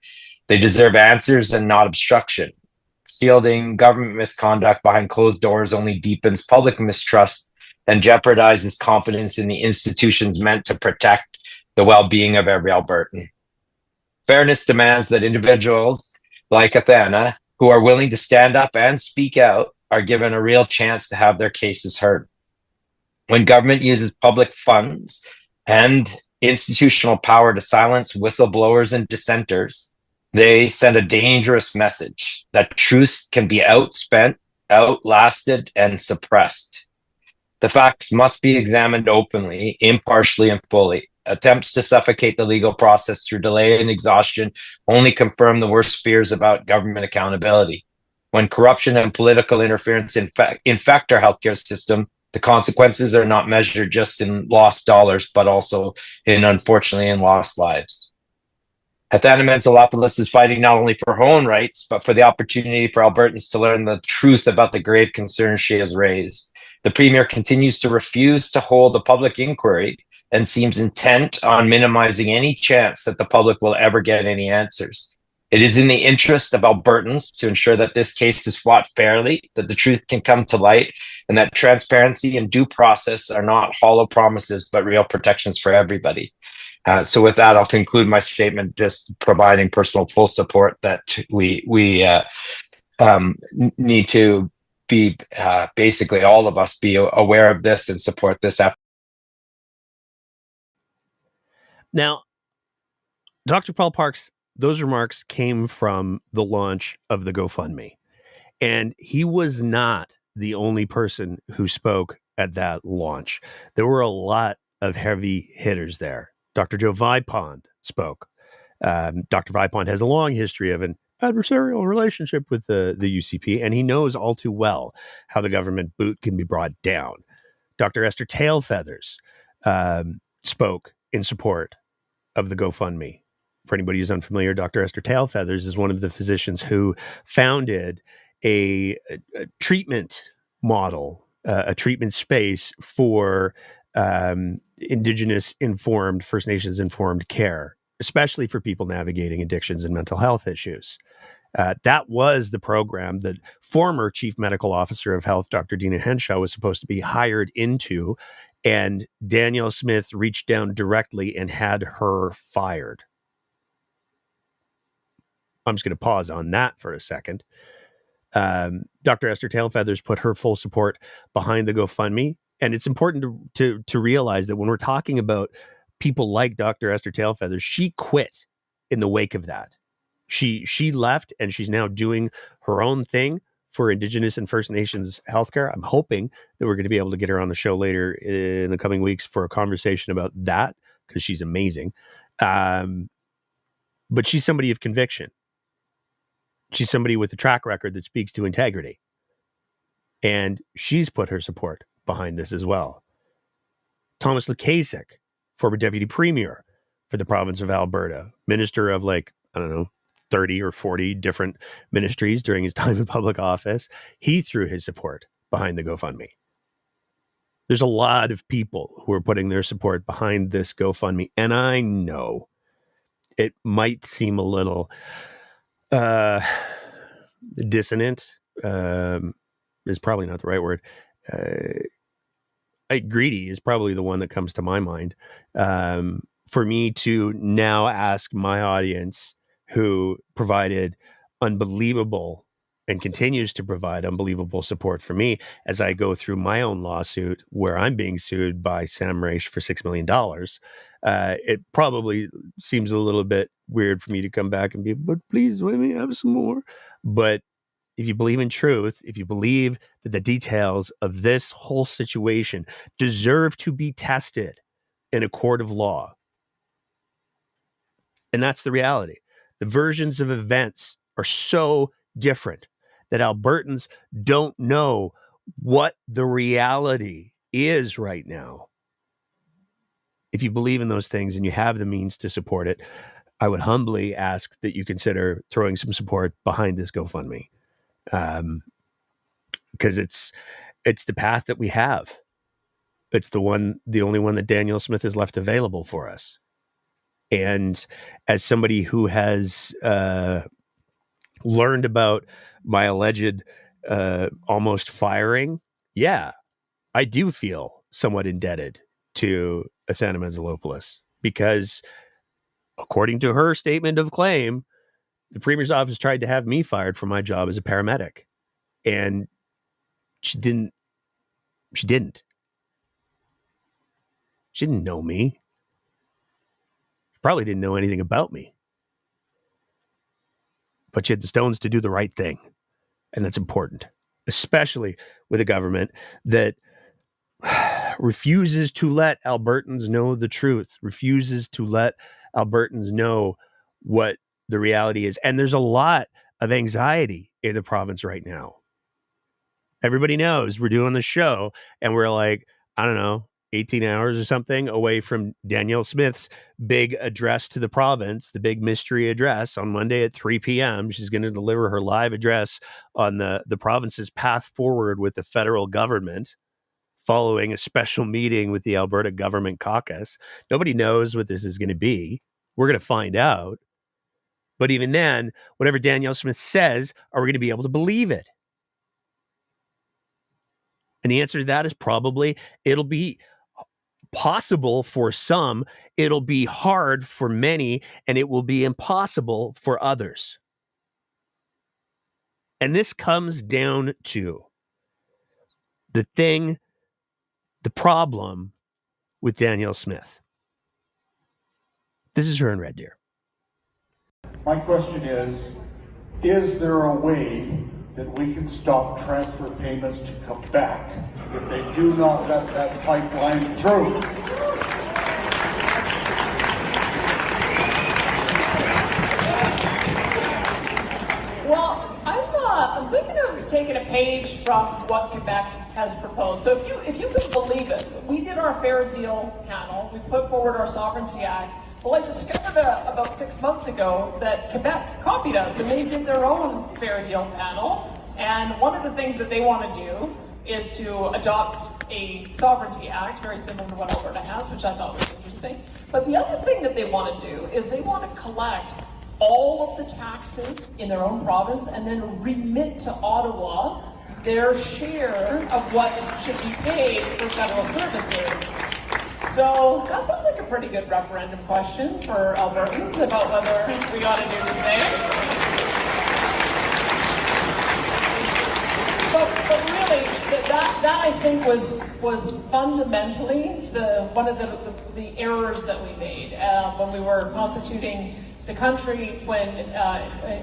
They deserve answers and not obstruction. Shielding government misconduct behind closed doors only deepens public mistrust and jeopardizes confidence in the institutions meant to protect the well-being of every Albertan. Fairness demands that individuals like Athena, who are willing to stand up and speak out, are given a real chance to have their cases heard. When government uses public funds and institutional power to silence whistleblowers and dissenters, they send a dangerous message that truth can be outspent, outlasted, and suppressed. The facts must be examined openly, impartially, and fully. Attempts to suffocate the legal process through delay and exhaustion only confirm the worst fears about government accountability. When corruption and political interference infect our healthcare system, the consequences are not measured just in lost dollars, but also unfortunately, in lost lives. Athena Menzelopoulos is fighting not only for her own rights, but for the opportunity for Albertans to learn the truth about the grave concerns she has raised. The Premier continues to refuse to hold a public inquiry and seems intent on minimizing any chance that the public will ever get any answers. It is in the interest of Albertans to ensure that this case is fought fairly, that the truth can come to light, and that transparency and due process are not hollow promises, but real protections for everybody. So with that, I'll conclude my statement, just providing personal full support that we need to be, basically all of us be aware of this and support this effort. Now, Dr. Paul Parks, those remarks came from the launch of the GoFundMe. And he was not the only person who spoke at that launch. There were a lot of heavy hitters there. Dr. Joe Vipond spoke. Dr. Vipond has a long history of an adversarial relationship with the UCP, and he knows all too well how the government boot can be brought down. Dr. Esther Tailfeathers spoke in support of the GoFundMe. For anybody who's unfamiliar, Dr. Esther Tailfeathers is one of the physicians who founded a treatment model, a treatment space for Indigenous informed, First Nations informed care, especially for people navigating addictions and mental health issues. That was the program that former Chief Medical Officer of Health, Dr. Dina Henshaw, was supposed to be hired into, and Danielle Smith reached down directly and had her fired. I'm just going to pause on that for a second. Dr. Esther Tailfeathers put her full support behind the GoFundMe. And it's important to realize that when we're talking about people like Dr. Esther Tailfeathers, she quit in the wake of that. She left, and she's now doing her own thing for Indigenous and First Nations healthcare. I'm hoping that we're going to be able to get her on the show later in the coming weeks for a conversation about that, because she's amazing. But she's somebody of conviction. She's somebody with a track record that speaks to integrity. And she's put her support behind this as well. Thomas Lukasik, former deputy premier for the province of Alberta, minister of 30 or 40 different ministries during his time in public office, he threw his support behind the GoFundMe. There's a lot of people who are putting their support behind this GoFundMe, and I know it might seem a little dissonant, is probably not the right word. Greedy is probably the one that comes to my mind. For me to now ask my audience, who provided unbelievable and continues to provide unbelievable support for me as I go through my own lawsuit where I'm being sued by Sam Mraiche for $6 million, it probably seems a little bit weird for me to come back and be, but please let me have some more. But if you believe in truth, if you believe that the details of this whole situation deserve to be tested in a court of law, and that's the reality. The versions of events are so different that Albertans don't know what the reality is right now, if you believe in those things and you have the means to support it, I would humbly ask that you consider throwing some support behind this GoFundMe, because it's the path that we have. It's the only one that Danielle Smith has left available for us. And as somebody who has learned about my alleged almost firing, yeah, I do feel somewhat indebted to Athena Menzelopoulos, because according to her statement of claim, the Premier's office tried to have me fired from my job as a paramedic. And she didn't know me. She probably didn't know anything about me. But she had the stones to do the right thing. And that's important, especially with a government that refuses to let Albertans know the truth, refuses to let Albertans know what the reality is. And there's a lot of anxiety in the province right now. Everybody knows we're doing the show and we're like, I don't know, 18 hours or something away from Danielle Smith's big address to the province, the big mystery address on Monday at 3 p.m. She's going to deliver her live address on the province's path forward with the federal government, following a special meeting with the Alberta Government Caucus. Nobody knows what this is going to be. We're going to find out. But even then, whatever Danielle Smith says, are we going to be able to believe it? And the answer to that is probably it'll be possible for some, it'll be hard for many, and it will be impossible for others. And this comes down to the problem with Danielle Smith. This is her in Red Deer. My question is there a way that we can stop transfer payments to Quebec if they do not let that pipeline through? Well, I'm thinking of taking a page from what Quebec has proposed. So if you can believe it, we did our Fair Deal panel. We put forward our Sovereignty Act. Well, I discovered about 6 months ago that Quebec copied us, and they did their own Fair Deal panel. And one of the things that they want to do is to adopt a Sovereignty Act, very similar to what Alberta has, which I thought was interesting. But the other thing that they want to do is they want to collect all of the taxes in their own province and then remit to Ottawa their share of what should be paid for federal services. So that sounds like a pretty good referendum question for Albertans about whether we ought to do the same. But really, that I think was fundamentally one of the errors that we made when we were constituting the country. When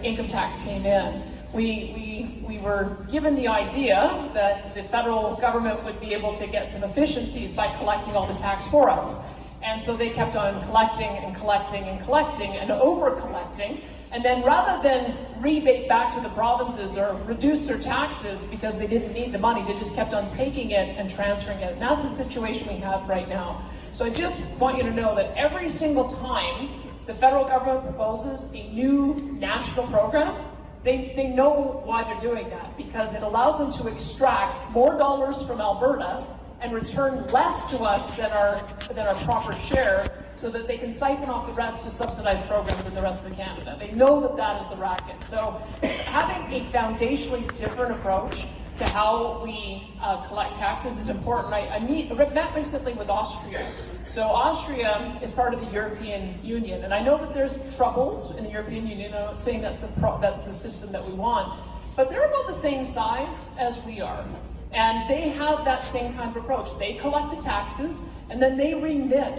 income tax came in, we were given the idea that the federal government would be able to get some efficiencies by collecting all the tax for us. And so they kept on collecting and collecting and collecting and over-collecting. And then rather than rebate back to the provinces or reduce their taxes because they didn't need the money, they just kept on taking it and transferring it. And that's the situation we have right now. So I just want you to know that every single time the federal government proposes a new national program, they know why they're doing that, because it allows them to extract more dollars from Alberta and return less to us than our proper share, so that they can siphon off the rest to subsidize programs in the rest of Canada. They know that that is the racket. So having a foundationally different approach to how we collect taxes is important. I met recently with Austria. So Austria is part of the European Union, and I know that there's troubles in the European Union. I'm not saying that's the system that we want, but they're about the same size as we are. And they have that same kind of approach. They collect the taxes, and then they remit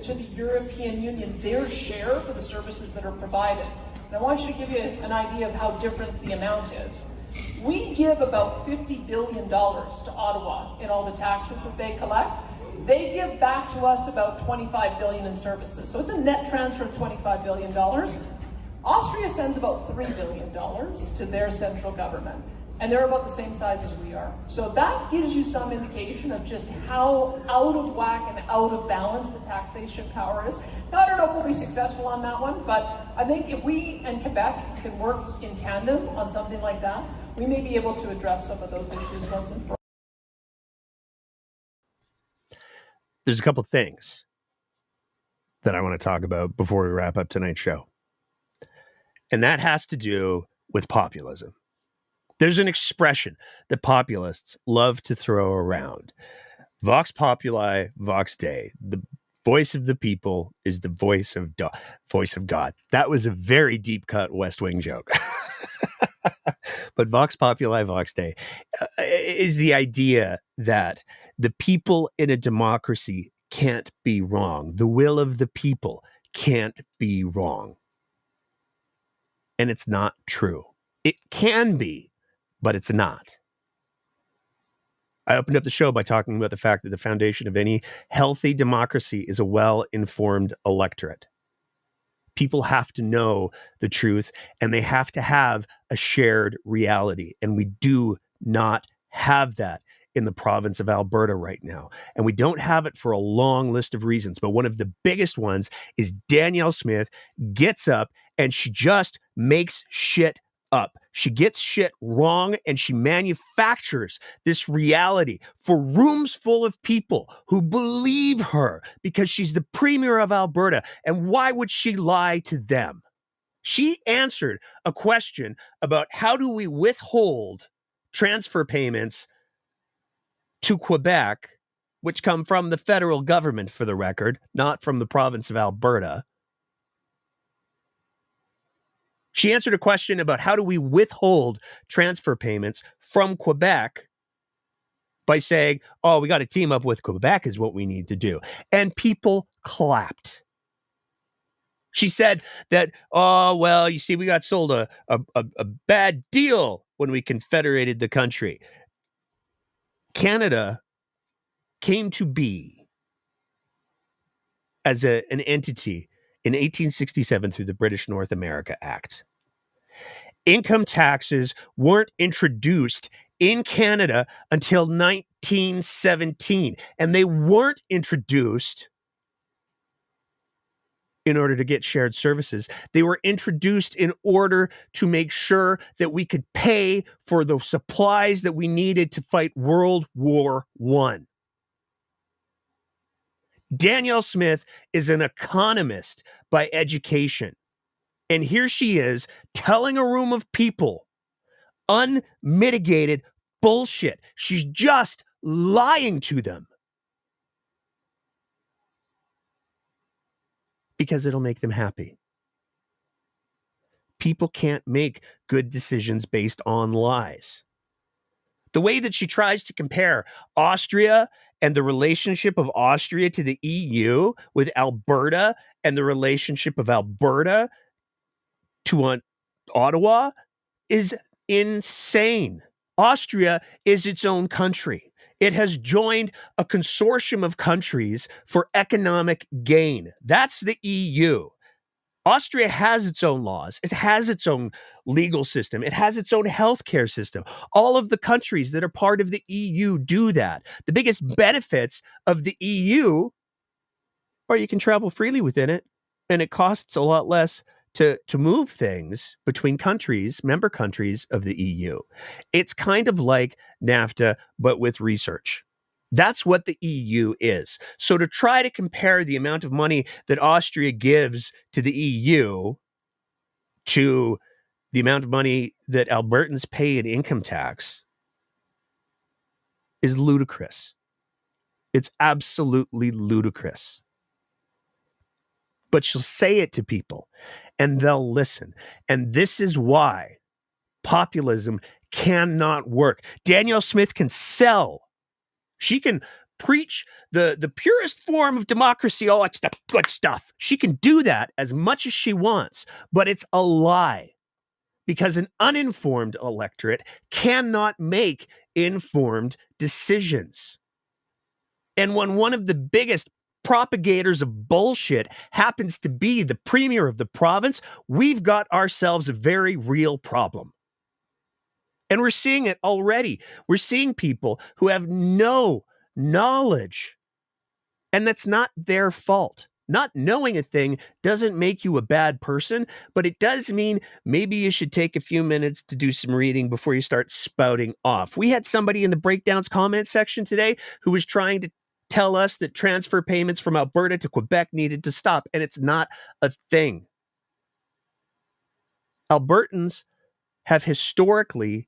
to the European Union their share for the services that are provided. And I want you to give you an idea of how different the amount is. We give about $50 billion to Ottawa in all the taxes that they collect. They give back to us about $25 billion in services. So it's a net transfer of $25 billion. Austria sends about $3 billion to their central government. and they're about the same size as we are. So that gives you some indication of just how out of whack and out of balance the taxation power is. Now, I don't know if we'll be successful on that one, but I think if we and Quebec can work in tandem on something like that, we may be able to address some of those issues once and for all. There's a couple things that I want to talk about before we wrap up tonight's show. And that has to do with populism. There's an expression that populists love to throw around. Vox populi, vox Dei. The voice of the people is the voice of God. That was a very deep cut West Wing joke. But vox populi, vox Dei is the idea that the people in a democracy can't be wrong. The will of the people can't be wrong. And it's not true. It can be, but it's not. I opened up the show by talking about the fact that the foundation of any healthy democracy is a well-informed electorate. People have to know the truth, and they have to have a shared reality. And we do not have that in the province of Alberta right now. And we don't have it for a long list of reasons. But one of the biggest ones is Danielle Smith gets up and she just makes shit up. She gets shit wrong and she manufactures this reality for rooms full of people who believe her because she's the premier of Alberta. And why would she lie to them? She answered a question about how do we withhold transfer payments to Quebec, which come from the federal government, for the record, not from the province of Alberta. She answered a question about how do we withhold transfer payments from Quebec by saying, oh, we got to team up with Quebec is what we need to do. And people clapped. She said that, oh, well, you see, we got sold a bad deal when we confederated the country. Canada came to be as an entity in 1867 through the British North America Act. Income taxes weren't introduced in Canada until 1917, and they weren't introduced in order to get shared services. They were introduced in order to make sure that we could pay for the supplies that we needed to fight World War I. Danielle Smith is an economist by education. And here she is telling a room of people unmitigated bullshit. She's just lying to them because it'll make them happy. People can't make good decisions based on lies. The way that she tries to compare Austria and the relationship of Austria to the EU with Alberta and the relationship of Alberta to Ottawa is insane. Austria is its own country. It has joined a consortium of countries for economic gain. That's the EU. Austria has its own laws. It has its own legal system. It has its own healthcare system. All of the countries that are part of the EU do that. The biggest benefits of the EU are you can travel freely within it, and it costs a lot less to move things between countries, member countries of the EU. It's kind of like NAFTA, but with research. That's what the EU is. So to try to compare the amount of money that Austria gives to the EU to the amount of money that Albertans pay in income tax is ludicrous. It's absolutely ludicrous. But she'll say it to people and they'll listen. And this is why populism cannot work. Danielle Smith can sell. She can preach the purest form of democracy. Oh, it's the good stuff. She can do that as much as she wants, but it's a lie because an uninformed electorate cannot make informed decisions. And when one of the biggest propagators of bullshit happens to be the premier of the province, we've got ourselves a very real problem. And we're seeing it already. We're seeing people who have no knowledge, and that's not their fault. Not knowing a thing doesn't make you a bad person, but it does mean maybe you should take a few minutes to do some reading before you start spouting off. We had somebody in the breakdowns comment section today who was trying to tell us that transfer payments from Alberta to Quebec needed to stop, and it's not a thing. Albertans have historically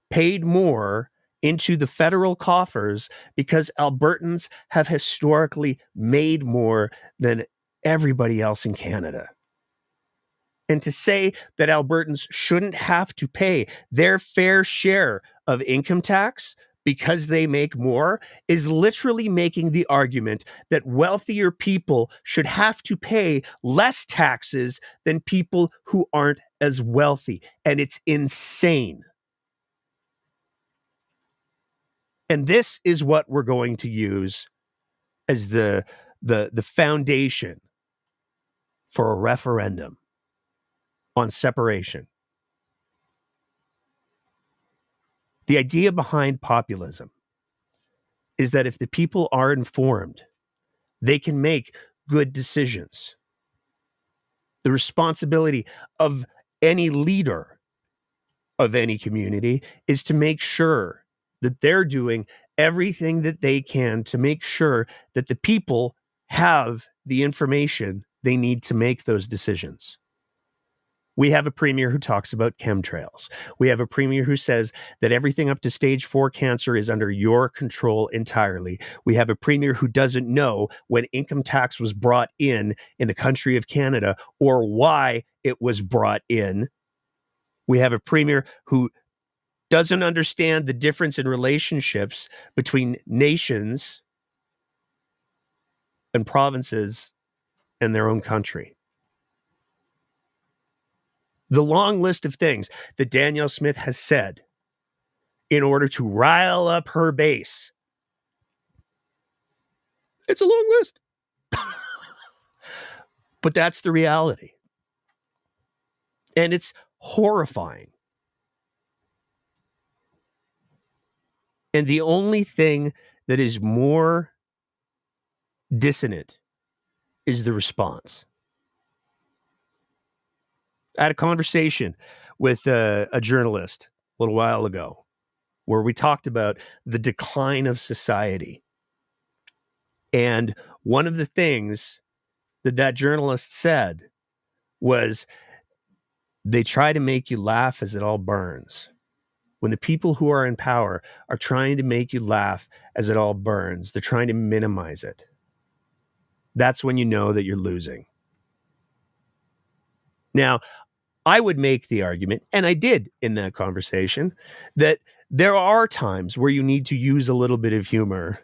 paid more into the federal coffers because Albertans have historically made more than everybody else in Canada. And to say that Albertans shouldn't have to pay their fair share of income tax because they make more is literally making the argument that wealthier people should have to pay less taxes than people who aren't as wealthy. And it's insane. And this is what we're going to use as the foundation for a referendum on separation. The idea behind populism is that if the people are informed, they can make good decisions. The responsibility of any leader of any community is to make sure that they're doing everything that they can to make sure that the people have the information they need to make those decisions. We have a premier who talks about chemtrails. We have a premier who says that everything up to stage 4 cancer is under your control entirely. We have a premier who doesn't know when income tax was brought in the country of Canada or why it was brought in. We have a premier who doesn't understand the difference in relationships between nations and provinces and their own country. The long list of things that Danielle Smith has said in order to rile up her base. It's a long list. But that's the reality. And it's horrifying. And the only thing that is more dissonant is the response. I had a conversation with a journalist a little while ago where we talked about the decline of society. And one of the things that journalist said was, they try to make you laugh as it all burns. When the people who are in power are trying to make you laugh as it all burns, they're trying to minimize it. That's when you know that you're losing. Now, I would make the argument, and I did in that conversation, that there are times where you need to use a little bit of humor.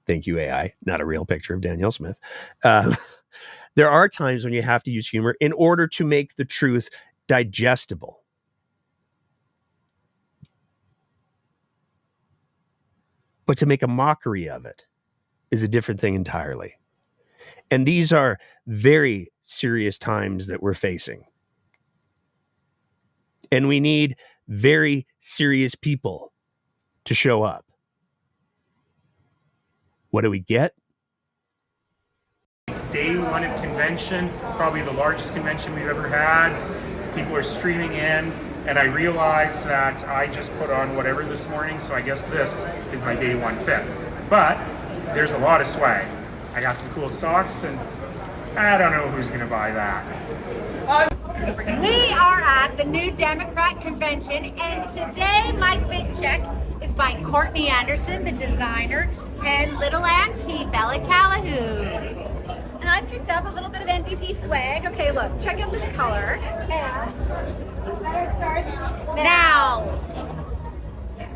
Thank you, AI. Not a real picture of Danielle Smith. There are times when you have to use humor in order to make the truth digestible. But to make a mockery of it is a different thing entirely. And these are very serious times that we're facing. And we need very serious people to show up. What do we get? It's day one of convention, probably the largest convention we've ever had. People are streaming in, and I realized that I just put on whatever this morning, so I guess this is my day one fit. But there's a lot of swag. I got some cool socks, and I don't know who's gonna buy that. We are at the New Democrat Convention, and today my fit check is by Courtney Anderson, the designer, and little auntie Bella Callahan. And I picked up a little bit of NDP swag. Okay, look, check out this color. And it starts now.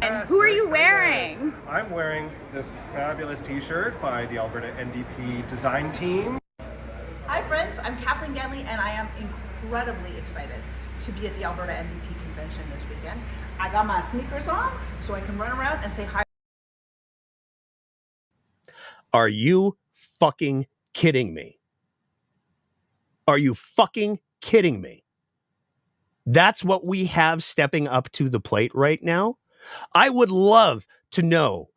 And who are you wearing? I'm wearing this fabulous t-shirt by the Alberta NDP design team. Hi friends, I'm Kathleen Ganley, and I am incredibly excited to be at the Alberta NDP convention this weekend. I got my sneakers on so I can run around and say hi. Are you fucking kidding me? Are you fucking kidding me? That's what we have stepping up to the plate right now. I would love to know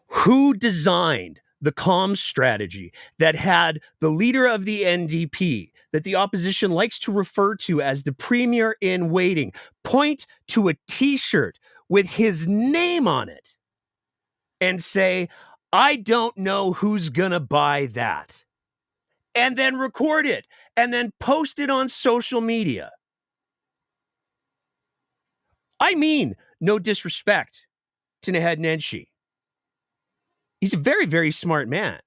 who designed the comms strategy that had the leader of the NDP, that the opposition likes to refer to as the premier in waiting, point to a t-shirt with his name on it and say, I don't know who's gonna buy that. And then record it and then post it on social media. I mean, no disrespect to Naheed Nenshi. He's a very, very smart man.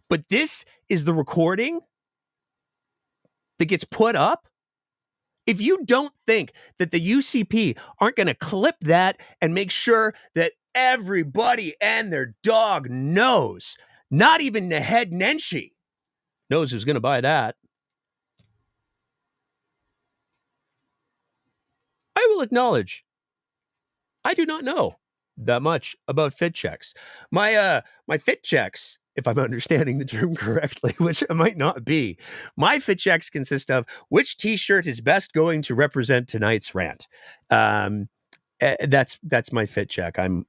But this is the recording that gets put up. If you don't think that the UCP aren't going to clip that and make sure that everybody and their dog knows, not even Naheed Nenshi knows who's going to buy that, I will acknowledge I do not know that much about fit checks. My fit checks, if I'm understanding the term correctly, which I might not be, my fit checks consist of which t-shirt is best going to represent tonight's rant. That's my fit check. I'm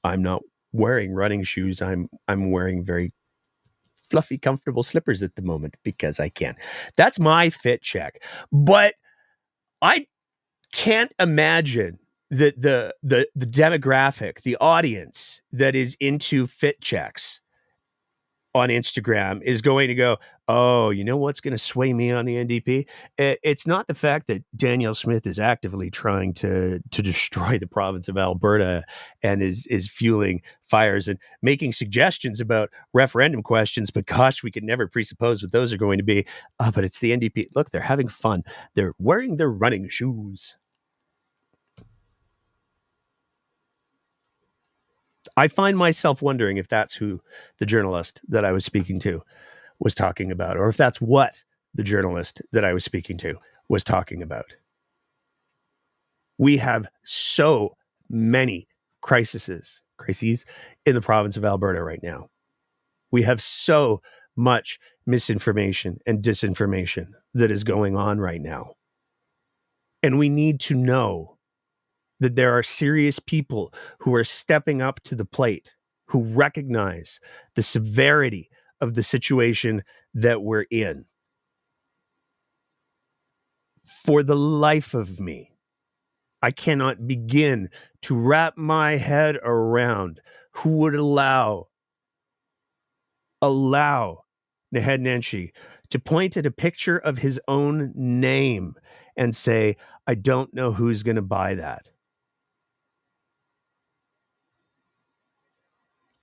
not wearing running shoes. I'm wearing very fluffy, comfortable slippers at the moment because I can. That's my fit check. But I can't imagine that the demographic, the audience that is into fit checks on Instagram is going to go, oh, you know what's going to sway me on the NDP? It's not the fact that Danielle Smith is actively trying to destroy the province of Alberta and is fueling fires and making suggestions about referendum questions, but gosh, we could never presuppose what those are going to be. But it's the NDP. Look, they're having fun. They're wearing their running shoes. I find myself wondering if that's who the journalist that I was speaking to was talking about, or if that's what the journalist that I was speaking to was talking about. We have so many crises in the province of Alberta right now. We have so much misinformation and disinformation that is going on right now. And we need to know that there are serious people who are stepping up to the plate, who recognize the severity of the situation that we're in. For the life of me, I cannot begin to wrap my head around who would allow Naheed Nenshi to point at a picture of his own name and say, I don't know who's going to buy that.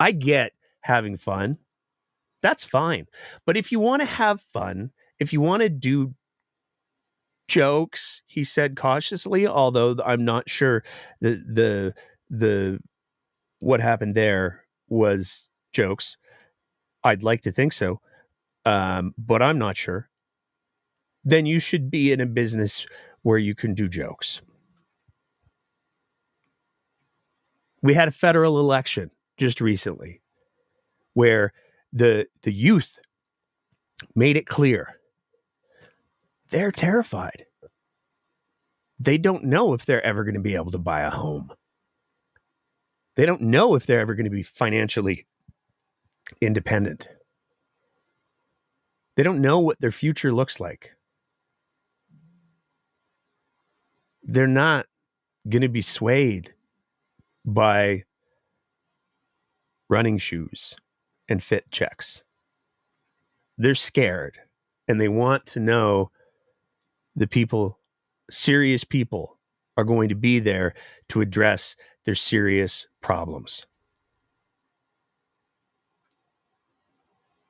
I get having fun. That's fine. But if you want to have fun, if you want to do jokes, he said cautiously, although I'm not sure the what happened there was jokes. I'd like to think so. But I'm not sure. Then you should be in a business where you can do jokes. We had a federal election just recently where the youth made it clear they're terrified. They don't know if they're ever going to be able to buy a home. They don't know if they're ever going to be financially independent. They don't know what their future looks like. They're not going to be swayed by running shoes and fit checks. They're scared and they want to know the people, serious people, are going to be there to address their serious problems.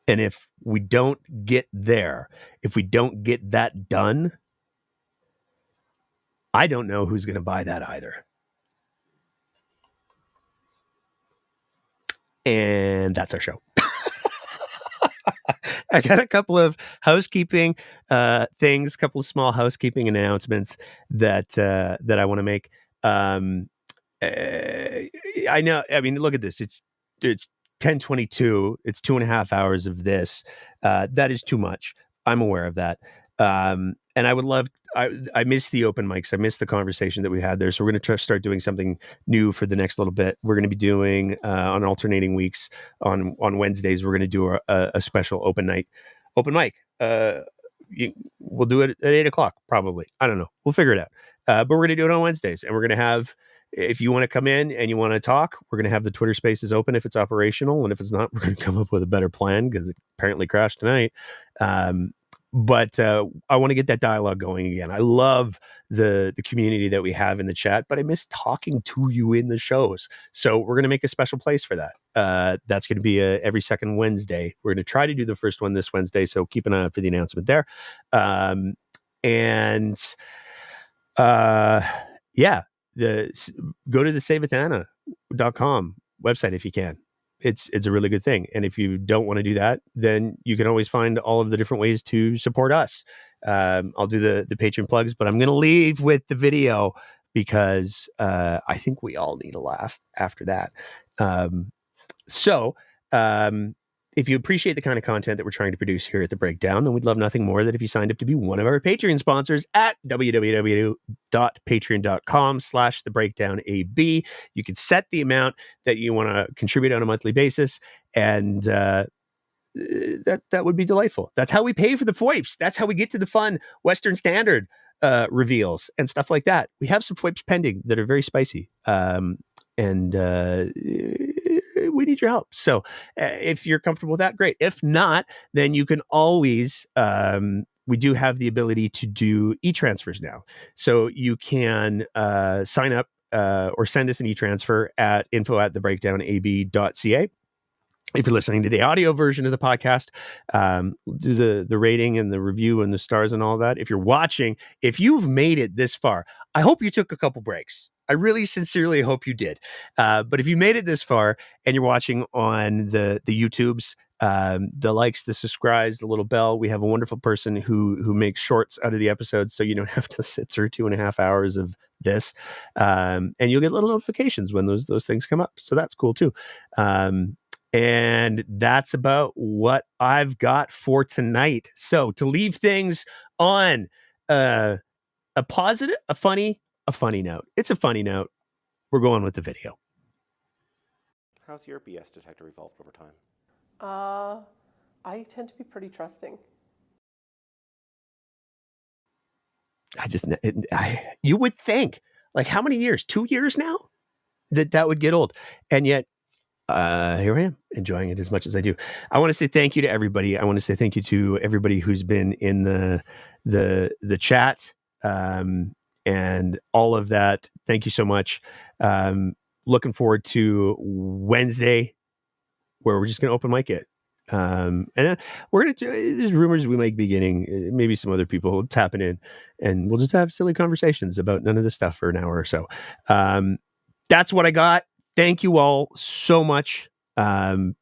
And if we don't get there, if we don't get that done, I don't know who's going to buy that either. And that's our show. I got a couple of housekeeping things, a couple of small housekeeping announcements that I want to make. I know. I mean, look at this. It's 10:22. It's 2.5 hours of this. That is too much. I'm aware of that. And I would love, I miss the open mics. I miss the conversation that we had there. So we're going to start doing something new for the next little bit. We're going to be doing on alternating weeks on Wednesdays. We're going to do a special open mic. We'll do it at 8:00 probably. I don't know. We'll figure it out. But we're going to do it on Wednesdays, and we're going to have, if you want to come in and you want to talk, we're going to have the Twitter Spaces open if it's operational, and if it's not, we're going to come up with a better plan because it apparently crashed tonight. But I want to get that dialogue going again. I love the community that we have in the chat, but I miss talking to you in the shows. So we're going to make a special place for that. That's going to be every second Wednesday. We're going to try to do the first one this Wednesday, so keep an eye out for the announcement there. Yeah, go to the saveathena.com website if you can. It's a really good thing. And if you don't want to do that, then you can always find all of the different ways to support us. I'll do the Patreon plugs, but I'm going to leave with the video because I think we all need a laugh after that. If you appreciate the kind of content that we're trying to produce here at The Breakdown, then we'd love nothing more that if you signed up to be one of our Patreon sponsors at www.patreon.com/thebreakdownab. You can set the amount that you want to contribute on a monthly basis, and that would be delightful. That's how we pay for the FOIPs. That's how we get to the fun Western Standard reveals and stuff like that. We have some FOIPs pending that are very spicy, and we need your help. So if you're comfortable with that, great. If not, then you can always, we do have the ability to do e-transfers now. So you can sign up or send us an e-transfer at info@thebreakdownab.ca. If you're listening to the audio version of the podcast, do the rating and the review and the stars and all that. If you're watching, if you've made it this far, I hope you took a couple breaks. I really sincerely hope you did. But if you made it this far and you're watching on the YouTubes, the likes, the subscribes, the little bell, we have a wonderful person who makes shorts out of the episodes, so you don't have to sit through 2.5 hours of this. And you'll get little notifications when those things come up. So that's cool too. And that's about what I've got for tonight. So to leave things on a positive, a funny note. It's a funny note. We're going with the video. How's your BS detector evolved over time? I tend to be pretty trusting. You would think, like, how many years? 2 years now? That would get old. And yet, here I am, enjoying it as much as I do. I want to say thank you to everybody. I want to say thank you to everybody who's been in the chat and all of that. Thank you so much. Looking forward to Wednesday, where we're just going to open mic it. And then we're going to, there's rumors we might be getting, maybe some other people tapping in, and we'll just have silly conversations about none of this stuff for an hour or so. That's what I got. Thank you all so much. Who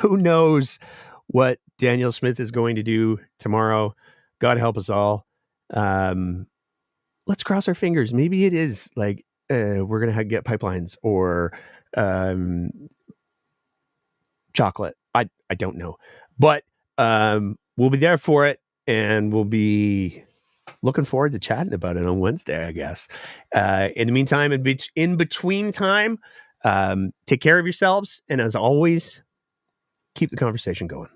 knows what Daniel Smith is going to do tomorrow? God help us all. Let's cross our fingers. Maybe it is like we're going to get pipelines or chocolate. I don't know. But we'll be there for it, and we'll be looking forward to chatting about it on Wednesday, I guess. In the meantime, in between time, take care of yourselves. And as always, keep the conversation going.